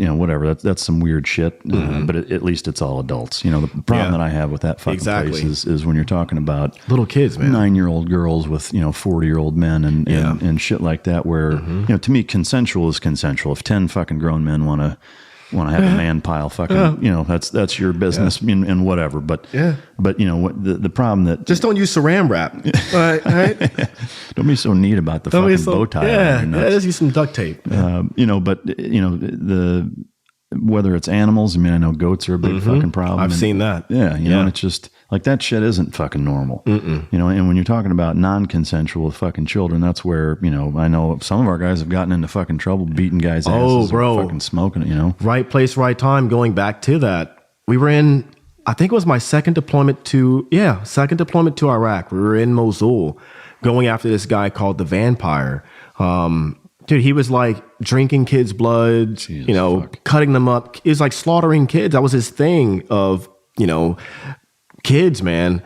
whatever, that's some weird shit, but at least it's all adults. The problem that I have with that fucking place is when you're talking about little kids, man, 9-year-old girls with, 40-year-old men and shit like that, where, to me, consensual is consensual. If 10 fucking grown men want to have a man pile, fucking, that's your business and whatever. But what the problem that just don't use saran wrap. Right? Don't be so neat about the fucking bow tie. Just use some duct tape. Whether it's animals, I mean, I know goats are a big fucking problem. I've seen that. And it's just like that shit isn't fucking normal. And when you're talking about non-consensual with fucking children, that's where, I know some of our guys have gotten into fucking trouble beating guys' asses or fucking smoking it, Right place, right time. Going back to that, we were in, I think it was my second deployment to Iraq. We were in Mosul going after this guy called the Vampire. Dude, he was like drinking kids' blood, cutting them up. It was like slaughtering kids. That was his thing of, kids, man.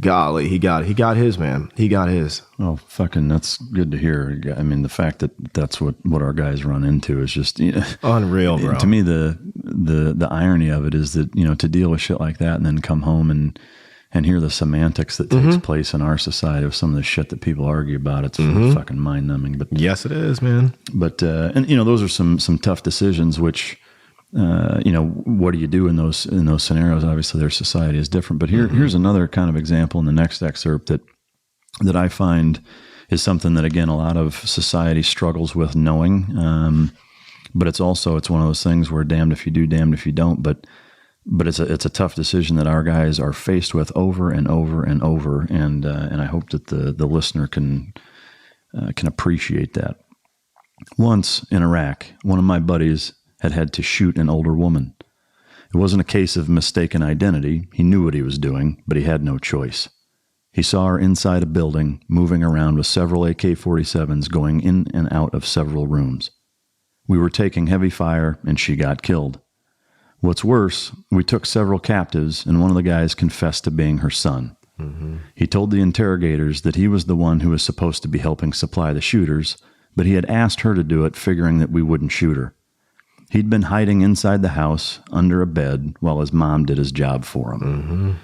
Golly, he got his, man. He got his. Oh, fucking, that's good to hear. I mean, the fact that that's what our guys run into is just unreal, bro. To me, the irony of it is that, to deal with shit like that and then come home and hear the semantics that takes place in our society of some of the shit that people argue about. It's fucking mind-numbing. But yes, it is, man. But those are some tough decisions. Which what do you do in those scenarios? Obviously, their society is different. But here's another kind of example in the next excerpt that I find is something that, again, a lot of society struggles with knowing. But it's one of those things where damned if you do, damned if you don't. But it's a tough decision that our guys are faced with over and over and over, and I hope that the listener can appreciate that. Once in Iraq, one of my buddies had to shoot an older woman. It wasn't a case of mistaken identity. He knew what he was doing, but he had no choice. He saw her inside a building, moving around with several AK-47s going in and out of several rooms. We were taking heavy fire, and she got killed. What's worse, we took several captives, and one of the guys confessed to being her son. He told the interrogators that he was the one who was supposed to be helping supply the shooters, but he had asked her to do it, figuring that we wouldn't shoot her. He'd been hiding inside the house, under a bed, while his mom did his job for him.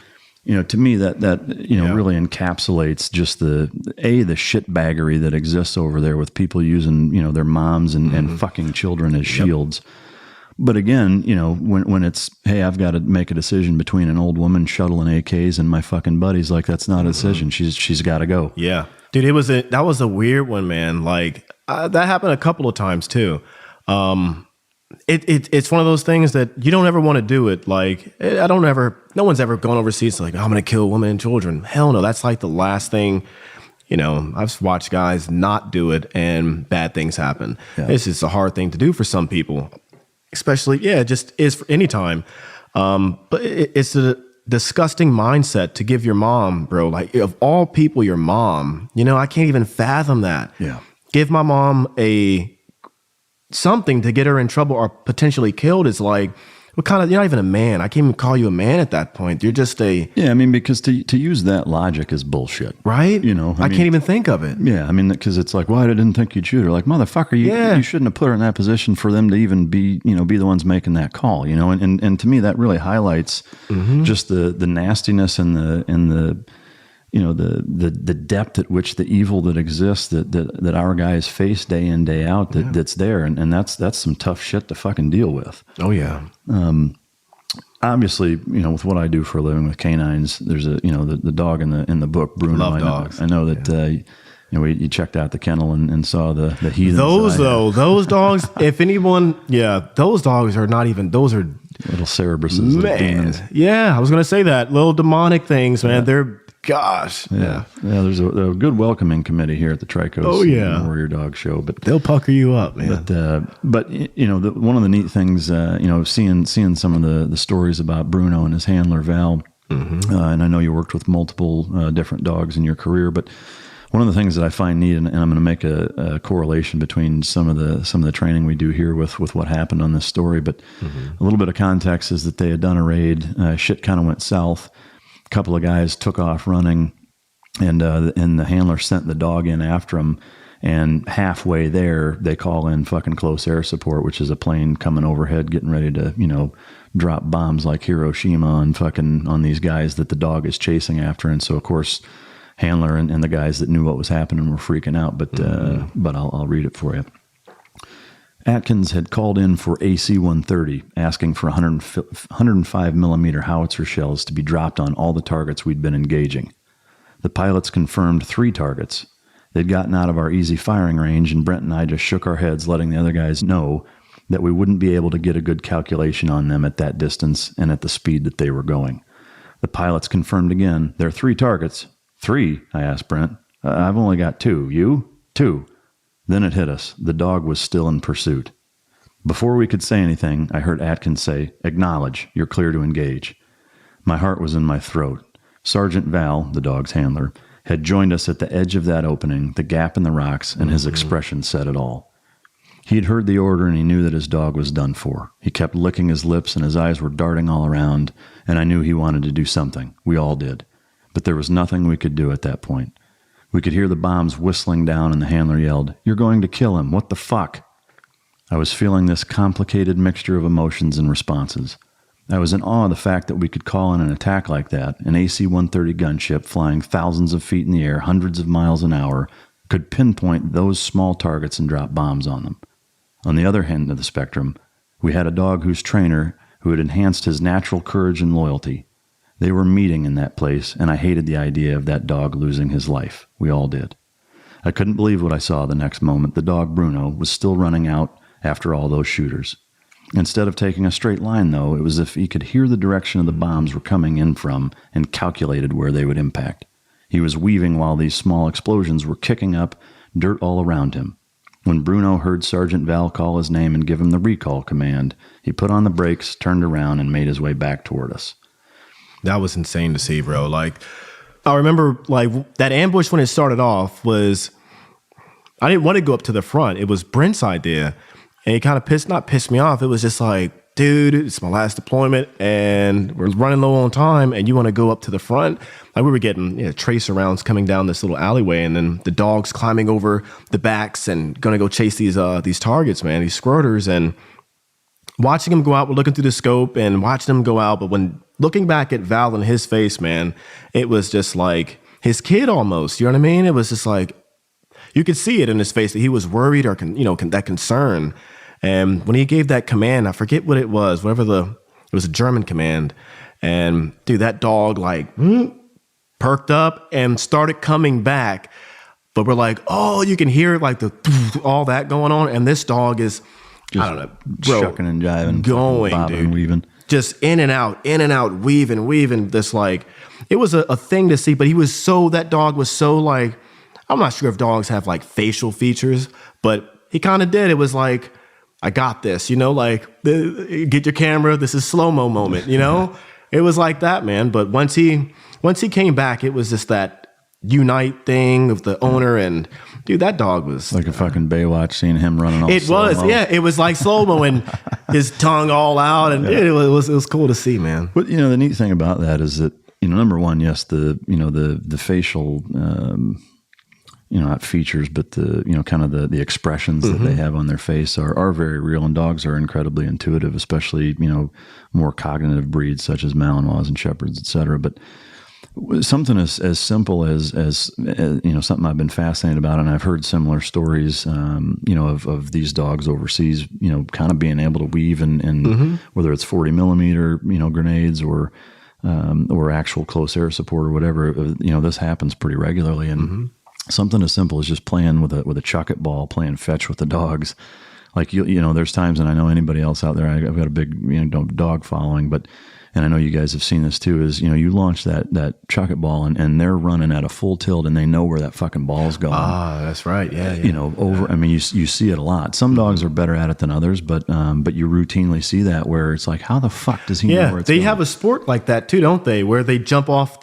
to me that really encapsulates just the shitbaggery that exists over there with people using, their moms and fucking children as shields. But again, when it's, hey, I've got to make a decision between an old woman shuttling AKs and my fucking buddies, like that's not a decision. She's got to go. Yeah, dude, that was a weird one, man. Like that happened a couple of times too. It's one of those things that you don't ever want to do it. Like no one's ever gone overseas like, I'm going to kill women and children. Hell no. That's like the last thing, I've watched guys not do it and bad things happen. Yeah. It's just a hard thing to do for some people, especially, it just is for any time. But it's a disgusting mindset to give your mom, bro, like of all people, your mom, I can't even fathom that. Yeah. Give my mom something to get her in trouble or potentially killed is like, what kind of, you're not even a man. I can't even call you a man at that point. You're just yeah, I mean, because to use that logic is bullshit. Right? I can't even think of it. Yeah, I mean, because it's like, well, I didn't think you'd shoot her. Like, motherfucker, you shouldn't have put her in that position for them to even be the ones making that call, and to me, that really highlights just the nastiness and the the depth at which the evil that exists that our guys face day in, day out, that's there. And that's some tough shit to fucking deal with. Oh yeah. Obviously, with what I do for a living with canines, there's the dog in the book, Bruno. Love dogs. I know that, you checked out the kennel and saw the heathens. Those dogs, if anyone, those dogs are not even, those are little Cerebruses. Man. Yeah. I was going to say that little demonic things, man. They're, gosh. Yeah. There's a good welcoming committee here at the Tricos Warrior Dog Show, but they'll pucker you up, man. But one of the neat things, seeing some of the stories about Bruno and his handler Val, and I know you worked with multiple different dogs in your career, but one of the things that I find neat, and I'm going to make a correlation between some of the training we do here with what happened on this story, but a little bit of context is that they had done a raid, shit kind of went south. A couple of guys took off running, and the handler sent the dog in after him. And halfway there, they call in fucking close air support, which is a plane coming overhead, getting ready to drop bombs like Hiroshima on these guys that the dog is chasing after. And so, of course, handler and the guys that knew what was happening were freaking out. But I'll read it for you. Atkins had called in for AC-130, asking for 105 millimeter howitzer shells to be dropped on all the targets we'd been engaging. The pilots confirmed 3 targets. They'd gotten out of our easy firing range, and Brent and I just shook our heads, letting the other guys know that we wouldn't be able to get a good calculation on them at that distance and at the speed that they were going. The pilots confirmed again, there are 3 targets. 3? I asked Brent. I've only got 2. You? 2. Then it hit us. The dog was still in pursuit. Before we could say anything, I heard Atkins say, "Acknowledge, you're clear to engage." My heart was in my throat. Sergeant Val, the dog's handler, had joined us at the edge of that opening, the gap in the rocks, and his expression said it all. He'd heard the order and he knew that his dog was done for. He kept licking his lips and his eyes were darting all around, and I knew he wanted to do something. We all did. But there was nothing we could do at that point. We could hear the bombs whistling down, and the handler yelled, "You're going to kill him. What the fuck?" I was feeling this complicated mixture of emotions and responses. I was in awe of the fact that we could call in an attack like that. An AC-130 gunship flying thousands of feet in the air, hundreds of miles an hour, could pinpoint those small targets and drop bombs on them. On the other end of the spectrum, we had a dog whose trainer who had enhanced his natural courage and loyalty. They were meeting in that place, and I hated the idea of that dog losing his life. We all did. I couldn't believe what I saw the next moment. The dog, Bruno, was still running out after all those shooters. Instead of taking a straight line, though, it was as if he could hear the direction of the bombs were coming in from and calculated where they would impact. He was weaving while these small explosions were kicking up dirt all around him. When Bruno heard Sergeant Val call his name and give him the recall command, he put on the brakes, turned around, and made his way back toward us. That was insane to see, bro. Like, I remember, like, that ambush when it started off was, I didn't want to go up to the front. It was Brent's idea. And it kind of not pissed me off. It was just like, dude, it's my last deployment and we're running low on time and you want to go up to the front? Like, we were getting tracer rounds coming down this little alleyway, and then the dogs climbing over the backs and going to go chase these targets, man, these squirters. And watching them go out, we're looking through the scope and watching them go out. But when looking back at Val and his face, man, it was just like his kid almost. You know what I mean? It was just like you could see it in his face that he was worried or that concern. And when he gave that command, I forget what it was. It was a German command, and dude, that dog like perked up and started coming back. But we're like, oh, you can hear like all that going on, and this dog is just, I don't know, bro, shucking and jiving, going, bobbing dude, and weaving, just in and out, weaving. This like, it was a thing to see. But that dog was so like, I'm not sure if dogs have like facial features, but he kind of did. It was like, I got this, like get your camera. This is slow-mo moment, It was like that, man. But once he came back, it was just that unite thing of the owner, and dude, that dog was like a fucking Baywatch, seeing him running off. It was, yeah, it was like slow-mo and his tongue all out, and it was cool to see, man. But the neat thing about that is that number one, yes, the facial not features, but the kind of the expressions that they have on their face are very real, and dogs are incredibly intuitive, especially more cognitive breeds such as Malinois and Shepherds, etc. But something as simple as something I've been fascinated about, and I've heard similar stories, of these dogs overseas, kind of being able to weave and whether it's 40 millimeter, grenades or actual close air support or whatever, this happens pretty regularly. And something as simple as just playing with a chuck-it ball, playing fetch with the dogs. Like, there's times, and I know anybody else out there, I've got a big, dog following, and I know you guys have seen this too, is, you launch that chuck-it ball and they're running at a full tilt and they know where that fucking ball's going. Ah, that's right. Yeah. I mean, you see it a lot. Some dogs are better at it than others, but you routinely see that where it's like, how the fuck does he know where it's going? They have a sport like that too, don't they? Where they jump off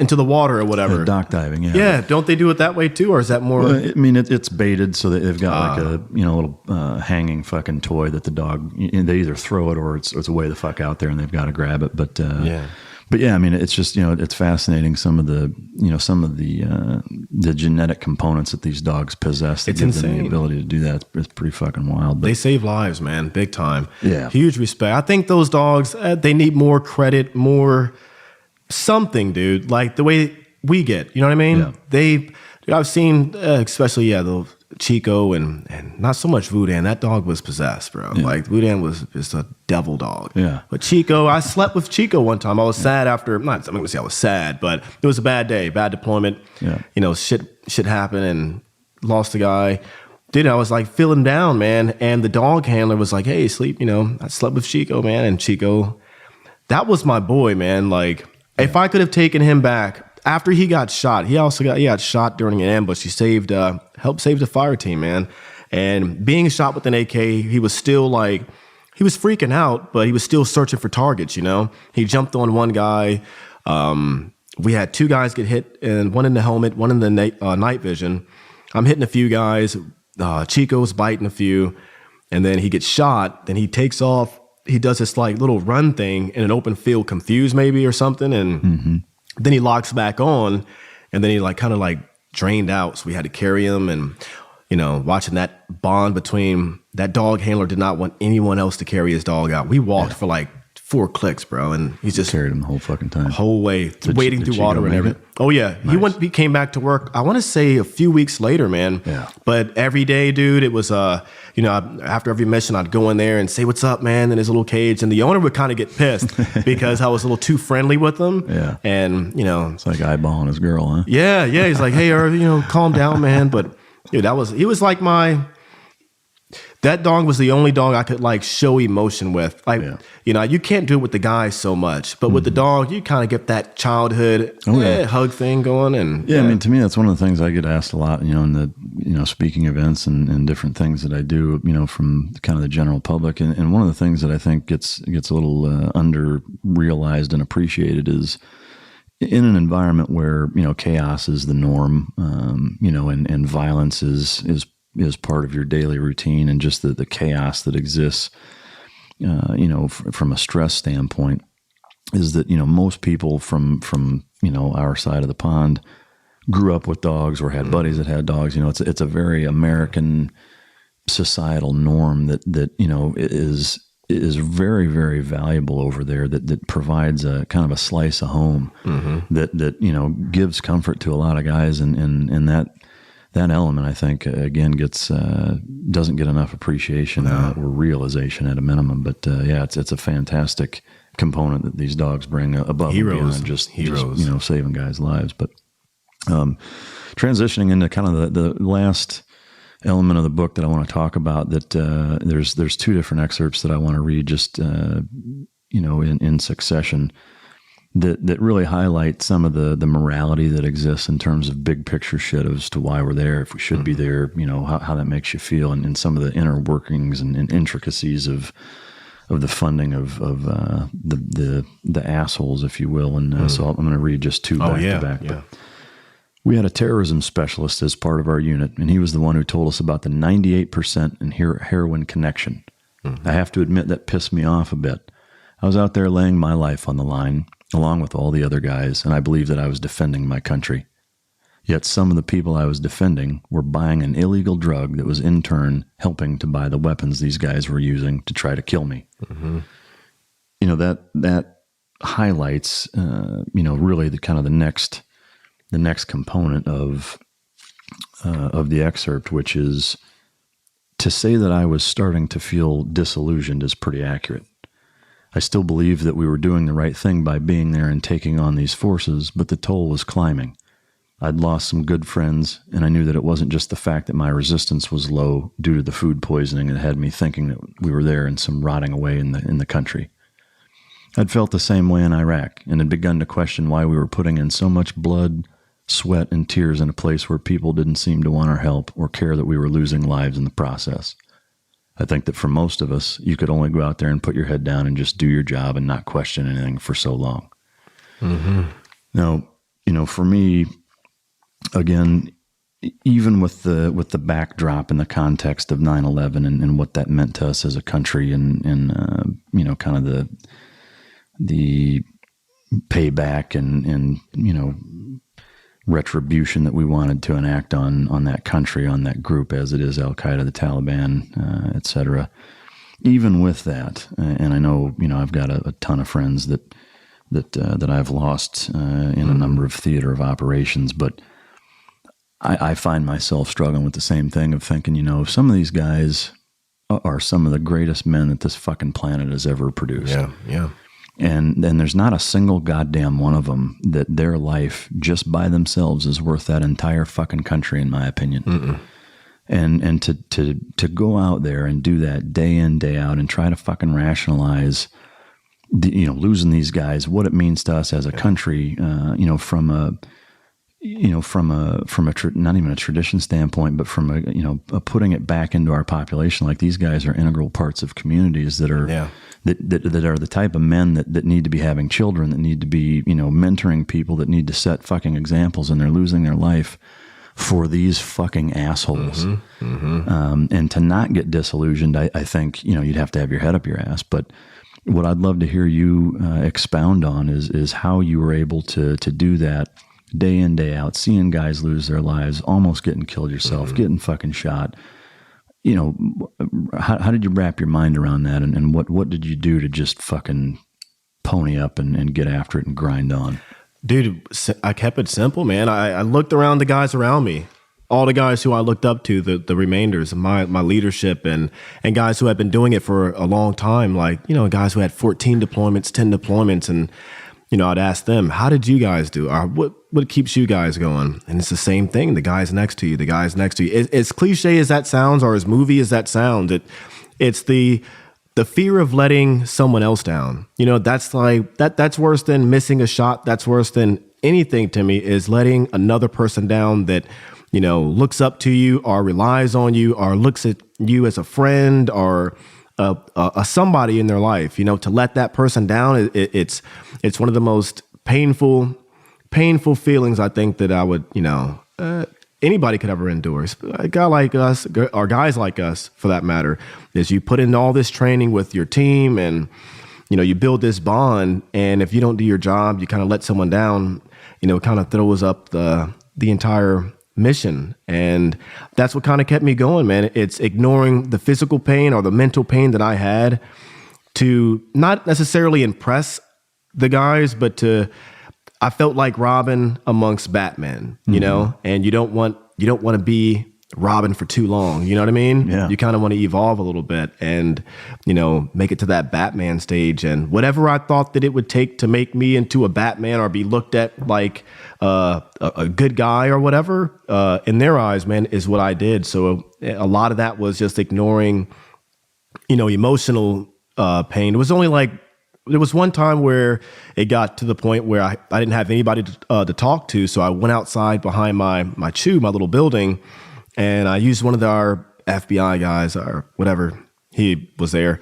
into the water or whatever. Dock diving, yeah. Yeah, don't they do it that way too, or is that more? Well, I mean, it's baited, so they've got like a little hanging fucking toy that the dog, they either throw it or it's way the fuck out there and they've got to grab it. But I mean, it's just it's fascinating some of the genetic components that these dogs possess that give them the ability to do that. It's pretty fucking wild. But they save lives, man, big time. Yeah, huge respect. I think those dogs they need more credit, more. Something, dude, like the way we get, you know what I mean? Yeah. I've seen, especially, the Chico and not so much Voodoo. That dog was possessed, bro. Yeah. Like Voodoo was just a devil dog. Yeah. But Chico, I slept with Chico one time. I was sad after, I'm not going to say I was sad, but it was a bad day, bad deployment. Yeah. Shit happened and lost a guy. Dude, I was like feeling down, man. And the dog handler was like, hey, sleep, I slept with Chico, man. And Chico, that was my boy, man. Like, if I could have taken him back after he got shot, he got shot during an ambush. He helped save the fire team, man. And being shot with an AK, he was still like, he was freaking out, but he was still searching for targets, He jumped on one guy. We had two guys get hit, and one in the helmet, one in the night vision. I'm hitting a few guys. Chico's biting a few, and then he gets shot. Then he takes off. He does this like little run thing in an open field, confused maybe or something. And then he locks back on, and then he like kind of like drained out. So we had to carry him, and, watching that bond between that dog handler did not want anyone else to carry his dog out. We walked for like 4 clicks, bro. And he's just carried him the whole fucking time. Whole way, wading through water and everything. Oh yeah. Nice. He came back to work, I want to say a few weeks later, man. Yeah. But every day, dude, it was, after every mission, I'd go in there and say, what's up, man, in his little cage. And the owner would kind of get pissed because I was a little too friendly with him. Yeah. And, it's like eyeballing his girl, huh? Yeah. Yeah. He's like, hey, Irving, calm down, man. But dude, he was like that dog was the only dog I could like show emotion with. Like, you can't do it with the guys so much, but with the dog, you kind of get that childhood hug thing going. And I mean, to me, that's one of the things I get asked a lot, in the speaking events and different things that I do, from kind of the general public. And one of the things that I think gets a little under realized and appreciated is in an environment where, chaos is the norm, and violence is part of your daily routine, and just the chaos that exists, from a stress standpoint, is that, most people from our side of the pond grew up with dogs or had buddies that had dogs. It's a very American societal norm that is is very, very valuable over there, that provides a kind of a slice of home, that you know, gives comfort to a lot of guys, and that element, I think, again, doesn't get enough appreciation or realization at a minimum. But yeah, it's a fantastic component that these dogs bring above and beyond just you know, saving guys' lives. But transitioning into kind of the last element of the book that I want to talk about, that there's two different excerpts that I want to read just you know, in succession, that really highlight some of the morality that exists in terms of big picture shit as to why we're there, if we should be there, you know, how that makes you feel, and some of the inner workings and intricacies of the funding of the assholes, if you will. And so I'm going to read just two back to back. Yeah. We had a terrorism specialist as part of our unit, and he was the one who told us about the 98% in heroin connection. I have to admit that pissed me off a bit. I was out there laying my life on the line, along with all the other guys, and I believed that I was defending my country. Yet some of the people I was defending were buying an illegal drug that was in turn helping to buy the weapons these guys were using to try to kill me. You know, that highlights, you know, really the next component of the excerpt, which is to say that I was starting to feel disillusioned is pretty accurate. I still believed that we were doing the right thing by being there and taking on these forces, but the toll was climbing. I'd lost some good friends, and I knew that it wasn't just the fact that my resistance was low due to the food poisoning that had me thinking that we were there and some rotting away in the country. I'd felt the same way in Iraq and had begun to question why we were putting in so much blood, sweat, and tears in a place where people didn't seem to want our help or care that we were losing lives in the process. I think that for most of us, you could only go out there and put your head down and just do your job and not question anything for so long. Now, you know, for me, again, even with the backdrop and the context of 9/11 and what that meant to us as a country, and you know, kind of the payback and you know, retribution that we wanted to enact on that country, on that group, as it is Al Qaeda, the Taliban, et cetera. Even with that, and I know, you know, I've got a ton of friends that I've lost in a number of theater of operations, but I find myself struggling with the same thing of thinking, you know, some of these guys are some of the greatest men that this fucking planet has ever produced. Yeah. And there's not a single goddamn one of them that their life just by themselves is worth that entire fucking country, in my opinion. And to go out there and do that day in, day out, and try to fucking rationalize, you know, losing these guys, what it means to us as a country, you know, from a not even a tradition standpoint, but from a, you know, putting it back into our population. Like, these guys are integral parts of communities that are that are the type of men that need to be having children, that need to be, you know, mentoring people, that need to set fucking examples, and they're losing their life for these fucking assholes. And to not get disillusioned, I think, you know, you'd have to have your head up your ass. But what I'd love to hear you expound on is how you were able to do that day in, day out, seeing guys lose their lives, almost getting killed yourself, getting fucking shot. You know, how did you wrap your mind around that? And what did you do to just fucking pony up and get after it and grind on? Dude, I kept it simple, man. I looked around the guys around me, all the guys who I looked up to, the remainders of my leadership, and guys who had been doing it for a long time, like, you know, guys who had 14 deployments, 10 deployments. And, you know, I'd ask them, how did you guys do? Or what keeps you guys going? And it's the same thing. The guys next to you, as cliche as that sounds, or as movie as that sounds, it's the fear of letting someone else down. You know, that's like, that's worse than missing a shot. That's worse than anything to me, is letting another person down that, you know, looks up to you or relies on you or looks at you as a friend or a somebody in their life. You know, to let that person down, it's one of the most painful feelings, I think, that I would, you know, anybody could ever endure. A guy like us, or guys like us for that matter, is you put in all this training with your team, and, you know, you build this bond, and if you don't do your job, you kind of let someone down, you know, it kind of throws up the entire mission. And that's what kind of kept me going, man. It's ignoring the physical pain or the mental pain that I had to not necessarily impress the guys, but I felt like Robin amongst Batman, you know, and you don't want to be Robin for too long. You know what I mean? Yeah. You kind of want to evolve a little bit and, you know, make it to that Batman stage. And whatever I thought that it would take to make me into a Batman or be looked at like a good guy or whatever, in their eyes, man, is what I did. So a lot of that was just ignoring, you know, emotional pain. It was only like, there was one time where it got to the point where I didn't have anybody to talk to. So I went outside behind my little building, and I used one of our FBI guys or whatever, he was there,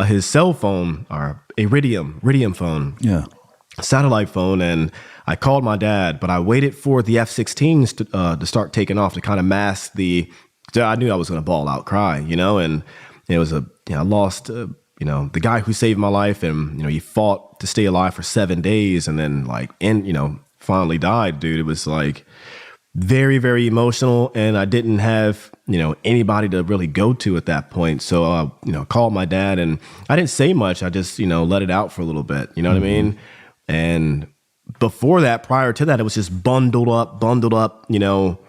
his cell phone, or Iridium phone. Yeah. Satellite phone, and I called my dad, but I waited for the F-16s to start taking off to kind of mask I knew I was going to bawl out cry, you know, and it was I lost, you know, the guy who saved my life, and, you know, he fought to stay alive for 7 days and then you know, finally died, dude. It was like very, very emotional, and I didn't have, you know, anybody to really go to at that point. So, you know, called my dad, and I didn't say much. I just, you know, let it out for a little bit, you know what I mean? And before that, prior to that, it was just bundled up, you know,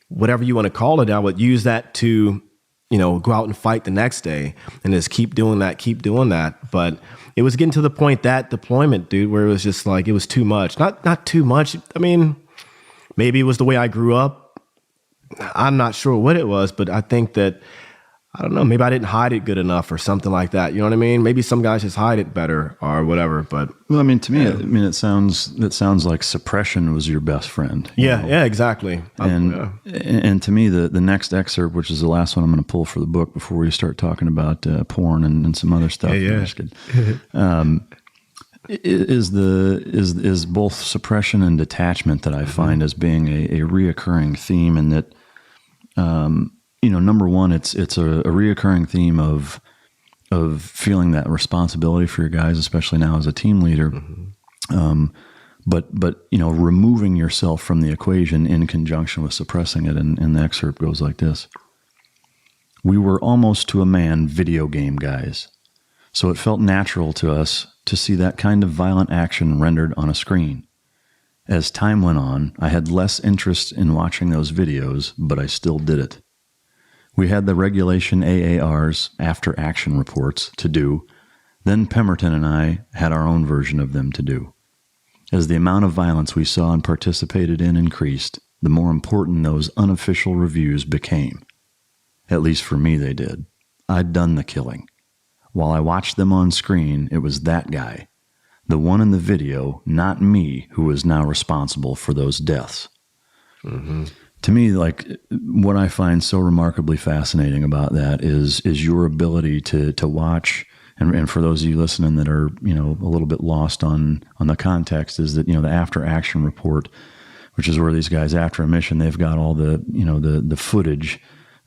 whatever you want to call it. I would use that to, you know, go out and fight the next day and just keep doing that. But it was getting to the point, that deployment, dude, where it was just like, it was too much. Not too much. I mean, maybe it was the way I grew up. I'm not sure what it was, but I think that, I don't know, maybe I didn't hide it good enough or something like that. You know what I mean? Maybe some guys just hide it better or whatever, but. Well, I mean, to me, it sounds like suppression was your best friend. Yeah, yeah, exactly. And to me, the next excerpt, which is the last one I'm going to pull for the book before we start talking about porn and some other stuff. Yeah. Is both suppression and detachment that I find as being a reoccurring theme, and that, you know, number one, it's a reoccurring theme of feeling that responsibility for your guys, especially now as a team leader. But you know, removing yourself from the equation in conjunction with suppressing it. And the excerpt goes like this: "We were almost to a man video game guys, so it felt natural to us to see that kind of violent action rendered on a screen. As time went on, I had less interest in watching those videos, but I still did it. We had the regulation AARs, after action reports, to do. Then Pemberton and I had our own version of them to do. As the amount of violence we saw and participated in increased, the more important those unofficial reviews became. At least for me, they did. I'd done the killing. While I watched them on screen, it was that guy, the one in the video, not me, who was now responsible for those deaths." To me, like, what I find so remarkably fascinating about that is your ability to watch, and for those of you listening that are, you know, a little bit lost on the context, is that, you know, the after action report, which is where these guys, after a mission, they've got all the, you know, the footage,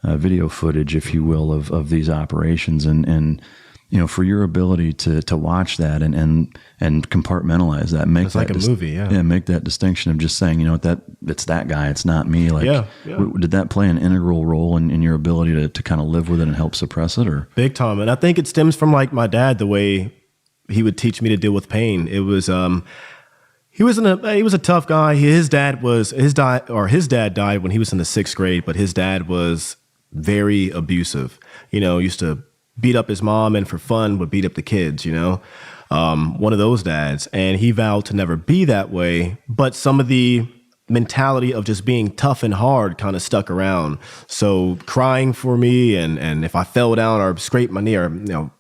video footage, if you will, of these operations, and you know, for your ability to watch that and compartmentalize that, make it's that like a movie, yeah, make that distinction of just saying, you know, that it's that guy, it's not me. Like, did that play an integral role in your ability to kind of live with it and help suppress it, or? Big time. And I think it stems from, like, my dad, the way he would teach me to deal with pain. It was he was a tough guy. His dad died when he was in the 6th grade, but his dad was very abusive. You know, used to beat up his mom, and for fun would beat up the kids, you know, one of those dads. And he vowed to never be that way. But some of the mentality of just being tough and hard kind of stuck around. So crying for me, and if I fell down or scraped my knee or, you know,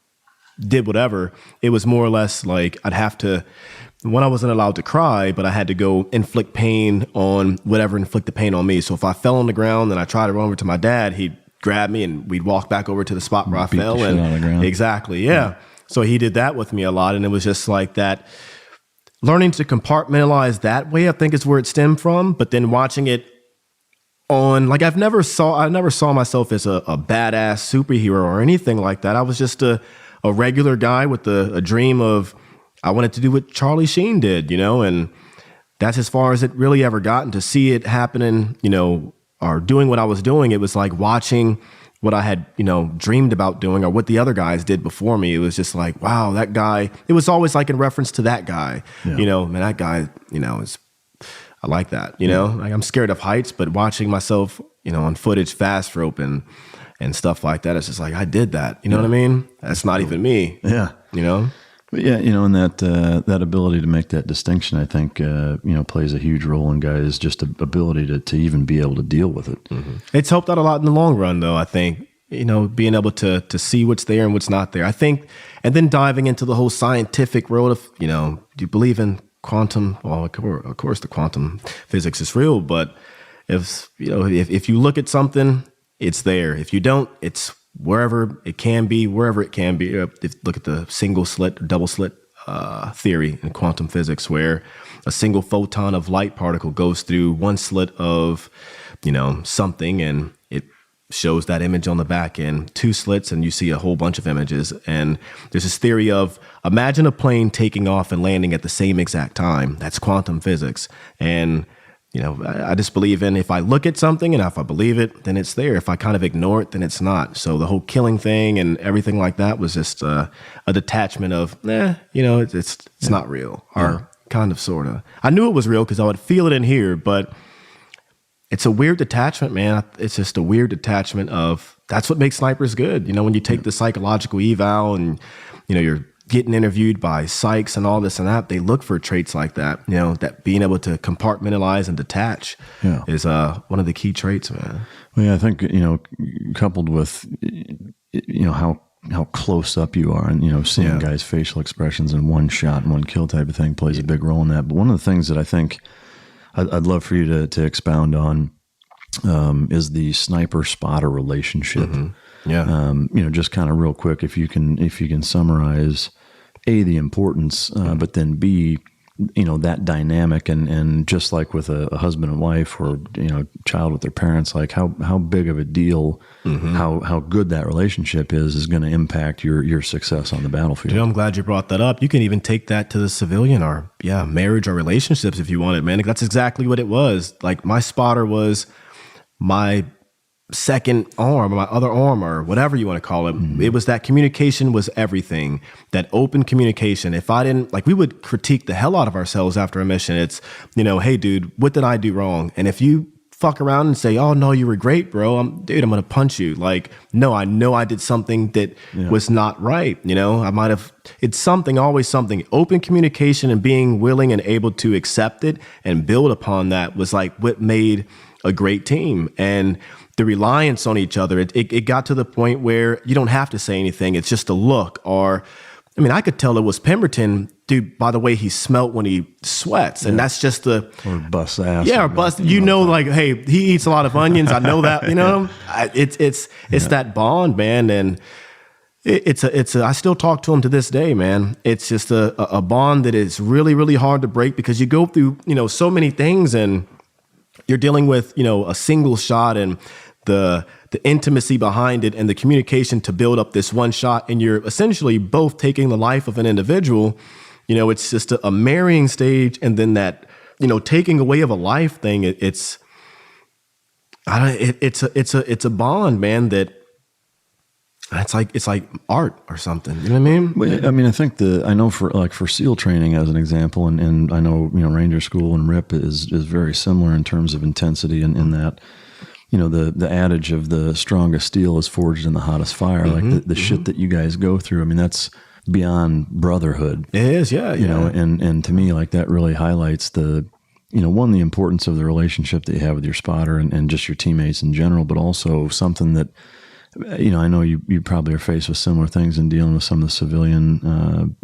did whatever, it was more or less like I'd have to, when I wasn't allowed to cry, but I had to go inflict pain on whatever inflicted pain on me. So if I fell on the ground and I tried to run over to my dad, he'd grab me and we'd walk back over to the spot where I fell. Beat the shit out of the ground. Exactly. Yeah. So he did that with me a lot. And it was just like that, learning to compartmentalize that way, I think, is where it stemmed from. But then watching it on, like, I never saw myself as a badass superhero or anything like that. I was just a regular guy with a dream of, I wanted to do what Charlie Sheen did, you know, and that's as far as it really ever gotten. To see it happening, you know, or doing what I was doing, it was like watching what I had, dreamed about doing or what the other guys did before me. It was just like, wow, that guy, it was always like in reference to that guy, man, that guy, is, I like that, like I'm scared of heights, but watching myself, on footage fast rope and stuff like that, it's just like, I did that. You know what I mean? That's not even me. Yeah. But yeah, and that ability to make that distinction, I think, plays a huge role in guys' just ability to even be able to deal with it. Mm-hmm. It's helped out a lot in the long run, though, I think, being able to see what's there and what's not there. I think, and then diving into the whole scientific world of, do you believe in quantum? Well, of course, the quantum physics is real, but if you look at something, it's there. If you don't, it's wherever it can be. Look at the single slit, or double slit theory in quantum physics, where a single photon of light particle goes through one slit of, something, and it shows that image on the back end. Two slits, and you see a whole bunch of images. And there's this theory of, imagine a plane taking off and landing at the same exact time. That's quantum physics. And I just believe in, if I look at something and if I believe it, then it's there. If I kind of ignore it, then it's not. So the whole killing thing and everything like that was just a detachment of, it's not real, or kind of, sort of. I knew it was real because I would feel it in here, but it's a weird detachment, man. It's just a weird detachment of, that's what makes snipers good. When you take the psychological eval and, you're getting interviewed by psychs and all this and that, they look for traits like that. That being able to compartmentalize and detach is one of the key traits, man. Well, yeah, I think coupled with how close up you are, and seeing guys' facial expressions in one shot and one kill type of thing plays a big role in that. But one of the things that I think I'd love for you to expound on is the sniper spotter relationship. Mm-hmm. Yeah. Just kind of real quick, if you can summarize A, the importance, but then B, that dynamic, and just like with a husband and wife, or child with their parents, like how big of a deal, how good that relationship is going to impact your success on the battlefield. Dude, I'm glad you brought that up. You can even take that to the civilian, or marriage or relationships if you want it, man. That's exactly what it was. Like, my spotter was my second arm, or my other arm, or whatever you want to call it. Mm-hmm. It was that communication was everything. That open communication. If I didn't, like, we would critique the hell out of ourselves after a mission. It's, hey dude, what did I do wrong? And if you fuck around and say, oh no, you were great, bro, I'm gonna punch you. Like, no, I know I did something that was not right. I might have, it's something, always something. Open communication and being willing and able to accept it and build upon that was like what made a great team. And the reliance on each other, it got to the point where you don't have to say anything. It's just a look. Or, I could tell it was Pemberton, dude, by the way he smelt when he sweats. And that's just or bust ass. Yeah, or bust, like, hey, he eats a lot of onions. I know that, it's that bond, man. And I still talk to him to this day, man. It's just a bond that is really, really hard to break, because you go through, so many things, and you're dealing with, a single shot, and the intimacy behind it, and the communication to build up this one shot, and you're essentially both taking the life of an individual. It's just a marrying stage, and then that, taking away of a life thing. It's a bond, man. That it's like art or something. You know what I mean? Well, I think I know for SEAL training as an example, and I know Ranger School and RIP is very similar in terms of intensity, and in that. The adage of the strongest steel is forged in the hottest fire. Mm-hmm, like the shit that you guys go through. That's beyond brotherhood. It is, yeah. And to me, like, that really highlights the importance of the relationship that you have with your spotter and just your teammates in general, but also something that, I know you probably are faced with similar things in dealing with some of the civilian,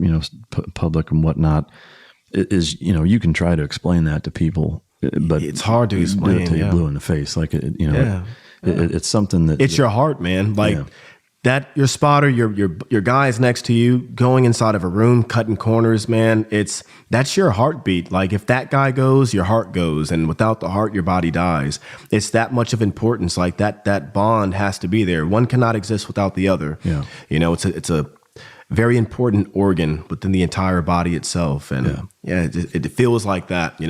public and whatnot. It is, you can try to explain that to people, but it's hard to explain. Do it till you're blue in the face. Like, it's something that it's your heart, man. Like that, your spotter, your guys next to you going inside of a room, cutting corners, man. That's your heartbeat. Like, if that guy goes, your heart goes, and without the heart, your body dies. It's that much of importance. Like that bond has to be there. One cannot exist without the other. Yeah. It's a very important organ within the entire body itself. And it feels like that.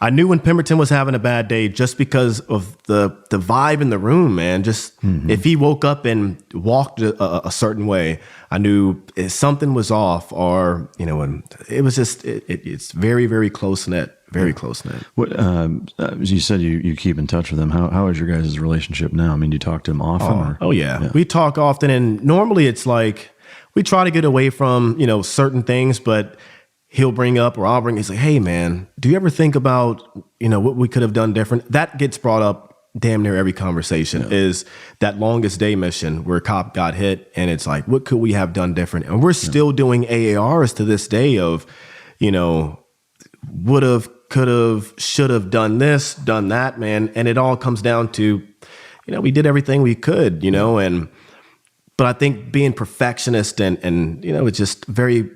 I knew when Pemberton was having a bad day just because of the vibe in the room, man. Just if he woke up and walked a certain way, I knew something was off, or and it was just it's very, very close knit, very close knit. What you said you keep in touch with him. How is your guys' relationship now? I mean, do you talk to him often? Oh yeah, we talk often, and normally it's like we try to get away from certain things, but he'll bring up, or I'll bring, he's like, hey man, do you ever think about, what we could have done different? That gets brought up damn near every conversation, is that Longest Day mission where a cop got hit, and it's like, what could we have done different? And we're still doing AARs to this day of, would have, could have, should have done this, done that, man. And it all comes down to, we did everything we could, but I think being perfectionist and it's just very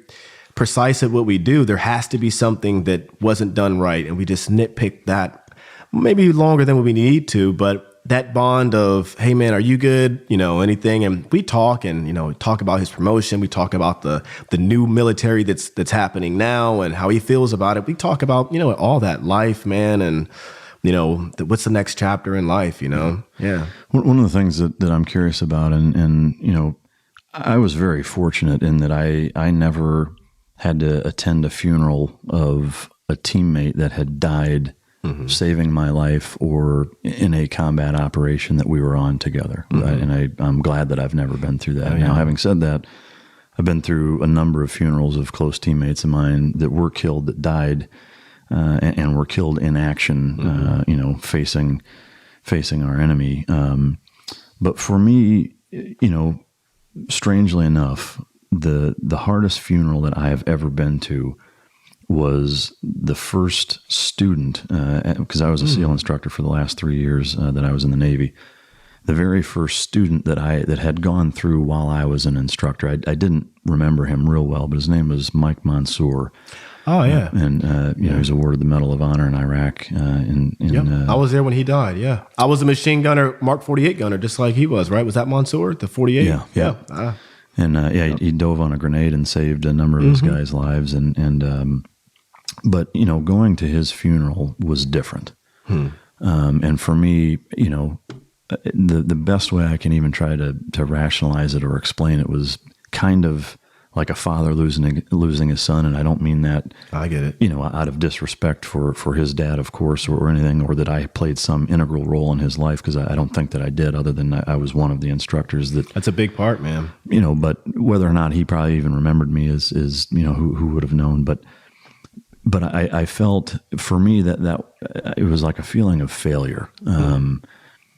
precise at what we do, there has to be something that wasn't done right, and we just nitpick that maybe longer than we need to, but that bond of, hey man, are you good, anything, and we talk and talk about his promotion, we talk about the new military that's happening now and how he feels about it, we talk about all that life, man, and what's the next chapter in life, yeah. One of the things that I'm curious about, and I was very fortunate in that I never had to attend a funeral of a teammate that had died saving my life or in a combat operation that we were on together. Right? And I'm glad that I've never been through that. Now, having said that, I've been through a number of funerals of close teammates of mine that were killed, that died, and were killed in action, facing our enemy. But for me, strangely enough, the hardest funeral that I have ever been to was the first student, because I was a SEAL instructor for the last 3 years that I was in the Navy. The very first student that had gone through while I was an instructor, I didn't remember him real well, but his name was Mike Mansour. Oh yeah, he was awarded the Medal of Honor in Iraq. I was there when he died. Yeah, I was a machine gunner, Mark 48 gunner, just like he was. Right? Was that Mansour, the 48? Yeah. He dove on a grenade and saved a number of his guys' lives, but going to his funeral was different. And for me, the best way I can even try to rationalize it or explain it was kind of like a father losing his son, and I don't mean that, I get it, out of disrespect for his dad, of course, or anything, or that I played some integral role in his life, because I don't think that I did, other than I was one of the instructors that's a big part, man. But whether or not he probably even remembered me is who would have known, but I felt, for me, that it was like a feeling of failure.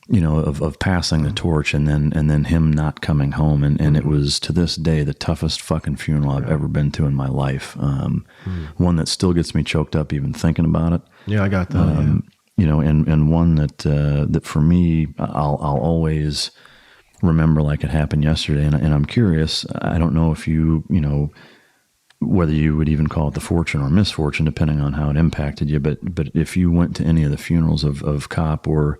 Of passing the torch and then him not coming home. And it was, to this day, the toughest fucking funeral I've ever been to in my life. One that still gets me choked up even thinking about it. Yeah, I got that. And one that for me, I'll always remember like it happened yesterday. And I'm curious, I don't know if whether you would even call it the fortune or misfortune, depending on how it impacted you. But if you went to any of the funerals of cop or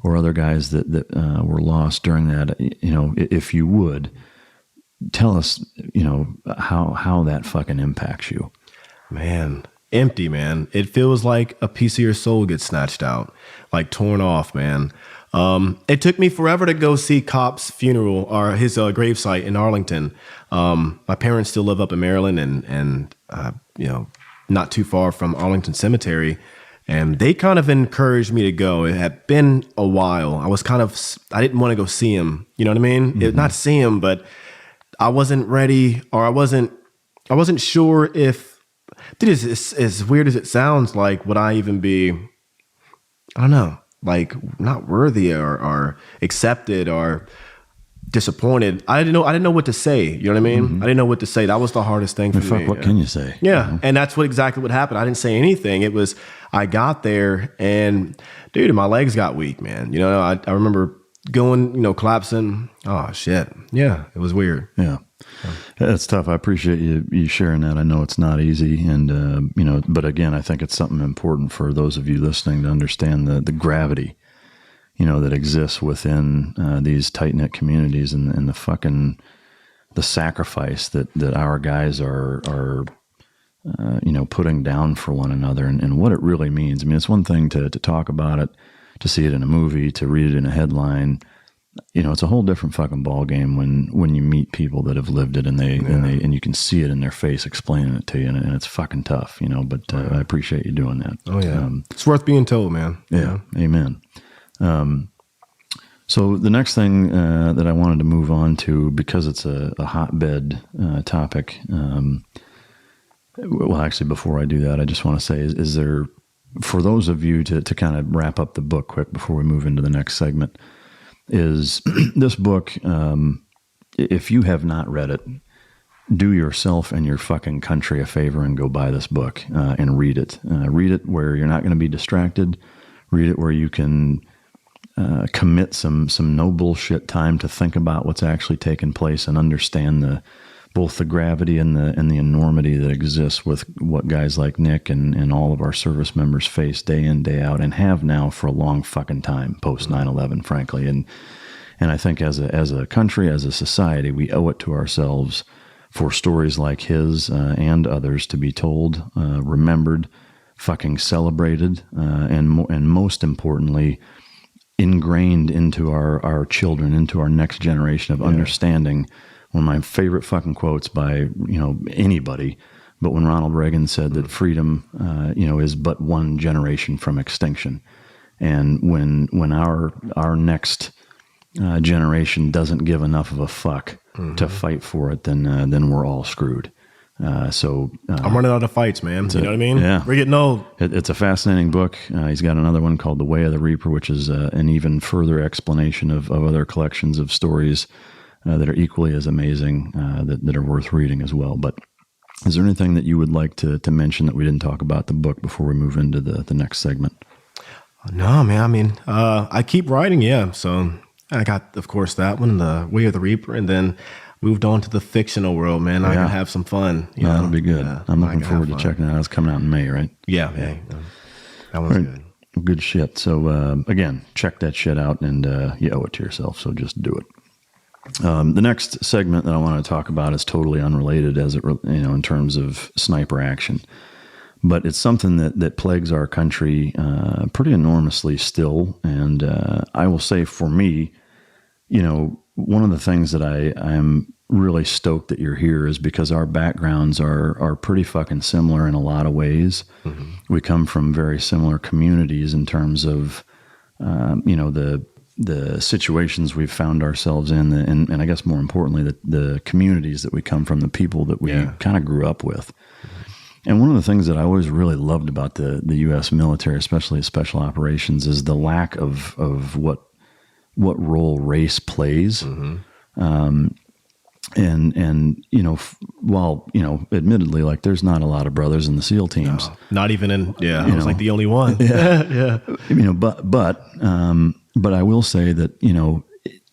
other guys that were lost during that, if you would tell us, how that fucking impacts you. Man, empty, man. It feels like a piece of your soul gets snatched out, like torn off, man. It took me forever to go see Cop's funeral, or his gravesite in Arlington. My parents still live up in Maryland, and not too far from Arlington Cemetery, and they kind of encouraged me to go. It had been a while. I didn't want to go see him. You know what I mean? Not see him, but I wasn't ready, or I wasn't sure if, dude, as weird as it sounds, like, would I even be, I don't know, like, not worthy or accepted or disappointed. I didn't know what to say. You know what I mean? I didn't know what to say. That was the hardest thing for me. What can you say? Yeah. And that's exactly what happened. I didn't say anything. It was, I got there and, dude, my legs got weak, man. I remember going, collapsing. Oh shit. Yeah. It was weird. Yeah. That's tough. I appreciate you sharing that. I know it's not easy, and but again, I think it's something important for those of you listening to understand the gravity, that exists within these tight knit communities, and the sacrifice that our guys are putting down for one another and what it really means. I mean, it's one thing to talk about it, to see it in a movie, to read it in a headline. It's a whole different fucking ball game when you meet people that have lived it and you can see it in their face explaining it to you, and it's fucking tough, but I appreciate you doing that. Oh yeah. It's worth being told, man. Yeah. Amen. So the next thing that I wanted to move on to, because it's a hotbed topic, well, actually, before I do that, I just want to say, is there, for those of you to kind of wrap up the book quick before we move into the next segment, is this book, if you have not read it, do yourself and your fucking country a favor and go buy this book and read it. Read it where you're not going to be distracted. Read it where you can commit some no bullshit time to think about what's actually taking place and understand both the gravity and the enormity that exists with what guys like Nick and all of our service members face day in, day out, and have now for a long fucking time post 9/11, frankly. And I think as a country, as a society, we owe it to ourselves for stories like his and others to be told, remembered, fucking celebrated, and most importantly, ingrained into our children, into our next generation of understanding. One of my favorite fucking quotes by, anybody, but when Ronald Reagan said that freedom, is but one generation from extinction. And when our next generation doesn't give enough of a fuck to fight for it, then we're all screwed. So I'm running out of fights, man. You know what I mean? Yeah. We're getting old. It's a fascinating book. He's got another one called The Way of the Reaper, which is an even further explanation of other collections of stories that are equally as amazing, that are worth reading as well. But is there anything that you would like to mention that we didn't talk about the book before we move into the next segment? No, man. I mean, I keep writing, yeah. So I got, of course, that one, The Way of the Reaper, and then moved on to the fictional world, man. I can have some fun. That'll be good. Yeah, I'm looking forward to checking it out. It's coming out in May, right? Yeah. That one's good. Good shit. So, again, check that shit out, and you owe it to yourself, so just do it. The next segment that I want to talk about is totally unrelated in terms of sniper action, but it's something that plagues our country pretty enormously still. And I will say, for me, one of the things that I'm really stoked that you're here is because our backgrounds are pretty fucking similar in a lot of ways. Mm-hmm. We come from very similar communities in terms of the situations we've found ourselves in, and I guess more importantly, the communities that we come from, the people that we kind of grew up with. And one of the things that I always really loved about the U.S. military, especially special operations, is the lack of what role race plays. Mm-hmm. While admittedly, like, there's not a lot of brothers in the SEAL teams. No, not even in. Yeah, I was like the only one. Yeah. But I will say that,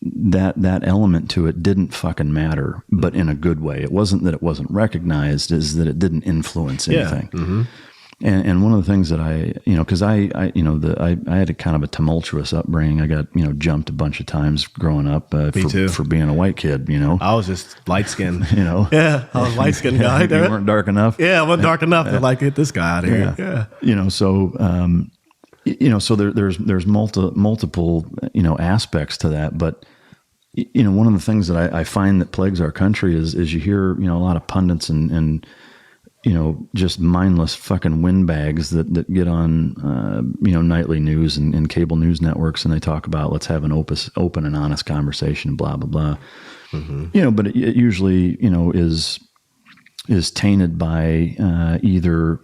that element to it didn't fucking matter, but in a good way. It wasn't that it wasn't recognized, is that it didn't influence anything. Yeah. Mm-hmm. And one of the things that because I had a kind of a tumultuous upbringing. I got, jumped a bunch of times growing up for being a white kid, I was just light skinned, Yeah, I was light skinned guy. You weren't dark enough. Yeah, I wasn't dark enough to get this guy out of here. Yeah. So there's multiple aspects to that, but one of the things that I find that plagues our country is you hear a lot of pundits and just mindless fucking windbags that get on nightly news and cable news networks, and they talk about, let's have an open and honest conversation, blah blah blah. Mm-hmm. But it usually is tainted by either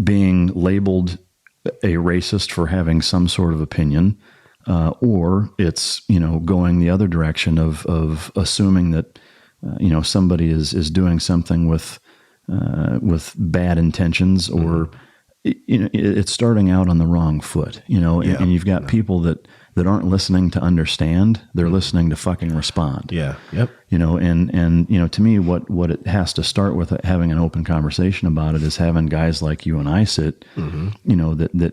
being labeled a racist for having some sort of opinion, or it's going the other direction of assuming that somebody is doing something with bad intentions, or it's starting out on the wrong foot. And you've got people that aren't listening to understand; they're listening to fucking respond. Yeah. Yep. And to me, what it has to start with, having an open conversation about it, is having guys like you and I sit, that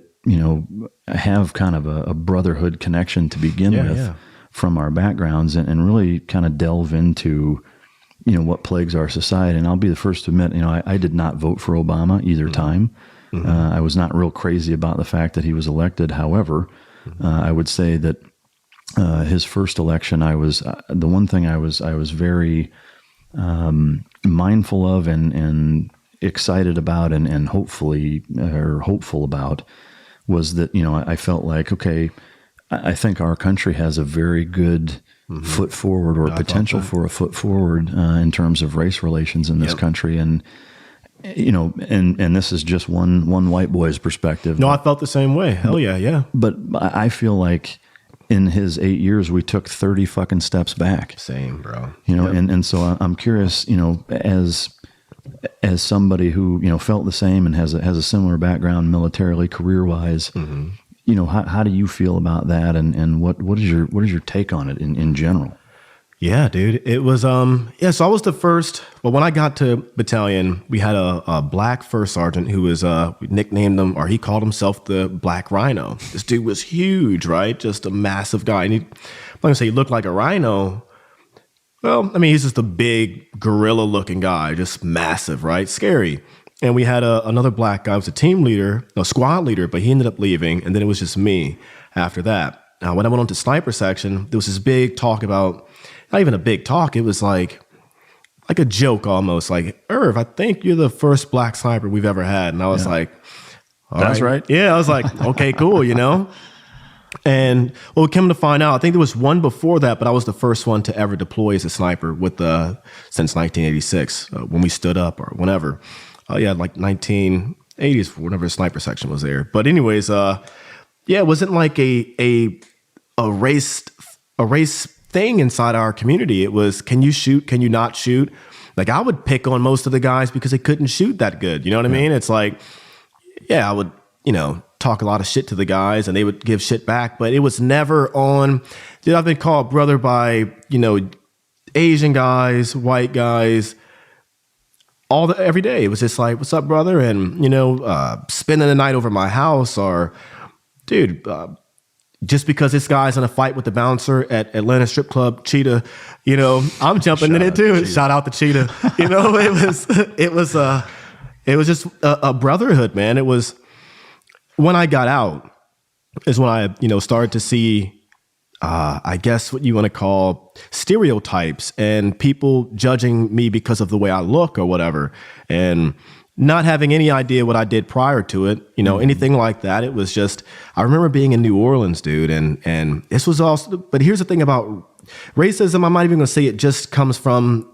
have kind of a brotherhood connection to begin with from our backgrounds, and really kind of delve into what plagues our society. And I'll be the first to admit, I did not vote for Obama either time. I was not real crazy about the fact that he was elected. However, I would say that his first election, I was the one thing I was very mindful of and excited about and hopeful about was that, I felt like, okay, I think our country has a very good foot forward or potential for a foot forward in terms of race relations in this country. And, and this is just one white boy's perspective. No, I felt the same way. Hell yeah. Yeah. But I feel like in his 8 years, we took 30 fucking steps back. Same, bro. And so I'm curious, as somebody who, felt the same and has a similar background militarily, career-wise, how do you feel about that? And what is your take on it in general? Yeah, dude. It was, so I was the first, well, when I got to battalion, we had a black first sergeant who was, we nicknamed him, or he called himself the Black Rhino. This dude was huge, right? Just a massive guy. And I'm not gonna say he looked like a rhino. Well, I mean, he's just a big gorilla looking guy, just massive, right? Scary. And we had another black guy who was a team leader, a squad leader, but he ended up leaving. And then it was just me after that. Now, when I went on to sniper section, there was this big talk about, not even a big talk, it was like a joke almost, like, Irv, I think you're the first black sniper we've ever had. And I was like, that's right. Yeah, I was like, okay, cool, And well, come to find out, I think there was one before that, but I was the first one to ever deploy as a sniper since 1986 when we stood up or whenever. Like 1980s, whenever the sniper section was there. But anyways, it wasn't like a race thing inside our community. It was, can you shoot? Can you not shoot? Like I would pick on most of the guys because they couldn't shoot that good. You know what I mean? It's like, I would, talk a lot of shit to the guys and they would give shit back, but it was never on, dude, I've been called brother by, Asian guys, white guys, every day. It was just like, what's up, brother? And, spending the night over my house or, dude, just because this guy's in a fight with the bouncer at Atlanta Strip Club, Cheetah, I'm jumping in it too. Shout out to Cheetah. It was just a brotherhood, man. It was, when I got out is when I, started to see, I guess what you want to call stereotypes and people judging me because of the way I look or whatever, and not having any idea what I did prior to it, anything like that. It was just, I remember being in New Orleans, dude, and this was also, but here's the thing about racism, I'm not even going to say it just comes from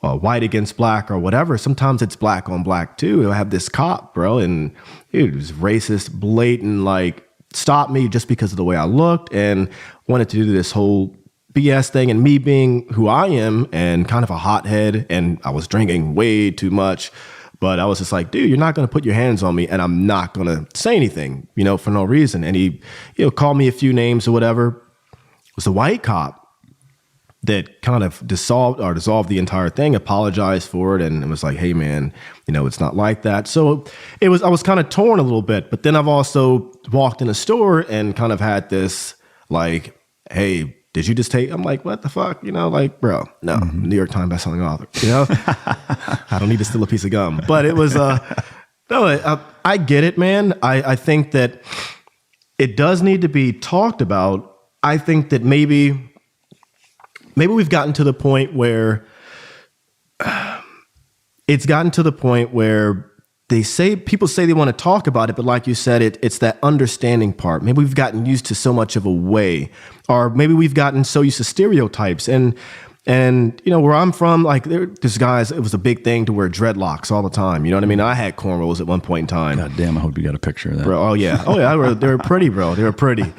white against black or whatever. Sometimes it's black on black too. I have this cop, bro, and dude, it was racist, blatant, like stopped me just because of the way I looked and wanted to do this whole BS thing. And me being who I am and kind of a hothead, and I was drinking way too much, but I was just like, dude, you're not going to put your hands on me and I'm not going to say anything, for no reason. And he, called me a few names or whatever. It was a white cop that kind of dissolved the entire thing, apologized for it, and it was like, hey man, it's not like that. So I was kind of torn a little bit, but then I've also walked in a store and kind of had this like, hey, did you just take, I'm like, what the fuck? Like, bro, no, New York Times bestselling author, I don't need to steal a piece of gum. But it was, no, I get it, man. I think that it does need to be talked about. I think that maybe we've gotten to the point where people say they want to talk about it, but like you said, it's that understanding part. Maybe we've gotten used to so much of a way, or maybe we've gotten so used to stereotypes. And where I'm from, like there's guys, it was a big thing to wear dreadlocks all the time. You know what I mean? I had cornrows at one point in time. God damn, I hope you got a picture of that. Bro, oh yeah. They were pretty, bro. They were pretty.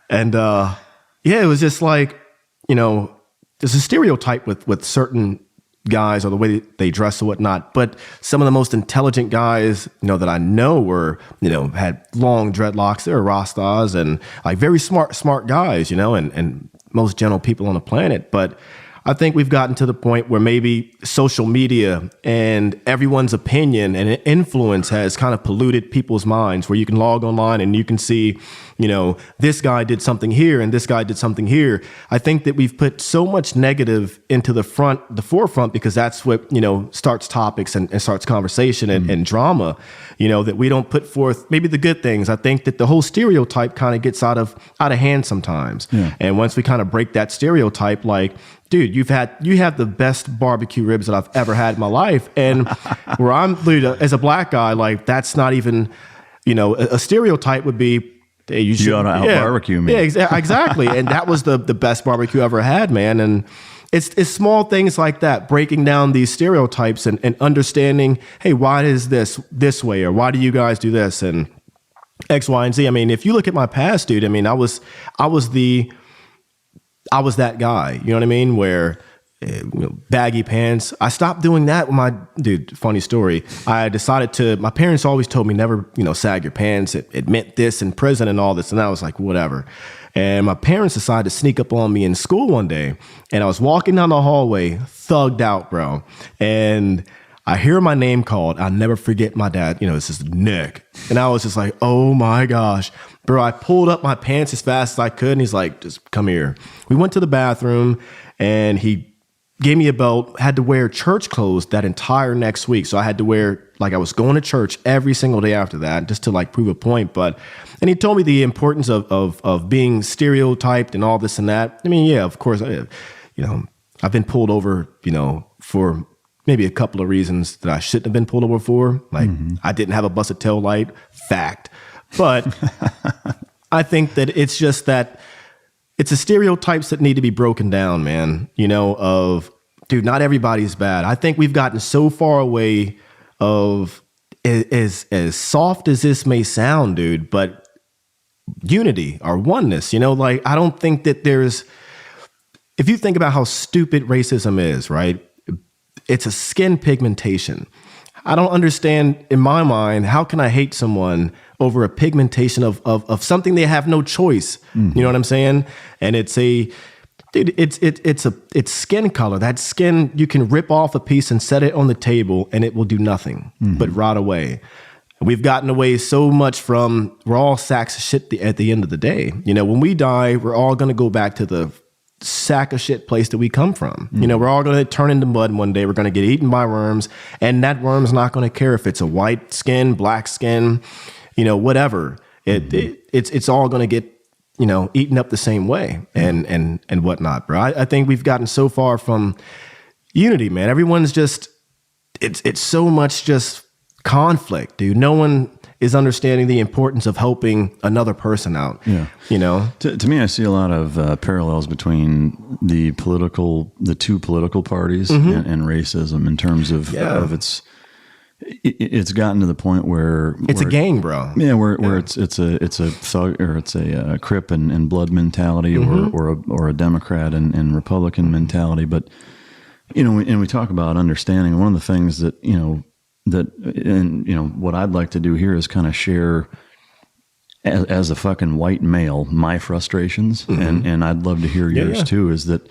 And it was just like, there's a stereotype with certain guys or the way they dress or whatnot, but some of the most intelligent guys, that I know were, had long dreadlocks. They were Rastas and like very smart guys, and most gentle people on the planet. But I think we've gotten to the point where maybe social media and everyone's opinion and influence has kind of polluted people's minds, where you can log online and you can see, this guy did something here and this guy did something here. I think that we've put so much negative into the forefront, because that's what, starts topics and starts conversation and drama, that we don't put forth maybe the good things. I think that the whole stereotype kind of gets out of hand sometimes. Yeah. And once we kind of break that stereotype, like, dude, you have the best barbecue ribs that I've ever had in my life. And where dude, as a black guy, like, that's not even, a stereotype would be, hey, you ought to out-barbecue me. Yeah, exactly. And that was the best barbecue I ever had, man. And it's small things like that, breaking down these stereotypes and understanding, hey, why is this way? Or why do you guys do this? And X, Y, and Z. I mean, if you look at my past, dude, I mean, I was that guy, you know what I mean? Where baggy pants. I stopped doing that with dude, funny story. I decided my parents always told me never, sag your pants. It meant this in prison and all this. And I was like, whatever. And my parents decided to sneak up on me in school one day. And I was walking down the hallway, thugged out, bro. And I hear my name called. I'll never forget my dad. This is Nick. And I was just like, oh my gosh. Bro, I pulled up my pants as fast as I could. And he's like, just come here. We went to the bathroom and he gave me a belt, had to wear church clothes that entire next week. So I had to wear, like, I was going to church every single day after that, just to like prove a point. And he told me the importance of being stereotyped and all this and that. I mean, yeah, of course, I've been pulled over, for maybe a couple of reasons that I shouldn't have been pulled over for. Like, I didn't have a busted tail light, fact. But I think that it's just that it's the stereotypes that need to be broken down, man. Dude, not everybody's bad. I think we've gotten so far away of, as soft as this may sound, dude, but unity or oneness, like, I don't think that if you think about how stupid racism is, right? It's a skin pigmentation. I don't understand, in my mind, how can I hate someone over a pigmentation of something they have no choice? You know what I'm saying? And it's skin color. That skin, you can rip off a piece and set it on the table and it will do nothing but rot away. We've gotten away so much from, we're all sacks of shit at the end of the day. When we die, we're all going to go back to the sack of shit place that we come from. We're all going to turn into mud one day. We're going to get eaten by worms, and that worm's not going to care if it's a white skin, black skin, whatever. It's all going to get, eaten up the same way and whatnot, bro. I think we've gotten so far from unity, man. Everyone's just, it's so much just conflict, dude. No one is understanding the importance of helping another person out. Yeah. To me, I see a lot of parallels between the two political parties and racism in terms of it's gotten to the point where it's a gang, bro. Yeah. Where it's a thug, or it's a Crip and blood mentality, or a Democrat and Republican mentality. But, and we talk about understanding. One of the things that, what I'd like to do here is kind of share as a fucking white male, my frustrations. And I'd love to hear yours too, is that,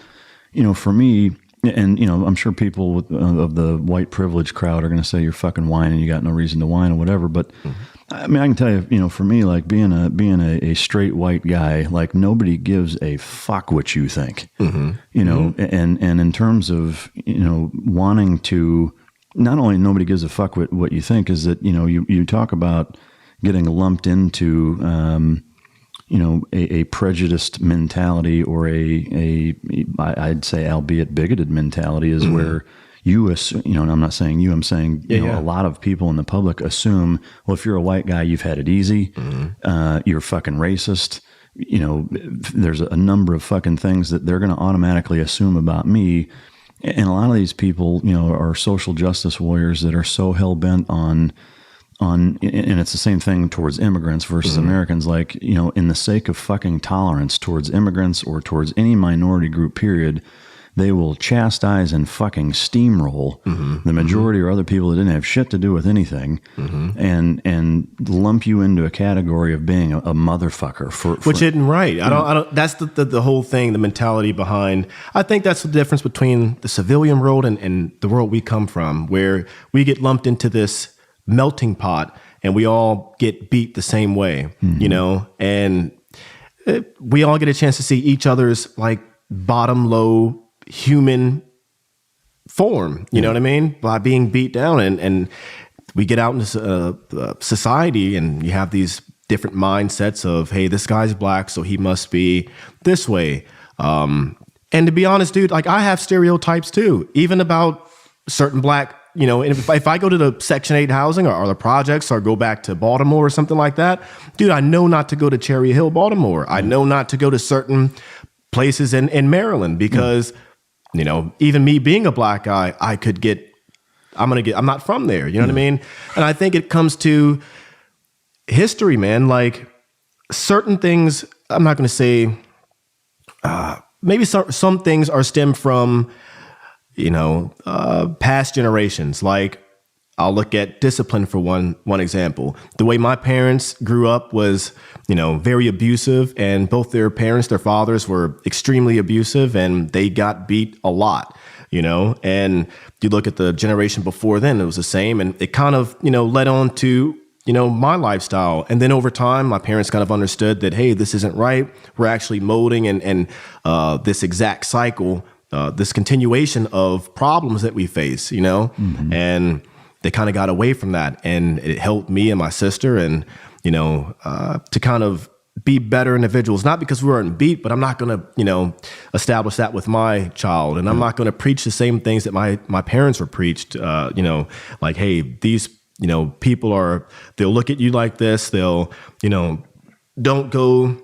for me, and, I'm sure people of the white privilege crowd are going to say you're fucking whining, you got no reason to whine or whatever. But I mean, I can tell you, for me, like being a straight white guy, like nobody gives a fuck what you think, and in terms of, wanting to, not only nobody gives a fuck what you think, is that, you talk about getting lumped into, a prejudiced mentality, or I'd say, albeit bigoted mentality, is where you assume, and I'm not saying you, I'm saying, a lot of people in the public assume, well, if you're a white guy, you've had it easy. You're fucking racist. There's a number of fucking things that they're going to automatically assume about me. And a lot of these people, are social justice warriors that are so hell-bent on, and it's the same thing towards immigrants versus Americans, like, in the sake of fucking tolerance towards immigrants or towards any minority group, period, they will chastise and fucking steamroll the majority or other people that didn't have shit to do with anything, and lump you into a category of being a motherfucker for which isn't right. I don't. That's the whole thing. The mentality behind. I think that's the difference between the civilian world and the world we come from, where we get lumped into this melting pot and we all get beat the same way, you know, and we all get a chance to see each other's like bottom low human form, you know what I mean, by being beat down, and we get out into society and you have these different mindsets of, hey, this guy's black, so he must be this way. And to be honest, dude, like I have stereotypes too, even about certain black, you know, and if I go to the Section 8 housing or the projects or go back to Baltimore or something like that, dude, I know not to go to Cherry Hill, Baltimore. I know not to go to certain places in Maryland because, you know, even me being a black guy, I'm not from there. You know what I mean? And I think it comes to history, man. Like certain things, I'm not going to say, maybe some things are stemmed from, you know, past generations. Like I'll look at discipline for one example. The way my parents grew up was, you know, very abusive, and both their parents, their fathers, were extremely abusive, and they got beat a lot, you know. And you look at the generation before then, it was the same, and it kind of, you know, led on to, you know, my lifestyle. And then over time, my parents kind of understood that, hey, this isn't right. We're actually molding and this exact cycle, this continuation of problems that we face, you know, and they kind of got away from that, and it helped me and my sister, and you know, to kind of be better individuals. Not because we weren't beat, but I'm not going to, you know, establish that with my child, and I'm not going to preach the same things that my parents were preached. You know, like, hey, these, you know, people they'll look at you like this. They'll, you know, don't go.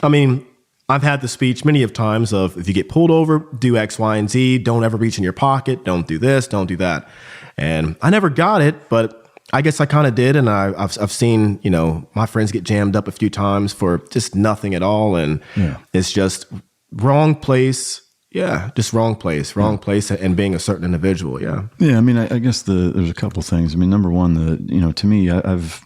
I mean, I've had the speech many of times of, if you get pulled over, do X, Y, and Z. Don't ever reach in your pocket. Don't do this. Don't do that. And I never got it, but I guess I kind of did. And I've seen, you know, my friends get jammed up a few times for just nothing at all. And it's just wrong place. Yeah, just wrong place and being a certain individual. Yeah. Yeah. I mean, I guess there's a couple things. I mean, number one, you know, to me, I've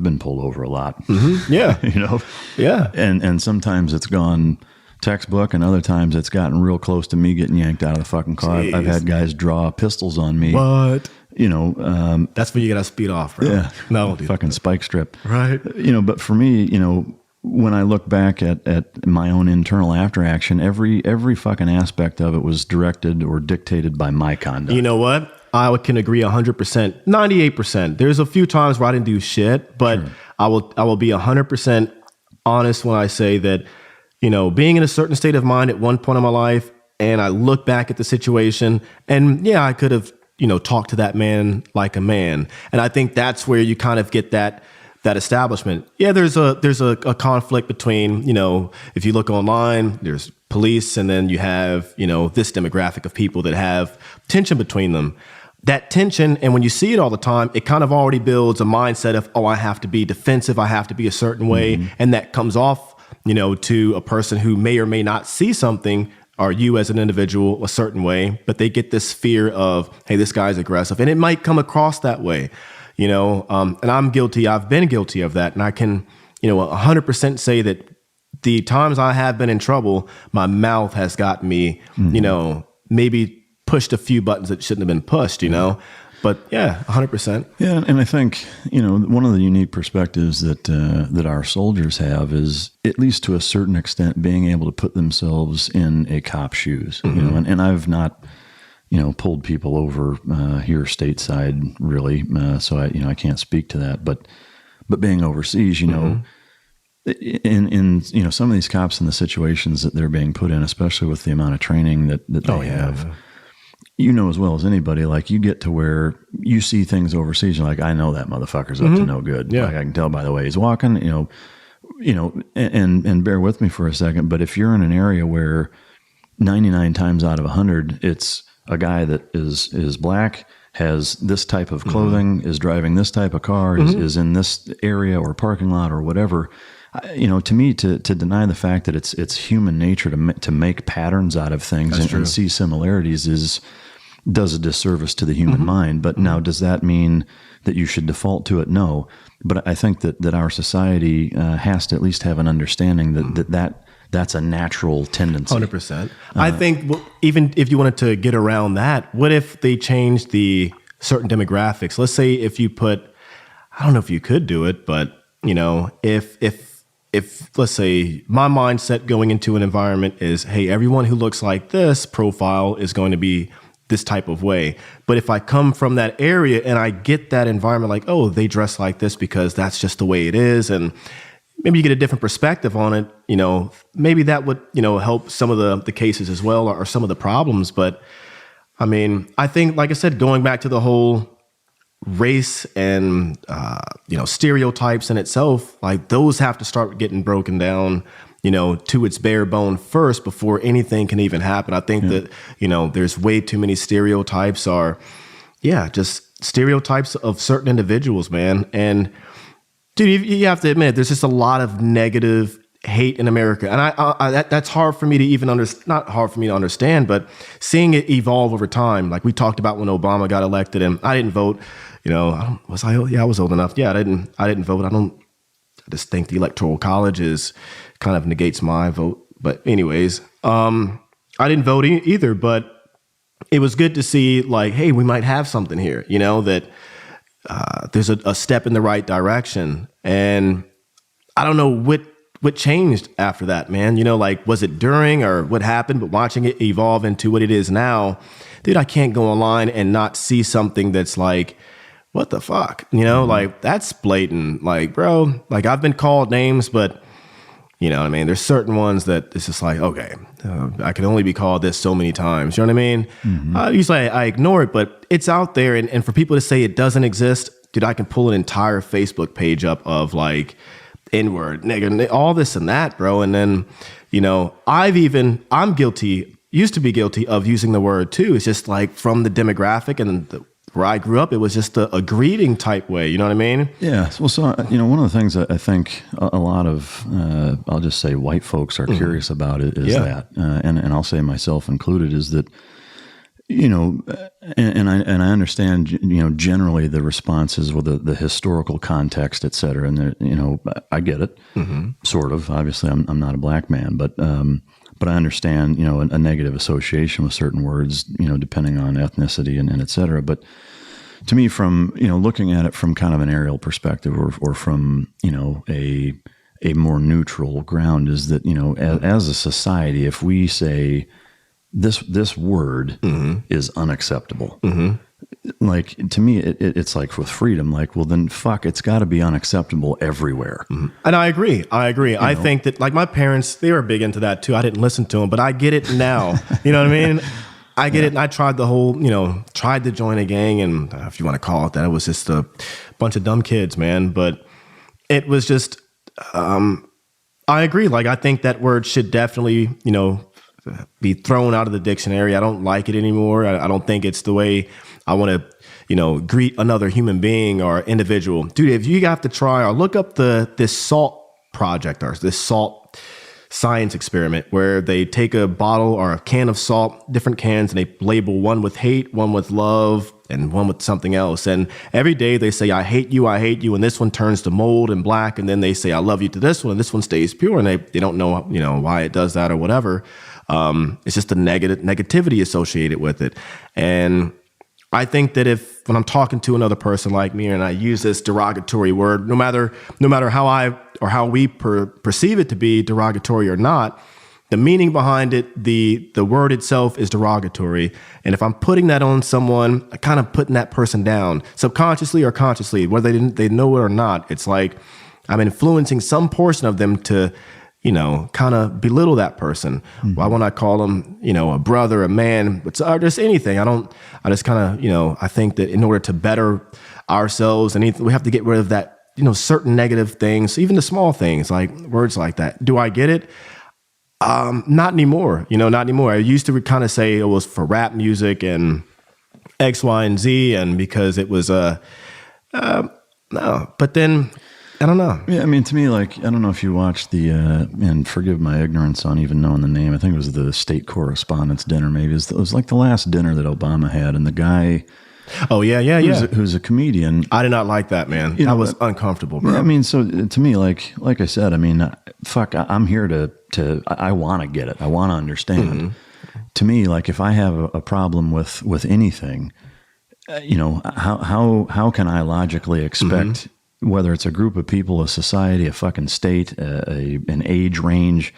been pulled over a lot. Yeah. You know? Yeah. And sometimes it's gone textbook, and other times it's gotten real close to me getting yanked out of the fucking car. I've had guys draw pistols on me. What? You know, that's when you gotta speed off, right? Yeah. No, fucking spike strip. Right. You know, but for me, you know, when I look back at my own internal after action, every fucking aspect of it was directed or dictated by my conduct. You know what? I can agree 100%, 98%. There's a few times where I didn't do shit, but sure. I will be 100% honest when I say that, you know, being in a certain state of mind at one point in my life, and I look back at the situation, and yeah, I could have, you know, talked to that man like a man. And I think that's where you kind of get that establishment. Yeah, there's a conflict between, you know, if you look online, there's police, and then you have, you know, this demographic of people that have tension between them. That tension, and when you see it all the time, it kind of already builds a mindset of, oh, I have to be defensive, I have to be a certain way, and that comes off, you know, to a person who may or may not see something, or you as an individual, a certain way, but they get this fear of, hey, this guy's aggressive, and it might come across that way, you know, and I'm guilty. I've been guilty of that, and I can, you know, 100% say that the times I have been in trouble, my mouth has got me, you know, maybe pushed a few buttons that shouldn't have been pushed, you know. But yeah, 100%. Yeah, and I think, you know, one of the unique perspectives that our soldiers have is, at least to a certain extent, being able to put themselves in a cop's shoes. You know, and I've not, you know, pulled people over here stateside really, so I can't speak to that. But being overseas, you know, in you know, some of these cops in the situations that they're being put in, especially with the amount of training that they have. You know as well as anybody, like, you get to where you see things overseas, you're like, I know that motherfucker's up to no good. Yeah. Like, I can tell by the way he's walking, you know, and bear with me for a second, but if you're in an area where 99 times out of 100, it's a guy that is black, has this type of clothing, is driving this type of car, is in this area or parking lot or whatever, to me, to deny the fact that it's human nature to make patterns out of things and see similarities does a disservice to the human mind. But now, does that mean that you should default to it? No. But I think that our society has to at least have an understanding that's a natural tendency. 100%. I think even if you wanted to get around that, what if they changed the certain demographics? Let's say if you put, I don't know if you could do it, but if let's say my mindset going into an environment is, hey, everyone who looks like this profile is going to be this type of way. But if I come from that area and I get that environment, like, oh, they dress like this because that's just the way it is, and maybe you get a different perspective on it, maybe that would, help some of the cases as well, or some of the problems. But I mean, I think, like I said, going back to the whole race and, stereotypes in itself, like those have to start getting broken down, to its bare bone first before anything can even happen. I think that, there's way too many stereotypes just stereotypes of certain individuals, man. And dude, you have to admit, there's just a lot of negative hate in America. And that's hard for me to even not hard for me to understand, but seeing it evolve over time. Like we talked about when Obama got elected, and I didn't vote. I was old enough. Yeah, I didn't vote. I just think the Electoral College kind of negates my vote. But anyways, I didn't vote either, but it was good to see, like, hey, we might have something here, that there's a step in the right direction. And I don't know what changed after that, man. Like, was it during or what happened? But watching it evolve into what it is now, dude, I can't go online and not see something that's like, what the fuck? Like, that's blatant. Like, bro, like, I've been called names, but what I mean? There's certain ones that it's just like, okay, I can only be called this so many times. You know what I mean? Usually I ignore it, but it's out there. And for people to say it doesn't exist, dude, I can pull an entire Facebook page up of like N-word, nigga, all this and that, bro. And then, I'm guilty, used to be guilty of using the word too. It's just like from the demographic and where I grew up, it was just a greeting type way. You know what I mean? Yeah. Well, so, one of the things that I think a lot of, I'll just say white folks are curious about it is that, and I'll say myself included, is that, and I understand, generally the responses with the historical context, et cetera. And, I get it, sort of. Obviously, I'm not a black man, but I understand, a negative association with certain words, depending on ethnicity and et cetera. But to me, from, looking at it from kind of an aerial perspective or from, a more neutral ground, is that, as a society, if we say this word is unacceptable, like, to me, it's like with freedom, like, well, then fuck, it's got to be unacceptable everywhere. And I agree. I think that, like, my parents, they were big into that too. I didn't listen to them, but I get it now. You know what I mean? I get it. And I tried the whole, tried to join a gang, and if you want to call it that, it was just a bunch of dumb kids, man. But it was just, I agree. Like, I think that word should definitely, be thrown out of the dictionary. I don't like it anymore. I don't think it's the way I want to, greet another human being or individual. Dude, if you have to try or look up this SALT project or this SALT science experiment where they take a bottle or a can of salt, different cans, and they label one with hate, one with love, and one with something else. And every day they say, I hate you, and this one turns to mold and black, and then they say, I love you to this one, and this one stays pure, and they don't know, why it does that or whatever. It's just the negativity associated with it. And I think that when I'm talking to another person like me and I use this derogatory word, no matter how we perceive it to be derogatory or not, the meaning behind it, the word itself is derogatory. And if I'm putting that on someone, I'm kind of putting that person down subconsciously or consciously, whether they know it or not. It's like I'm influencing some portion of them to, kind of belittle that person. Why won't I call them, a brother, a man, or just anything? I just kind of, I think that in order to better ourselves, we have to get rid of that, certain negative things, even the small things, like words like that. Do I get it? Not anymore, not anymore. I used to kind of say it was for rap music and X, Y, and Z, and because it was, no. But then I don't know. Yeah, I mean, to me, like, I don't know if you watched the, and forgive my ignorance on even knowing the name. I think it was the State Correspondents' Dinner, maybe. It was like the last dinner that Obama had, and the guy... Oh, yeah. Who's a comedian. I did not like that, man. That was uncomfortable, bro. I mean, so to me, like I said, I mean, fuck, I'm here I want to get it. I want to understand. To me, like, if I have a problem with anything, how can I logically expect whether it's a group of people, a society, a fucking state, an age range,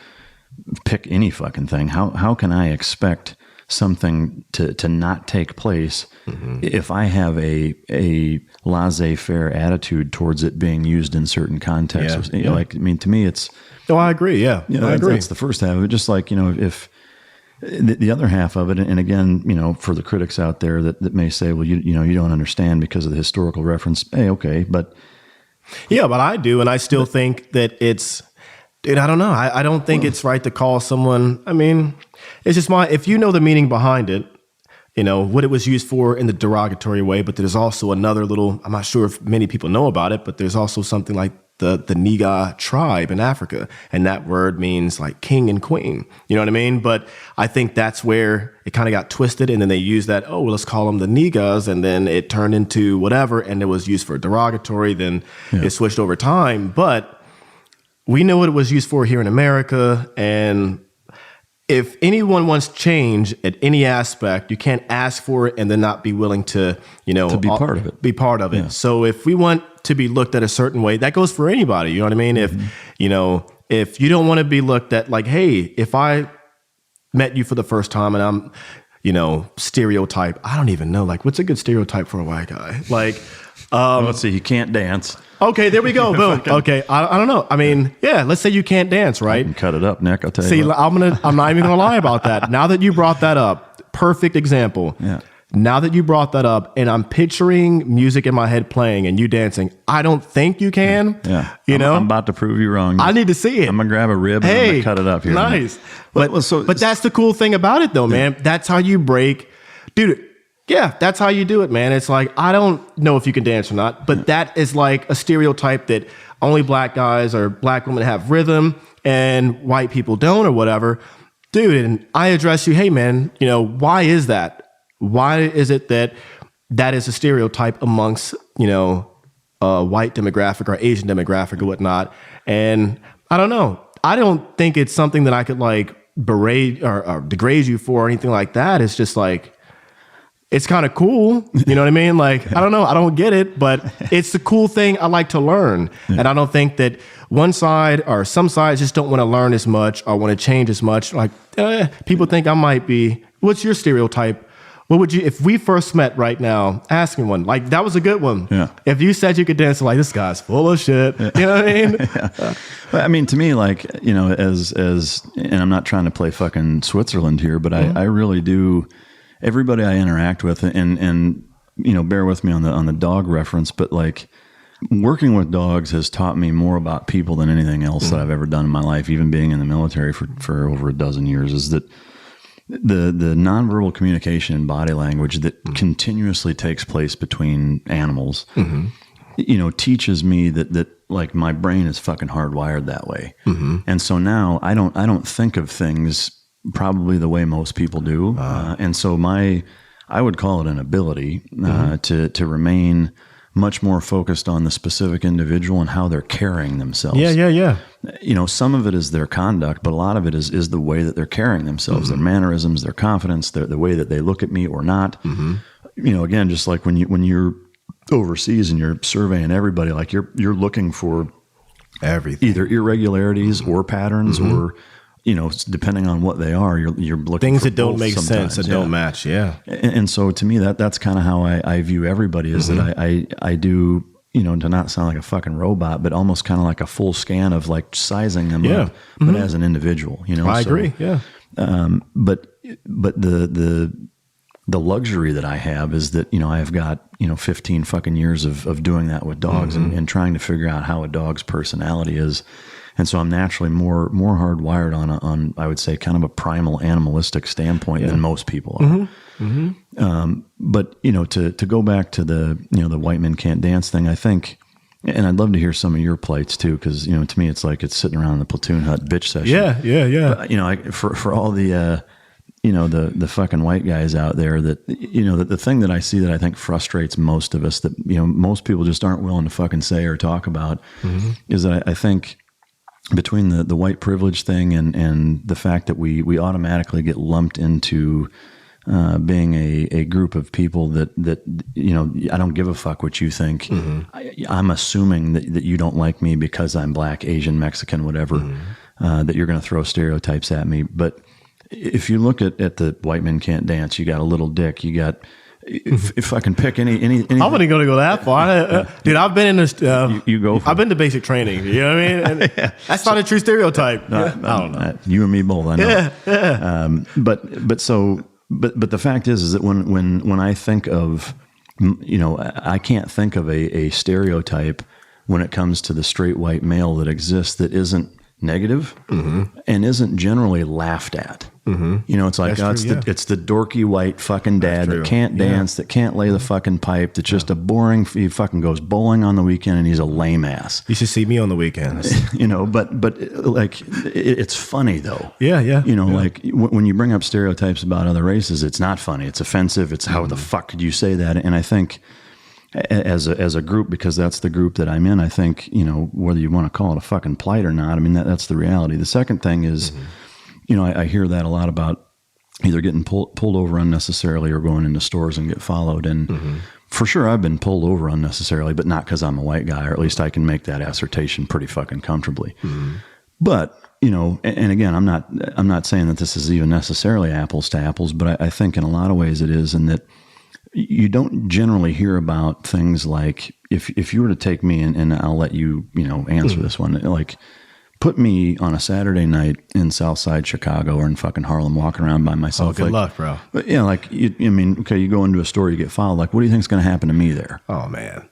pick any fucking thing. How can I expect something to not take place if I have a laissez-faire attitude towards it being used in certain contexts? Like, I mean, to me, it's... Oh, I agree. Yeah, I agree. That's the first half of it. Just like, if the other half of it, and again, for the critics out there that may say, well, you don't understand because of the historical reference. Hey, okay, but... Yeah, but I do, and I still think that it's... Dude, I don't know. I don't think it's right to call someone... I mean... It's just if you know the meaning behind it, what it was used for in the derogatory way, but there's also another little, I'm not sure if many people know about it, but there's also something like the Niga tribe in Africa. And that word means like king and queen. You know what I mean? But I think that's where it kind of got twisted. And then they used that, let's call them the Nigas. And then it turned into whatever. And it was used for derogatory. Then it switched over time. But we know what it was used for here in America. And if anyone wants change at any aspect, you can't ask for it and then not be willing to, to be part of it. Be part of it. So if we want to be looked at a certain way, that goes for anybody. You know what I mean? If you don't want to be looked at like, hey, if I met you for the first time and I'm, stereotype, I don't even know, like, what's a good stereotype for a white guy? Like, let's see, he can't dance. Okay, there we go. Boom. Okay, I don't know. I mean, let's say you can't dance, right? You can cut it up, Nick. I'll tell you. See, I'm not even gonna lie about that. Now that you brought that up, perfect example. Yeah. Now that you brought that up, and I'm picturing music in my head playing and you dancing, I don't think you can. Yeah. I'm about to prove you wrong. I need to see it. I'm gonna grab a rib and I'm gonna cut it up here. Nice. But that's the cool thing about it, though, man. That's how you break, dude. Yeah, that's how you do it, man. It's like, I don't know if you can dance or not, but that is like a stereotype that only black guys or black women have rhythm and white people don't or whatever. Dude, and I address you, hey, man, why is that? Why is it that is a stereotype amongst, white demographic or Asian demographic or whatnot? And I don't know. I don't think it's something that I could like berate or degrade you for or anything like that. It's just like, it's kind of cool. You know what I mean? Like, I don't know. I don't get it, but it's the cool thing I like to learn. Yeah. And I don't think that one side or some sides just don't want to learn as much or want to change as much. Like, people think I might be, what's your stereotype? What would you, if we first met right now, ask me one. Like, that was a good one. Yeah. If you said you could dance, like, this guy's full of shit. You know what I mean? Well, I mean, to me, like, as, and I'm not trying to play fucking Switzerland here, but I really do. Everybody I interact with, and bear with me on the dog reference, but like working with dogs has taught me more about people than anything else that I've ever done in my life, even being in the military for over a dozen years, is that the nonverbal communication and body language that continuously takes place between animals, teaches me that like my brain is fucking hardwired that way. And so now I don't think of things probably the way most people do. And so I would call it an ability to remain much more focused on the specific individual and how they're carrying themselves. Yeah. Some of it is their conduct, but a lot of it is the way that they're carrying themselves, their mannerisms, their confidence, the way that they look at me or not. Again, just like when you're overseas and you're surveying everybody, like you're looking for everything, either irregularities or patterns or, depending on what they are, you're looking things for that don't make sense, that don't match. Yeah. And so to me, that's kind of how I view everybody is that I do, to not sound like a fucking robot, but almost kind of like a full scan of like sizing them up, but as an individual, I agree. Yeah. But the luxury that I have is that, I've got, 15 fucking years of doing that with dogs and trying to figure out how a dog's personality is. And so I'm naturally more hardwired on I would say kind of a primal animalistic standpoint than most people are. But to go back to the the white men can't dance thing, I think And I'd love to hear some of your plights too, because to me it's like it's sitting around in the platoon hut bitch session. Yeah. But, for all the the fucking white guys out there that the thing that I see that I think frustrates most of us that most people just aren't willing to fucking say or talk about is that I think between the white privilege thing and the fact that we automatically get lumped into being a group of people that I don't give a fuck what you think. I'm assuming that you don't like me because I'm black, Asian, Mexican, whatever, that you're going to throw stereotypes at me. But if you look at the white men can't dance, you got a little dick, you got, if I can pick any I'm not going to go that far. Dude, I've been in this, you go I've been to basic training, you know what I mean? And that's not a true stereotype. I don't know. You and me both, I know. But the fact is that when I think of, I can't think of a stereotype when it comes to the straight white male that exists that isn't negative and isn't generally laughed at. It's like, it's the dorky white fucking dad that can't dance, that can't lay the fucking pipe, that's just a boring, he fucking goes bowling on the weekend and he's a lame ass. You should see me on the weekends. But like, it's funny though. Like when you bring up stereotypes about other races, it's not funny. It's offensive. It's how the fuck could you say that? And I think as a group, because that's the group that I'm in, I think, whether you want to call it a fucking plight or not, I mean, that's the reality. The second thing is, I hear that a lot about either getting pulled over unnecessarily or going into stores and get followed. And for sure, I've been pulled over unnecessarily, but not because I'm a white guy, or at least I can make that assertion pretty fucking comfortably. But, and again, I'm not saying that this is even necessarily apples to apples, but I think in a lot of ways it is, in that you don't generally hear about things like, if you were to take me and I'll let you, answer this one, like put me on a Saturday night in Southside Chicago or in fucking Harlem walking around by myself. Oh, good luck, bro. But yeah, like, you go into a store, you get followed. Like, what do you think is going to happen to me there? Oh man,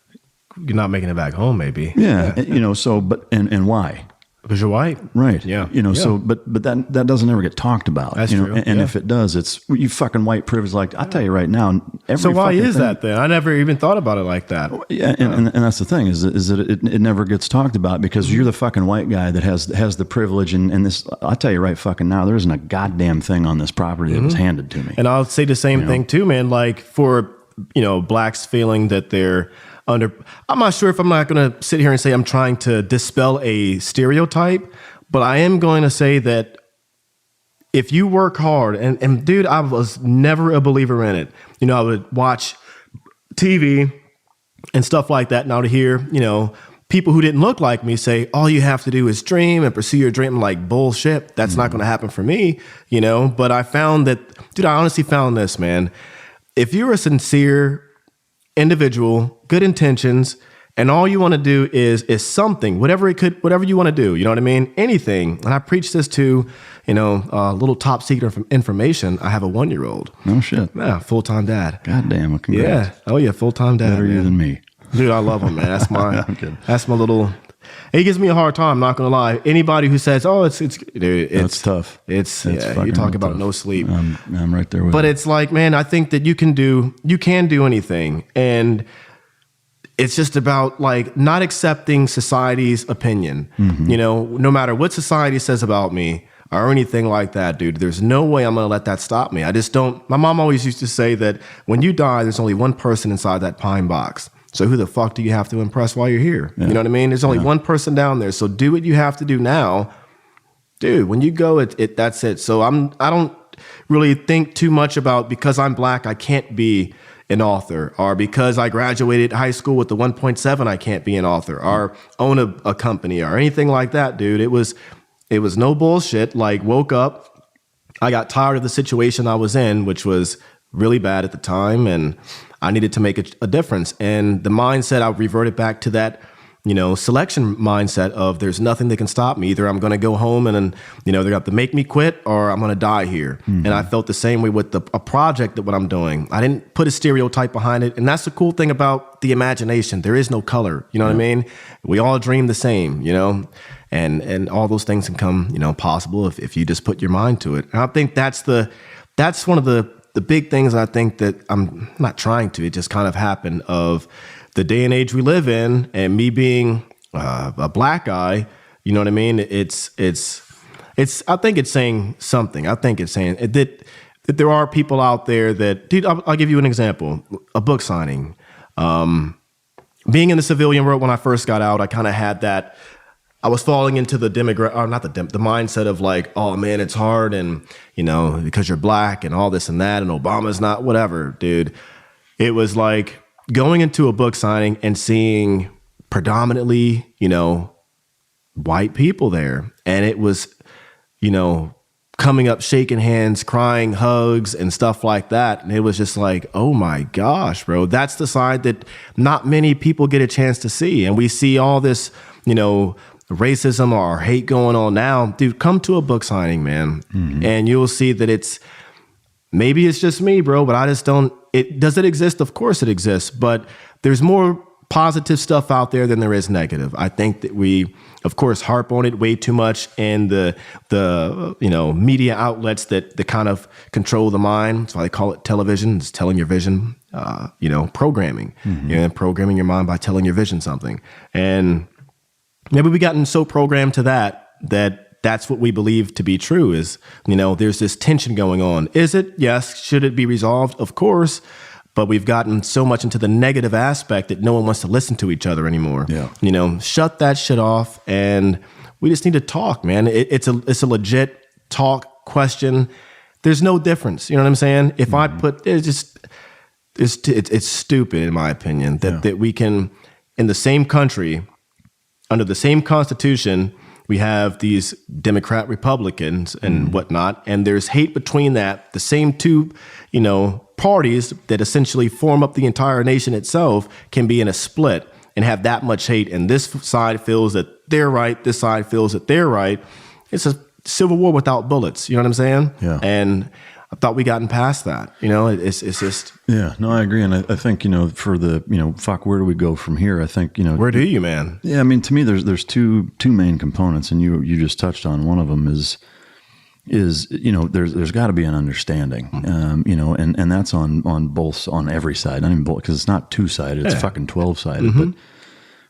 you're not making it back home, maybe. Yeah. And why? Because you're white. Right. Yeah. So, but that doesn't ever get talked about. That's true. And if it does, it's you fucking white privilege. Like, I'll tell you right now. So why is that then? I never even thought about it like that. Yeah. And that's the thing is that it never gets talked about because you're the fucking white guy that has the privilege and this, I'll tell you right fucking now, there isn't a goddamn thing on this property that was handed to me. And I'll say the same thing too, man. Like for, blacks feeling that they're I'm not sure if I'm not going to sit here and say I'm trying to dispel a stereotype, but I am going to say that if you work hard, and dude, I was never a believer in it. I would watch TV and stuff like that. Now to hear, people who didn't look like me say, all you have to do is dream and pursue your dream. I'm like, bullshit. That's not going to happen for me, but I found that, dude, I honestly found this, man. If you're a sincere individual, good intentions, and all you want to do is something, whatever you want to do, you know what I mean? Anything. And I preach this to, little top secret information. I have a 1-year-old. No shit. Yeah, full-time dad. God damn, well, congrats. Yeah. Oh yeah, full-time dad. Better you than me. Dude, I love him, man. That's my little. He gives me a hard time, not gonna lie. Anybody who says, "Oh, it's dude, it's tough." You talk about tough. No sleep. I'm right there with you. But it's like, man, I think that you can do anything, and it's just about like not accepting society's opinion. No matter what society says about me or anything like that, dude. There's no way I'm gonna let that stop me. I just don't. My mom always used to say that when you die, there's only one person inside that pine box. So who the fuck do you have to impress while you're here? Yeah. You know what I mean? There's only one person down there. So do what you have to do now. Dude, when you go, that's it. So I don't really think too much about because I'm black, I can't be an author, or because I graduated high school with the 1.7, I can't be an author, or own a company or anything like that, dude. It was no bullshit. Like, woke up, I got tired of the situation I was in, which was really bad at the time, and I needed to make a difference. And the mindset, I reverted back to that, selection mindset of there's nothing that can stop me. Either I'm going to go home and, they're going to have to make me quit, or I'm going to die here. And I felt the same way with a project that what I'm doing. I didn't put a stereotype behind it. And that's the cool thing about the imagination. There is no color. You know what I mean? We all dream the same, and all those things can come, possible if you just put your mind to it. And I think that's one of the big things I think that I'm not trying to, it just kind of happened of the day and age we live in, and me being a black guy, you know what I mean? It's. I think it's saying something. I think it's saying that there are people out there that, dude. I'll give you an example. A book signing. Being in the civilian world when I first got out, I kind of had that. I was falling into the the mindset of like, oh man, it's hard, and because you're black and all this and that, and Obama's not whatever, dude. It was like going into a book signing and seeing predominantly, white people there, and it was, coming up, shaking hands, crying, hugs, and stuff like that. And it was just like, oh my gosh, bro, that's the side that not many people get a chance to see, and we see all this, racism or hate going on now. Dude, come to a book signing, man, and you'll see that maybe it's just me, bro, but I just don't. Does it exist? Of course it exists, but there's more positive stuff out there than there is negative. I think that we, of course, harp on it way too much in the media outlets that kind of control the mind. That's why they call it television. It's telling your vision, programming. Programming your mind by telling your vision something. And maybe we gotten so programmed to that's what we believe to be true is, there's this tension going on. Is it? Yes. Should it be resolved? Of course. But we've gotten so much into the negative aspect that no one wants to listen to each other anymore. Yeah. Shut that shit off, and we just need to talk, man. It's a legit talk question. There's no difference. You know what I'm saying? If I put it's stupid in my opinion that we can, in the same country, under the same constitution, we have these Democrat Republicans and whatnot, and there's hate between that. The same two, parties that essentially form up the entire nation itself can be in a split and have that much hate. And this side feels that they're right. This side feels that they're right. It's a civil war without bullets. You know what I'm saying? Yeah. And I thought we gotten past that. It's just. Yeah, no, I agree. And I think, for the, fuck, where do we go from here? I think, Where do you, man? Yeah, I mean, to me, there's two main components, and you just touched on one of them is there's got to be an understanding, and that's on every side. I mean, because it's not two-sided, it's fucking 12-sided.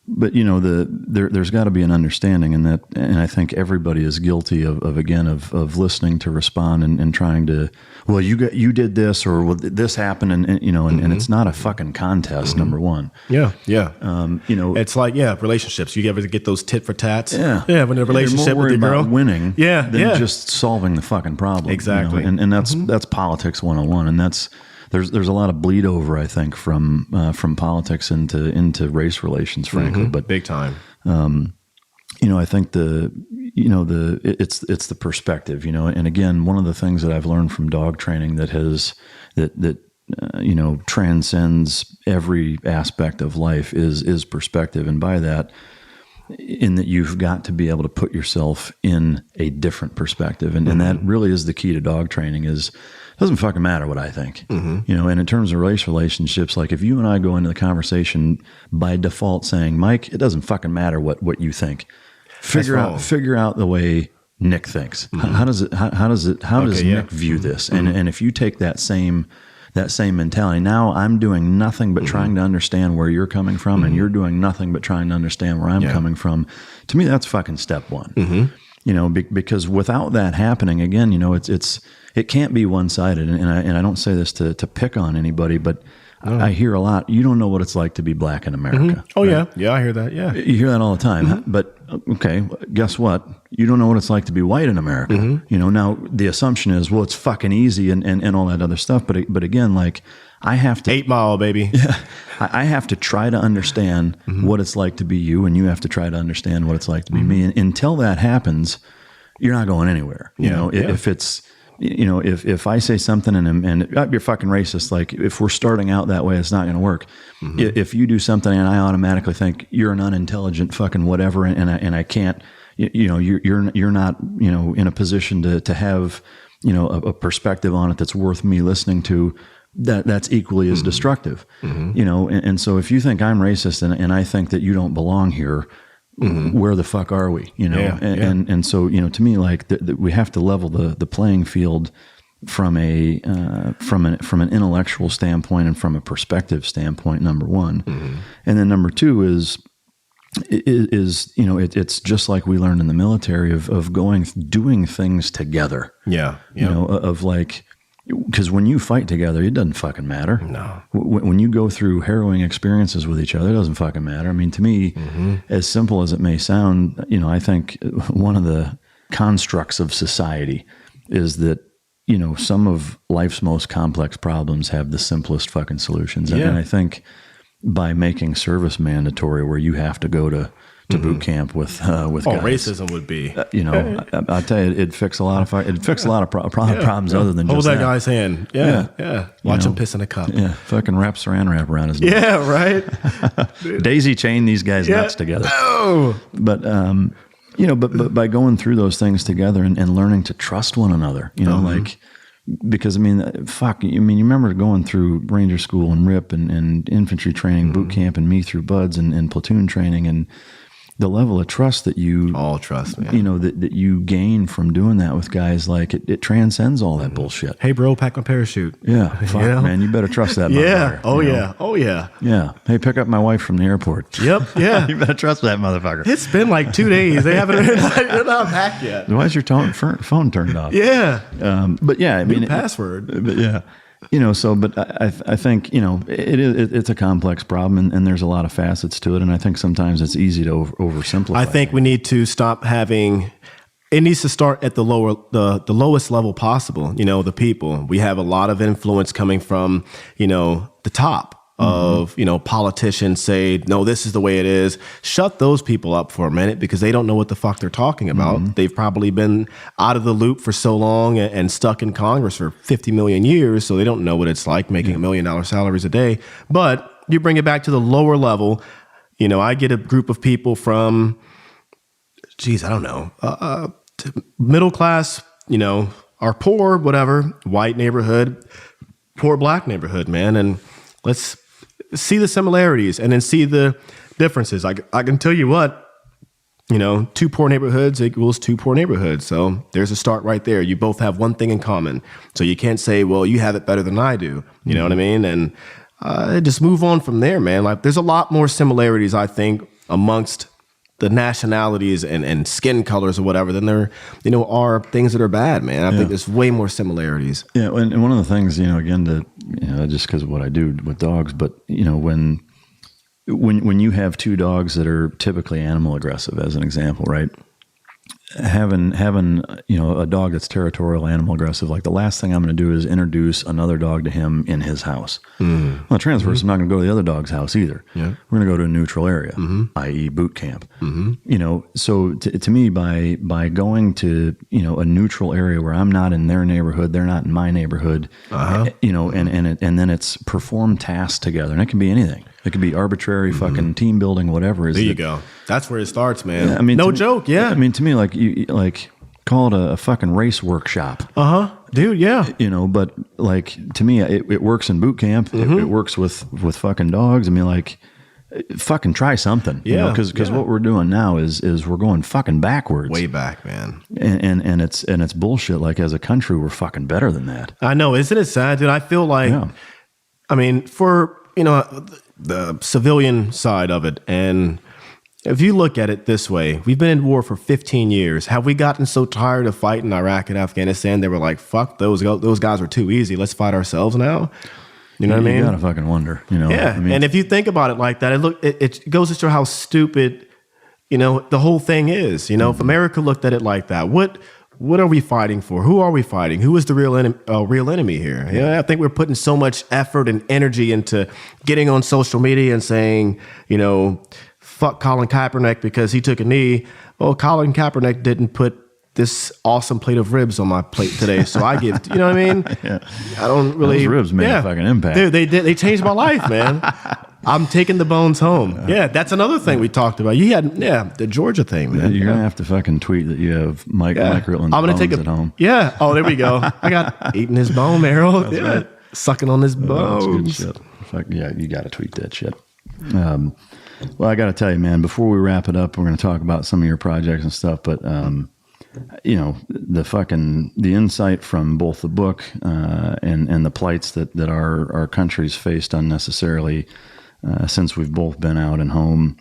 But there's got to be an understanding, and I think everybody is guilty of listening to respond and trying to, well, you did this, or well, this happened, and it's not a fucking contest. Number one. Yeah. It's like relationships. You ever get those tit for tats? Yeah. When a relationship with your girl, about winning, than just solving the fucking problem. Exactly. And that's politics 101, and that's. There's a lot of bleed over, I think, from politics into race relations, frankly. But big time. I think it's the perspective, and again, one of the things that I've learned from dog training that transcends every aspect of life is perspective, and by that, in that you've got to be able to put yourself in a different perspective, and that really is the key to dog training. It doesn't fucking matter what I think, and in terms of race relationships, like if you and I go into the conversation by default saying, Mike, it doesn't fucking matter what you think. Figure out the way Nick thinks. How does Nick view this? And if you take that same mentality, now I'm doing nothing but trying to understand where you're coming from, and you're doing nothing but trying to understand where I'm coming from. To me, that's fucking step one. Because without that happening, again, it can't be one-sided, and I don't say this to pick on anybody, but I hear a lot. You don't know what it's like to be black in America. Oh, right? Yeah, I hear that. Yeah, you hear that all the time. But okay, guess what? You don't know what it's like to be white in America. Now the assumption is, well, it's fucking easy and all that other stuff. But again, like I have to 8 Mile, baby. Yeah, I have to try to understand what it's like to be you, and you have to try to understand what it's like to be me. And until that happens, you're not going anywhere. If it's if I say something and you're fucking racist, like if we're starting out that way, it's not going to work. If you do something and I automatically think you're an unintelligent fucking whatever, and I can't, you're not, in a position to have, a perspective on it that's worth me listening to, that's equally as destructive, and so if you think I'm racist and I think that you don't belong here, where the fuck are we? And so, to me, like we have to level the playing field from an intellectual standpoint and from a perspective standpoint, number one. And then number two is it's just like we learned in the military of doing things together. Yeah. Of like, because when you fight together, it doesn't fucking matter. No. When you go through harrowing experiences with each other, it doesn't fucking matter. I mean, to me, as simple as it may sound, I think one of the constructs of society is that, some of life's most complex problems have the simplest fucking solutions. Yeah. And I think by making service mandatory, where you have to go to boot camp with guys, racism would be. I'll tell you, it'd fix a lot of problems other than hold just that guy's hand. Yeah. Watch him piss in a cup. Yeah, fucking wrap saran wrap around his neck. Yeah, right. Daisy chain these guys nuts together. Oh, but but by going through those things together and learning to trust one another, like. Because you remember going through Ranger School and RIP and infantry training, boot camp, and me through buds and platoon training, and the level of trust that you all trust, man. That you gain from doing that with guys, like it transcends all that bullshit. Hey, bro, pack my parachute. Yeah, fuck, man, you better trust that. Yeah. Motherfucker, Oh yeah. Yeah. Hey, pick up my wife from the airport. Yep. Yeah. You better trust that motherfucker. It's been like 2 days. They haven't. They're not back yet. Why is your phone turned off? Yeah. But yeah, I mean, new password. But yeah. But I think, it's a complex problem and there's a lot of facets to it. And I think sometimes it's easy to oversimplify. I think we need to stop having, it needs to start at the lowest level possible. The people, we have a lot of influence coming from, the top of, politicians say, no, this is the way it is. Shut those people up for a minute because they don't know what the fuck they're talking about. They've probably been out of the loop for so long and stuck in Congress for 50 million years. So they don't know what it's like making $1 million salaries a day. But you bring it back to the lower level. I get a group of people from, I don't know, middle class, are poor, whatever, white neighborhood, poor black neighborhood, man. And let's see the similarities and then see the differences. I can tell you what, 2 poor neighborhoods equals 2 poor neighborhoods. So there's a start right there. You both have one thing in common. So you can't say, well, you have it better than I do. You know what I mean? And just move on from there, man. Like there's a lot more similarities, I think, amongst the nationalities and skin colors or whatever than there, are things that are bad, man. I think there's way more similarities. Yeah. And one of the things, again, just because of what I do with dogs, but when you have 2 dogs that are typically animal aggressive, as an example, right? Having a dog that's territorial, animal aggressive, like the last thing I'm going to do is introduce another dog to him in his house. Well, transverse, I'm not going to go to the other dog's house either. Yeah. We're going to go to a neutral area, i.e. boot camp. So to me, by going to, a neutral area where I'm not in their neighborhood, they're not in my neighborhood, and then it's perform tasks together. And it can be anything. It could be arbitrary fucking team building, whatever. There you go. That's where it starts, man. Yeah, I mean, no joke. Yeah. I mean, to me, like call it a fucking race workshop. Dude. Yeah. But like to me, it works in boot camp. It works with fucking dogs. I mean, like fucking try something. Yeah. Because what we're doing now is we're going fucking backwards. Way back, man. And it's bullshit. Like as a country, we're fucking better than that. I know. Isn't it sad, dude? I feel like, I mean, for the civilian side of it. And if you look at it this way, we've been in war for 15 years. Have we gotten so tired of fighting Iraq and Afghanistan? They were like, fuck, those guys were too easy. Let's fight ourselves now. You know what I mean? You gotta fucking wonder, Yeah. I mean, and if you think about it like that, it goes to show how stupid, the whole thing is. If America looked at it like that, what are we fighting for? Who are we fighting? Who is the real enemy here? Yeah, I think we're putting so much effort and energy into getting on social media and saying, fuck Colin Kaepernick because he took a knee. Well, Colin Kaepernick didn't put this awesome plate of ribs on my plate today, so I give. You know what I mean? Yeah. I don't really. Those ribs made a fucking impact, dude. They changed my life, man. I'm taking the bones home. Yeah, that's another thing we talked about. You had the Georgia thing, man. You're gonna have to fucking tweet that you have Mike Ritland's bones at home. Yeah. Oh, there we go. I got eating his bone marrow. Right. Sucking on his bones. That's good shit. Fuck yeah, you got to tweet that shit. Well, I got to tell you, man. Before we wrap it up, we're going to talk about some of your projects and stuff. But the insight from both the book and the plights that our country's faced unnecessarily since we've both been out and home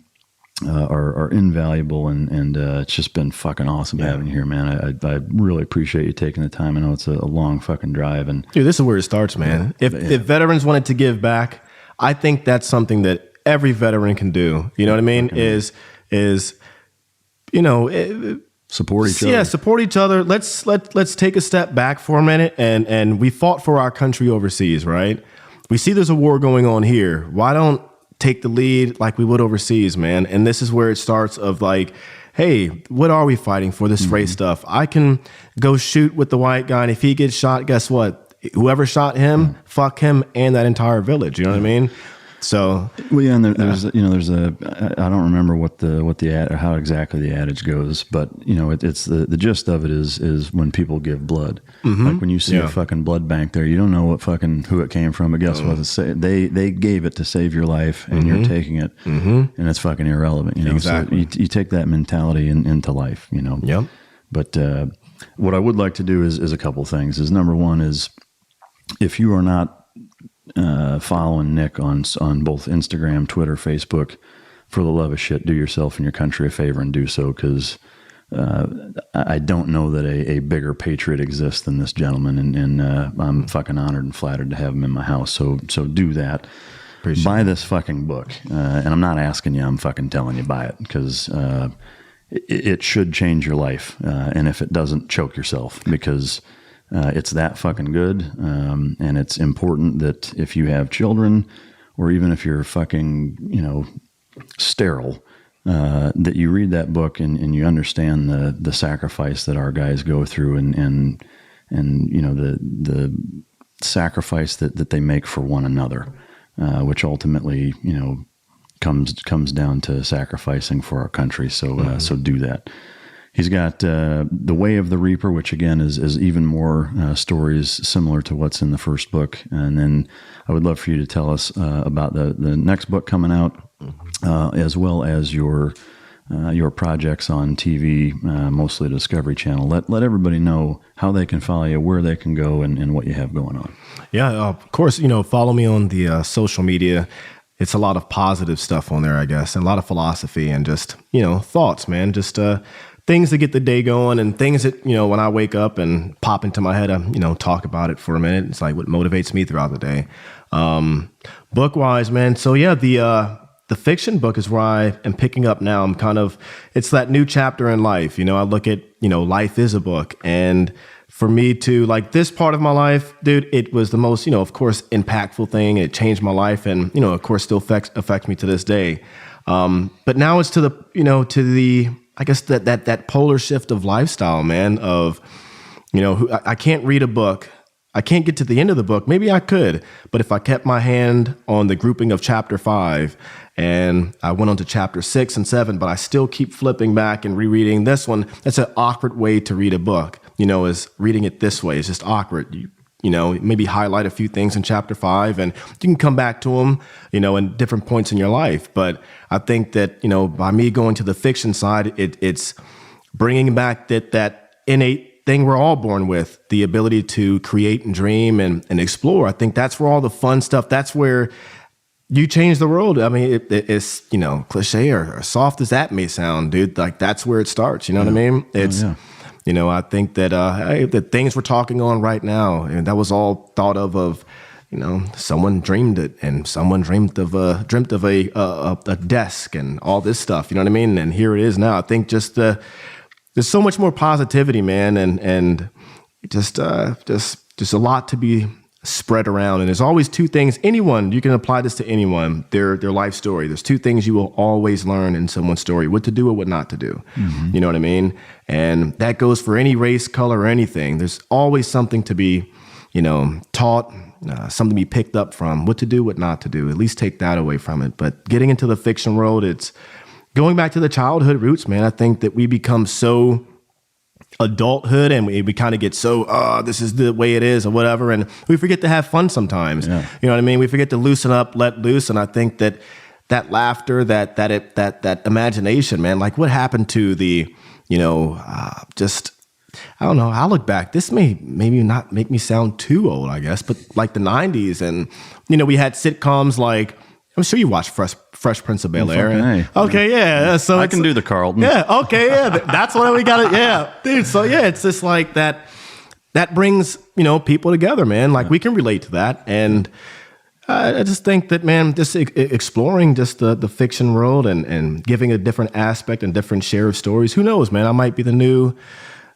are invaluable, and it's just been fucking awesome having you here, man. I really appreciate you taking the time. I know it's a long fucking drive, and dude, this is where it starts, man. If veterans wanted to give back, I think that's something that every veteran can do. You know what I mean? Support each other. Yeah, support each other. Let's take a step back for a minute, and we fought for our country overseas, right? We see there's a war going on here. Why don't take the lead like we would overseas, man? And this is where it starts of like, hey, what are we fighting for, this race stuff? I can go shoot with the white guy, and if he gets shot, guess what? Whoever shot him, fuck him and that entire village. You know what I mean? So, well, yeah, and there's I don't remember what the or how exactly the adage goes, but it's the gist of it is when people give blood, like when you see a fucking blood bank there, you don't know who it came from, but guess what? They gave it to save your life, and you're taking it, and it's fucking irrelevant, Exactly. So you take that mentality into life, Yep. But what I would like to do is a couple things. Is number one is if you are not following Nick on both Instagram, Twitter, Facebook, for the love of shit, do yourself and your country a favor and do so, because I don't know that a bigger patriot exists than this gentleman, and I'm fucking honored and flattered to have him in my house. So do that. Buy this fucking book, and I'm not asking you, I'm fucking telling you, buy it, because it should change your life, and if it doesn't, choke yourself, because it's that fucking good, and it's important that if you have children, or even if you're fucking, sterile, that you read that book and you understand the sacrifice that our guys go through, and the sacrifice that they make for one another, which ultimately, comes down to sacrificing for our country. So so do that. He's got The Way of the Reaper, which again is even more stories similar to what's in the first book. And then I would love for you to tell us about the next book coming out, as well as your projects on TV, mostly Discovery Channel. Let everybody know how they can follow you, where they can go, and what you have going on. Yeah, of course, follow me on the social media. It's a lot of positive stuff on there, I guess, and a lot of philosophy and just, thoughts, man. Just things to get the day going, and things that, when I wake up and pop into my head, I, talk about it for a minute. It's like what motivates me throughout the day. Book-wise, man. So yeah, the fiction book is where I am picking up now. It's that new chapter in life. I look at, life is a book. And for me to like this part of my life, dude, it was the most, of course, impactful thing. It changed my life, and, of course, still affects me to this day. But now it's to the, I guess that polar shift of lifestyle, man, of, I can't read a book. I can't get to the end of the book. Maybe I could, but if I kept my hand on the grouping of chapter 5 and I went on to chapter 6 and 7, but I still keep flipping back and rereading this one, that's an awkward way to read a book, is reading it this way. It's just awkward. Maybe highlight a few things in chapter 5, and you can come back to them, in different points in your life. But I think that, by me going to the fiction side, it's bringing back that innate thing we're all born with, the ability to create and dream and explore. I think that's where all the fun stuff, that's where you change the world. I mean, it's, cliche or soft as that may sound, dude, like that's where it starts. You know what I mean? It's, I think that the things we're talking on right now, and that was all thought of, someone dreamed it, and someone dreamt of a desk and all this stuff. You know what I mean? And here it is now. I think just there's so much more positivity, man, and just a lot to be spread around. And there's always two things. You can apply this to anyone, their life story. There's two things you will always learn in someone's story: what to do or what not to do. You know what I mean? And that goes for any race, color, or anything. There's always something to be, taught, something to be picked up from, what to do, what not to do. At least take that away from it. But getting into the fiction world, it's going back to the childhood roots, man. I think that we become so adulthood, and we kind of get so, this is the way it is or whatever. And we forget to have fun sometimes. Yeah. You know what I mean? We forget to loosen up, let loose. And I think that laughter, that imagination, man, like what happened to the, just I don't know. I look back. This may maybe not make me sound too old, I guess, but like the 90s. And, we had sitcoms like, I'm sure you watched Fresh Prince of Bel-Air. Okay, yeah. So I can do the Carlton. Yeah, okay, yeah. That's what we got. Yeah, dude. So, yeah, it's just like that brings, people together, man. Like, we can relate to that. And I just think that, man, just exploring just the fiction world and giving a different aspect and different share of stories. Who knows, man? I might be the new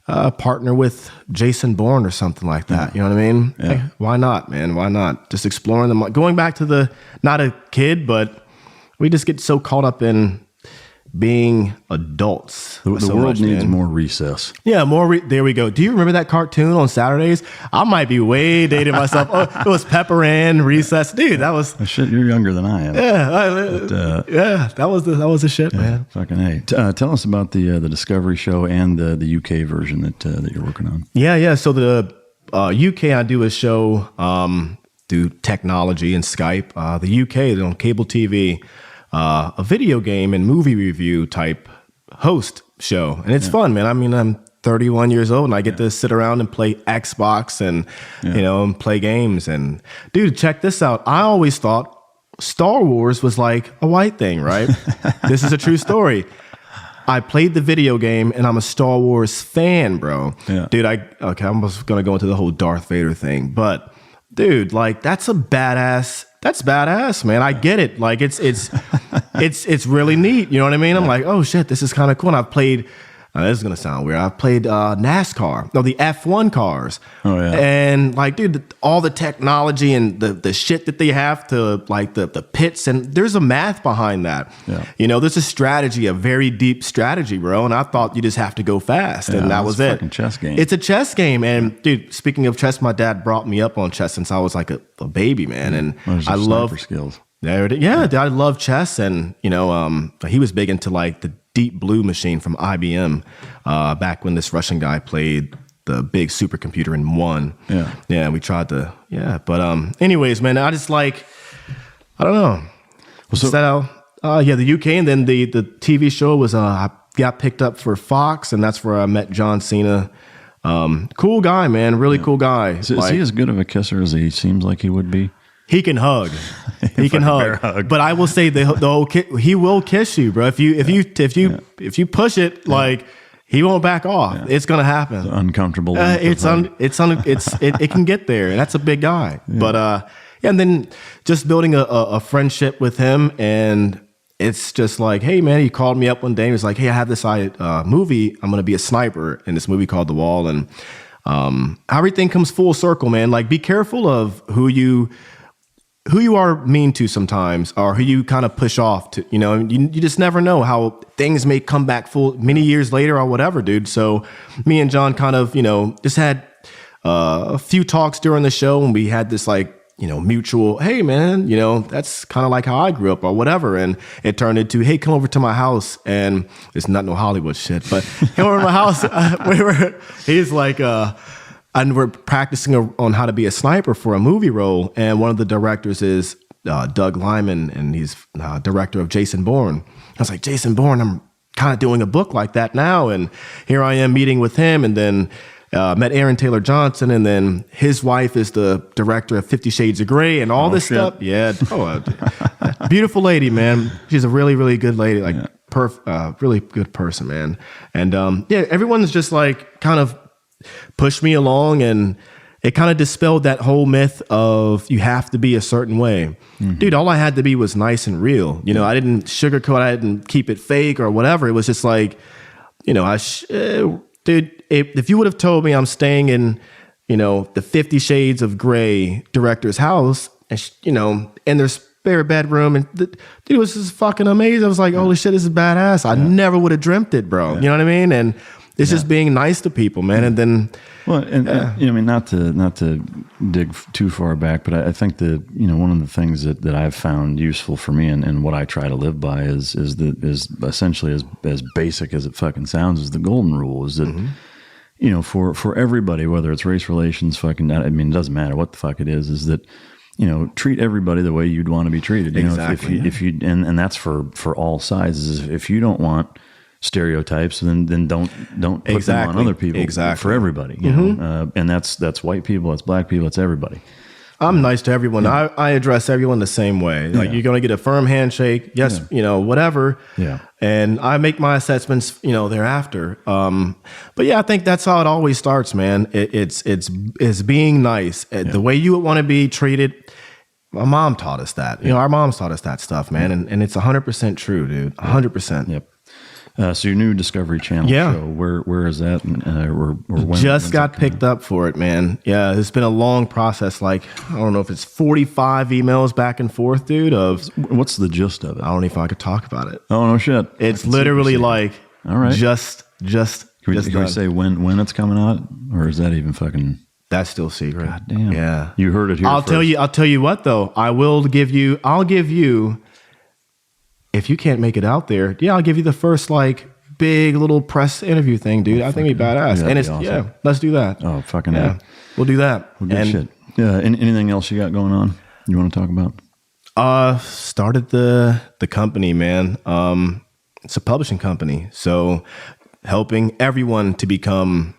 partner with Jason Bourne or something like that. You know what I mean? Yeah. Hey, why not, man? Why not? Just exploring them. Going back to not a kid, but we just get so caught up in being adults. The world needs more recess. Yeah, there we go. Do you remember that cartoon on Saturdays? I might be way dating myself. It was Pepper Ann, Recess. Dude, that was... Shit, you're younger than I am. Yeah, yeah, that was the shit, man. Fucking A. Tell us about the Discovery show and the UK version that you're working on. Yeah. So the UK, I do a show through technology and Skype. The UK, on cable TV, a video game and movie review type host show. And it's fun, man. I mean, I'm 31 years old and I get to sit around and play Xbox and, and play games. And dude, check this out. I always thought Star Wars was like a white thing, right? This is a true story. I played the video game and I'm a Star Wars fan, bro. Yeah. Dude, I was going to go into the whole Darth Vader thing, but dude, like that's badass, man. I get it. Like it's really neat. You know what I mean? I'm like, oh shit, this is kind of cool. And I've played, this is going to sound weird. I've played NASCAR, the F1 cars. Oh yeah. And like, dude, all the technology and the shit that they have to like the pits, and there's a math behind that. Yeah. There's a strategy, a very deep strategy, bro. And I thought you just have to go fast, and that was it. It's a fucking chess game. It's a chess game. And dude, speaking of chess, my dad brought me up on chess since I was like a baby, man. And I love skills. There it is. Yeah, I love chess, and he was big into like the Deep Blue machine from IBM back when this Russian guy played the big supercomputer and won. Yeah, we tried to. Yeah, but anyways, man, I just like, I don't know. Well, the UK, and then the TV show was I got picked up for Fox, and that's where I met John Cena. Cool guy, man, really cool guy. Is he as good of a kisser as he seems like he would be? He can hug. He can hug. But I will say he will kiss you, bro. If you push it, like he won't back off. Yeah. It's gonna happen. It's uncomfortable. It can get there, and that's a big guy. Yeah. But and then just building a friendship with him, and it's just like, hey man, he called me up one day and he was like, hey, I have this movie. I'm gonna be a sniper in this movie called The Wall, and everything comes full circle, man. Like, be careful of who you are mean to sometimes, or who you kind of push off to, you just never know how things may come back full many years later or whatever, dude. So me and John kind of, just had a few talks during the show, and we had this like, mutual, hey man, that's kind of like how I grew up or whatever. And it turned into, hey, come over to my house. And it's not no Hollywood shit, but come over to my house. He's like, and we're practicing on how to be a sniper for a movie role. And one of the directors is Doug Lyman, and he's director of Jason Bourne. I was like, Jason Bourne, I'm kind of doing a book like that now. And here I am meeting with him, and then met Aaron Taylor Johnson, and then his wife is the director of 50 Shades of Grey and all this stuff. Yeah. Beautiful lady, man. She's a really, really good lady. Like, really good person, man. And everyone's just like kind of pushed me along, and it kind of dispelled that whole myth of you have to be a certain way. Mm-hmm. Dude, all I had to be was nice and real. I didn't sugarcoat, I didn't keep it fake or whatever. It was just like, dude, if you would have told me I'm staying in, the 50 Shades of Grey director's house, and, in their spare bedroom, and dude, it was just fucking amazing. I was like, holy shit, this is badass. I never would have dreamt it, bro. You know what I mean? And it's just being nice to people, man. And then, not to dig too far back, but I think that one of the things that I've found useful for me, and what I try to live by is essentially as basic as it fucking sounds, is the golden rule. Is that for everybody, whether it's race relations, it doesn't matter what the fuck it is that treat everybody the way you'd want to be treated. Exactly. If you and that's for all sizes. If you don't want stereotypes, then don't put them on other people. For everybody, you know, and that's white people, it's black people, it's everybody. I'm nice to everyone. I address everyone the same way. Like you're going to get a firm handshake. Yes, you know, whatever. Yeah. And I make my assessments, you know, thereafter. But yeah, I think that's how it always starts, man. It's being nice. The way you would want to be treated. My mom taught us that. You know, our moms taught us that stuff, man. And it's 100% true, dude. 100%. Yep. So your new Discovery Channel show, where is that? Or when, just got picked up for it, man. Yeah, it's been a long process. Like, I don't know if it's 45 emails back and forth, dude. What's the gist of it? I don't know if I could talk about it. Oh no, shit! It's literally like, all right, just. Can we say when it's coming out, or is that even fucking? That's still secret. God damn. Yeah, you heard it here. I'll tell you what though. I'll give you. If you can't make it out there, I'll give you the first like big little press interview thing, dude. I think it'd be badass. And it's awesome. Let's do that. Oh, fucking yeah. We'll do that. Well, good shit. Yeah. Anything else you got going on you want to talk about? Started the company, man. It's a publishing company. So helping everyone to become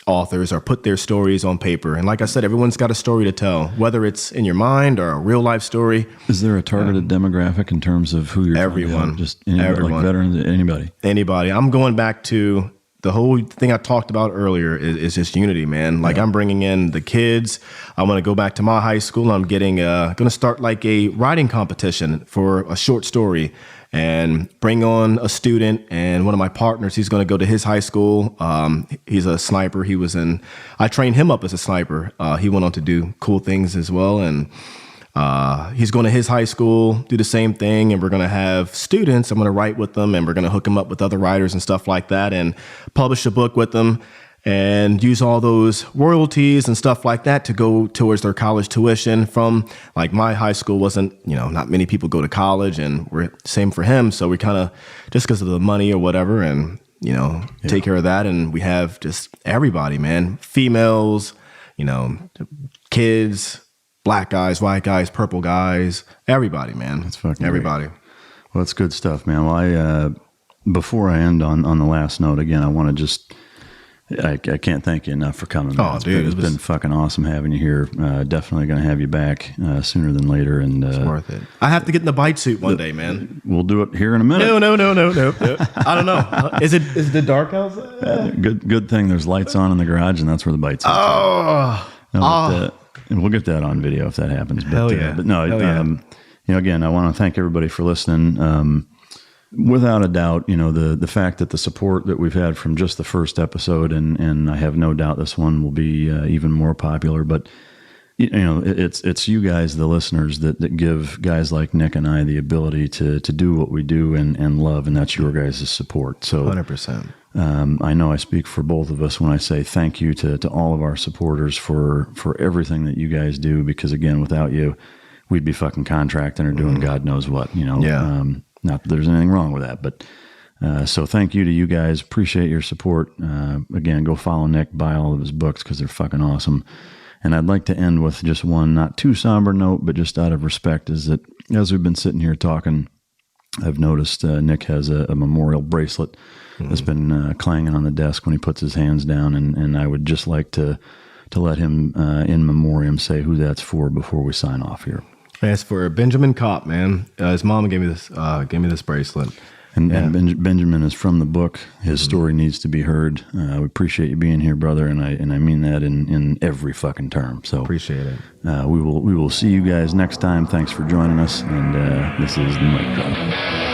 authors or put their stories on paper. And like I said, everyone's got a story to tell, whether it's in your mind or a real life story. Is there a targeted demographic in terms of who you're everyone, just anybody, everyone. Like veterans, anybody? I'm going back to the whole thing I talked about earlier is just unity, man. Like I'm bringing in the kids. I want to go back to my high school. I'm going to start like a writing competition for a short story and bring on a student, and one of my partners, he's going to go to his high school. He's a sniper. I trained him up as a sniper. He went on to do cool things as well. And he's going to his high school, do the same thing. And we're going to have students. I'm going to write with them, and we're going to hook them up with other writers and stuff like that, and publish a book with them, and use all those royalties and stuff like that to go towards their college tuition. From like my high school wasn't, not many people go to college, and we're same for him. So we kind of just because of the money or whatever, and take care of that. And we have just everybody, man, females, kids, black guys, white guys, purple guys, everybody, man. That's fucking everybody. Great. Well, that's good stuff, man. Well, before I end on the last note, again, I want to just. I can't thank you enough for coming. Oh, dude, it's been fucking awesome having you here. Definitely going to have you back sooner than later, and it's worth it. I have to get in the bite suit one day, man. We'll do it here in a minute. No. I don't know. Is it dark outside? Good thing there's lights on in the garage, and that's where the bite suit. And we'll get that on video if that happens. But, Hell yeah. But no, again, I want to thank everybody for listening. Without a doubt, the fact that the support that we've had from just the first episode, and I have no doubt this one will be even more popular. But it's you guys, the listeners, that give guys like Nick and I the ability to do what we do and love, and that's your guys' support. So 100%. I know I speak for both of us when I say thank you to all of our supporters for everything that you guys do. Because again, without you, we'd be fucking contracting or doing God knows what. Yeah. Not that there's anything wrong with that, but so thank you to you guys. Appreciate your support. Again, go follow Nick, buy all of his books because they're fucking awesome. And I'd like to end with just one not too somber note, but just out of respect, is that as we've been sitting here talking, I've noticed Nick has a memorial bracelet that's been clanging on the desk when he puts his hands down, and I would just like to let him in memoriam say who that's for before we sign off here. It's for Benjamin Kopp, man. His mom gave me this bracelet. And Benjamin is from the book. His story needs to be heard. We appreciate you being here, brother, and I mean that in every fucking term. So appreciate it. We will see you guys next time. Thanks for joining us, and this is the Mic Drop.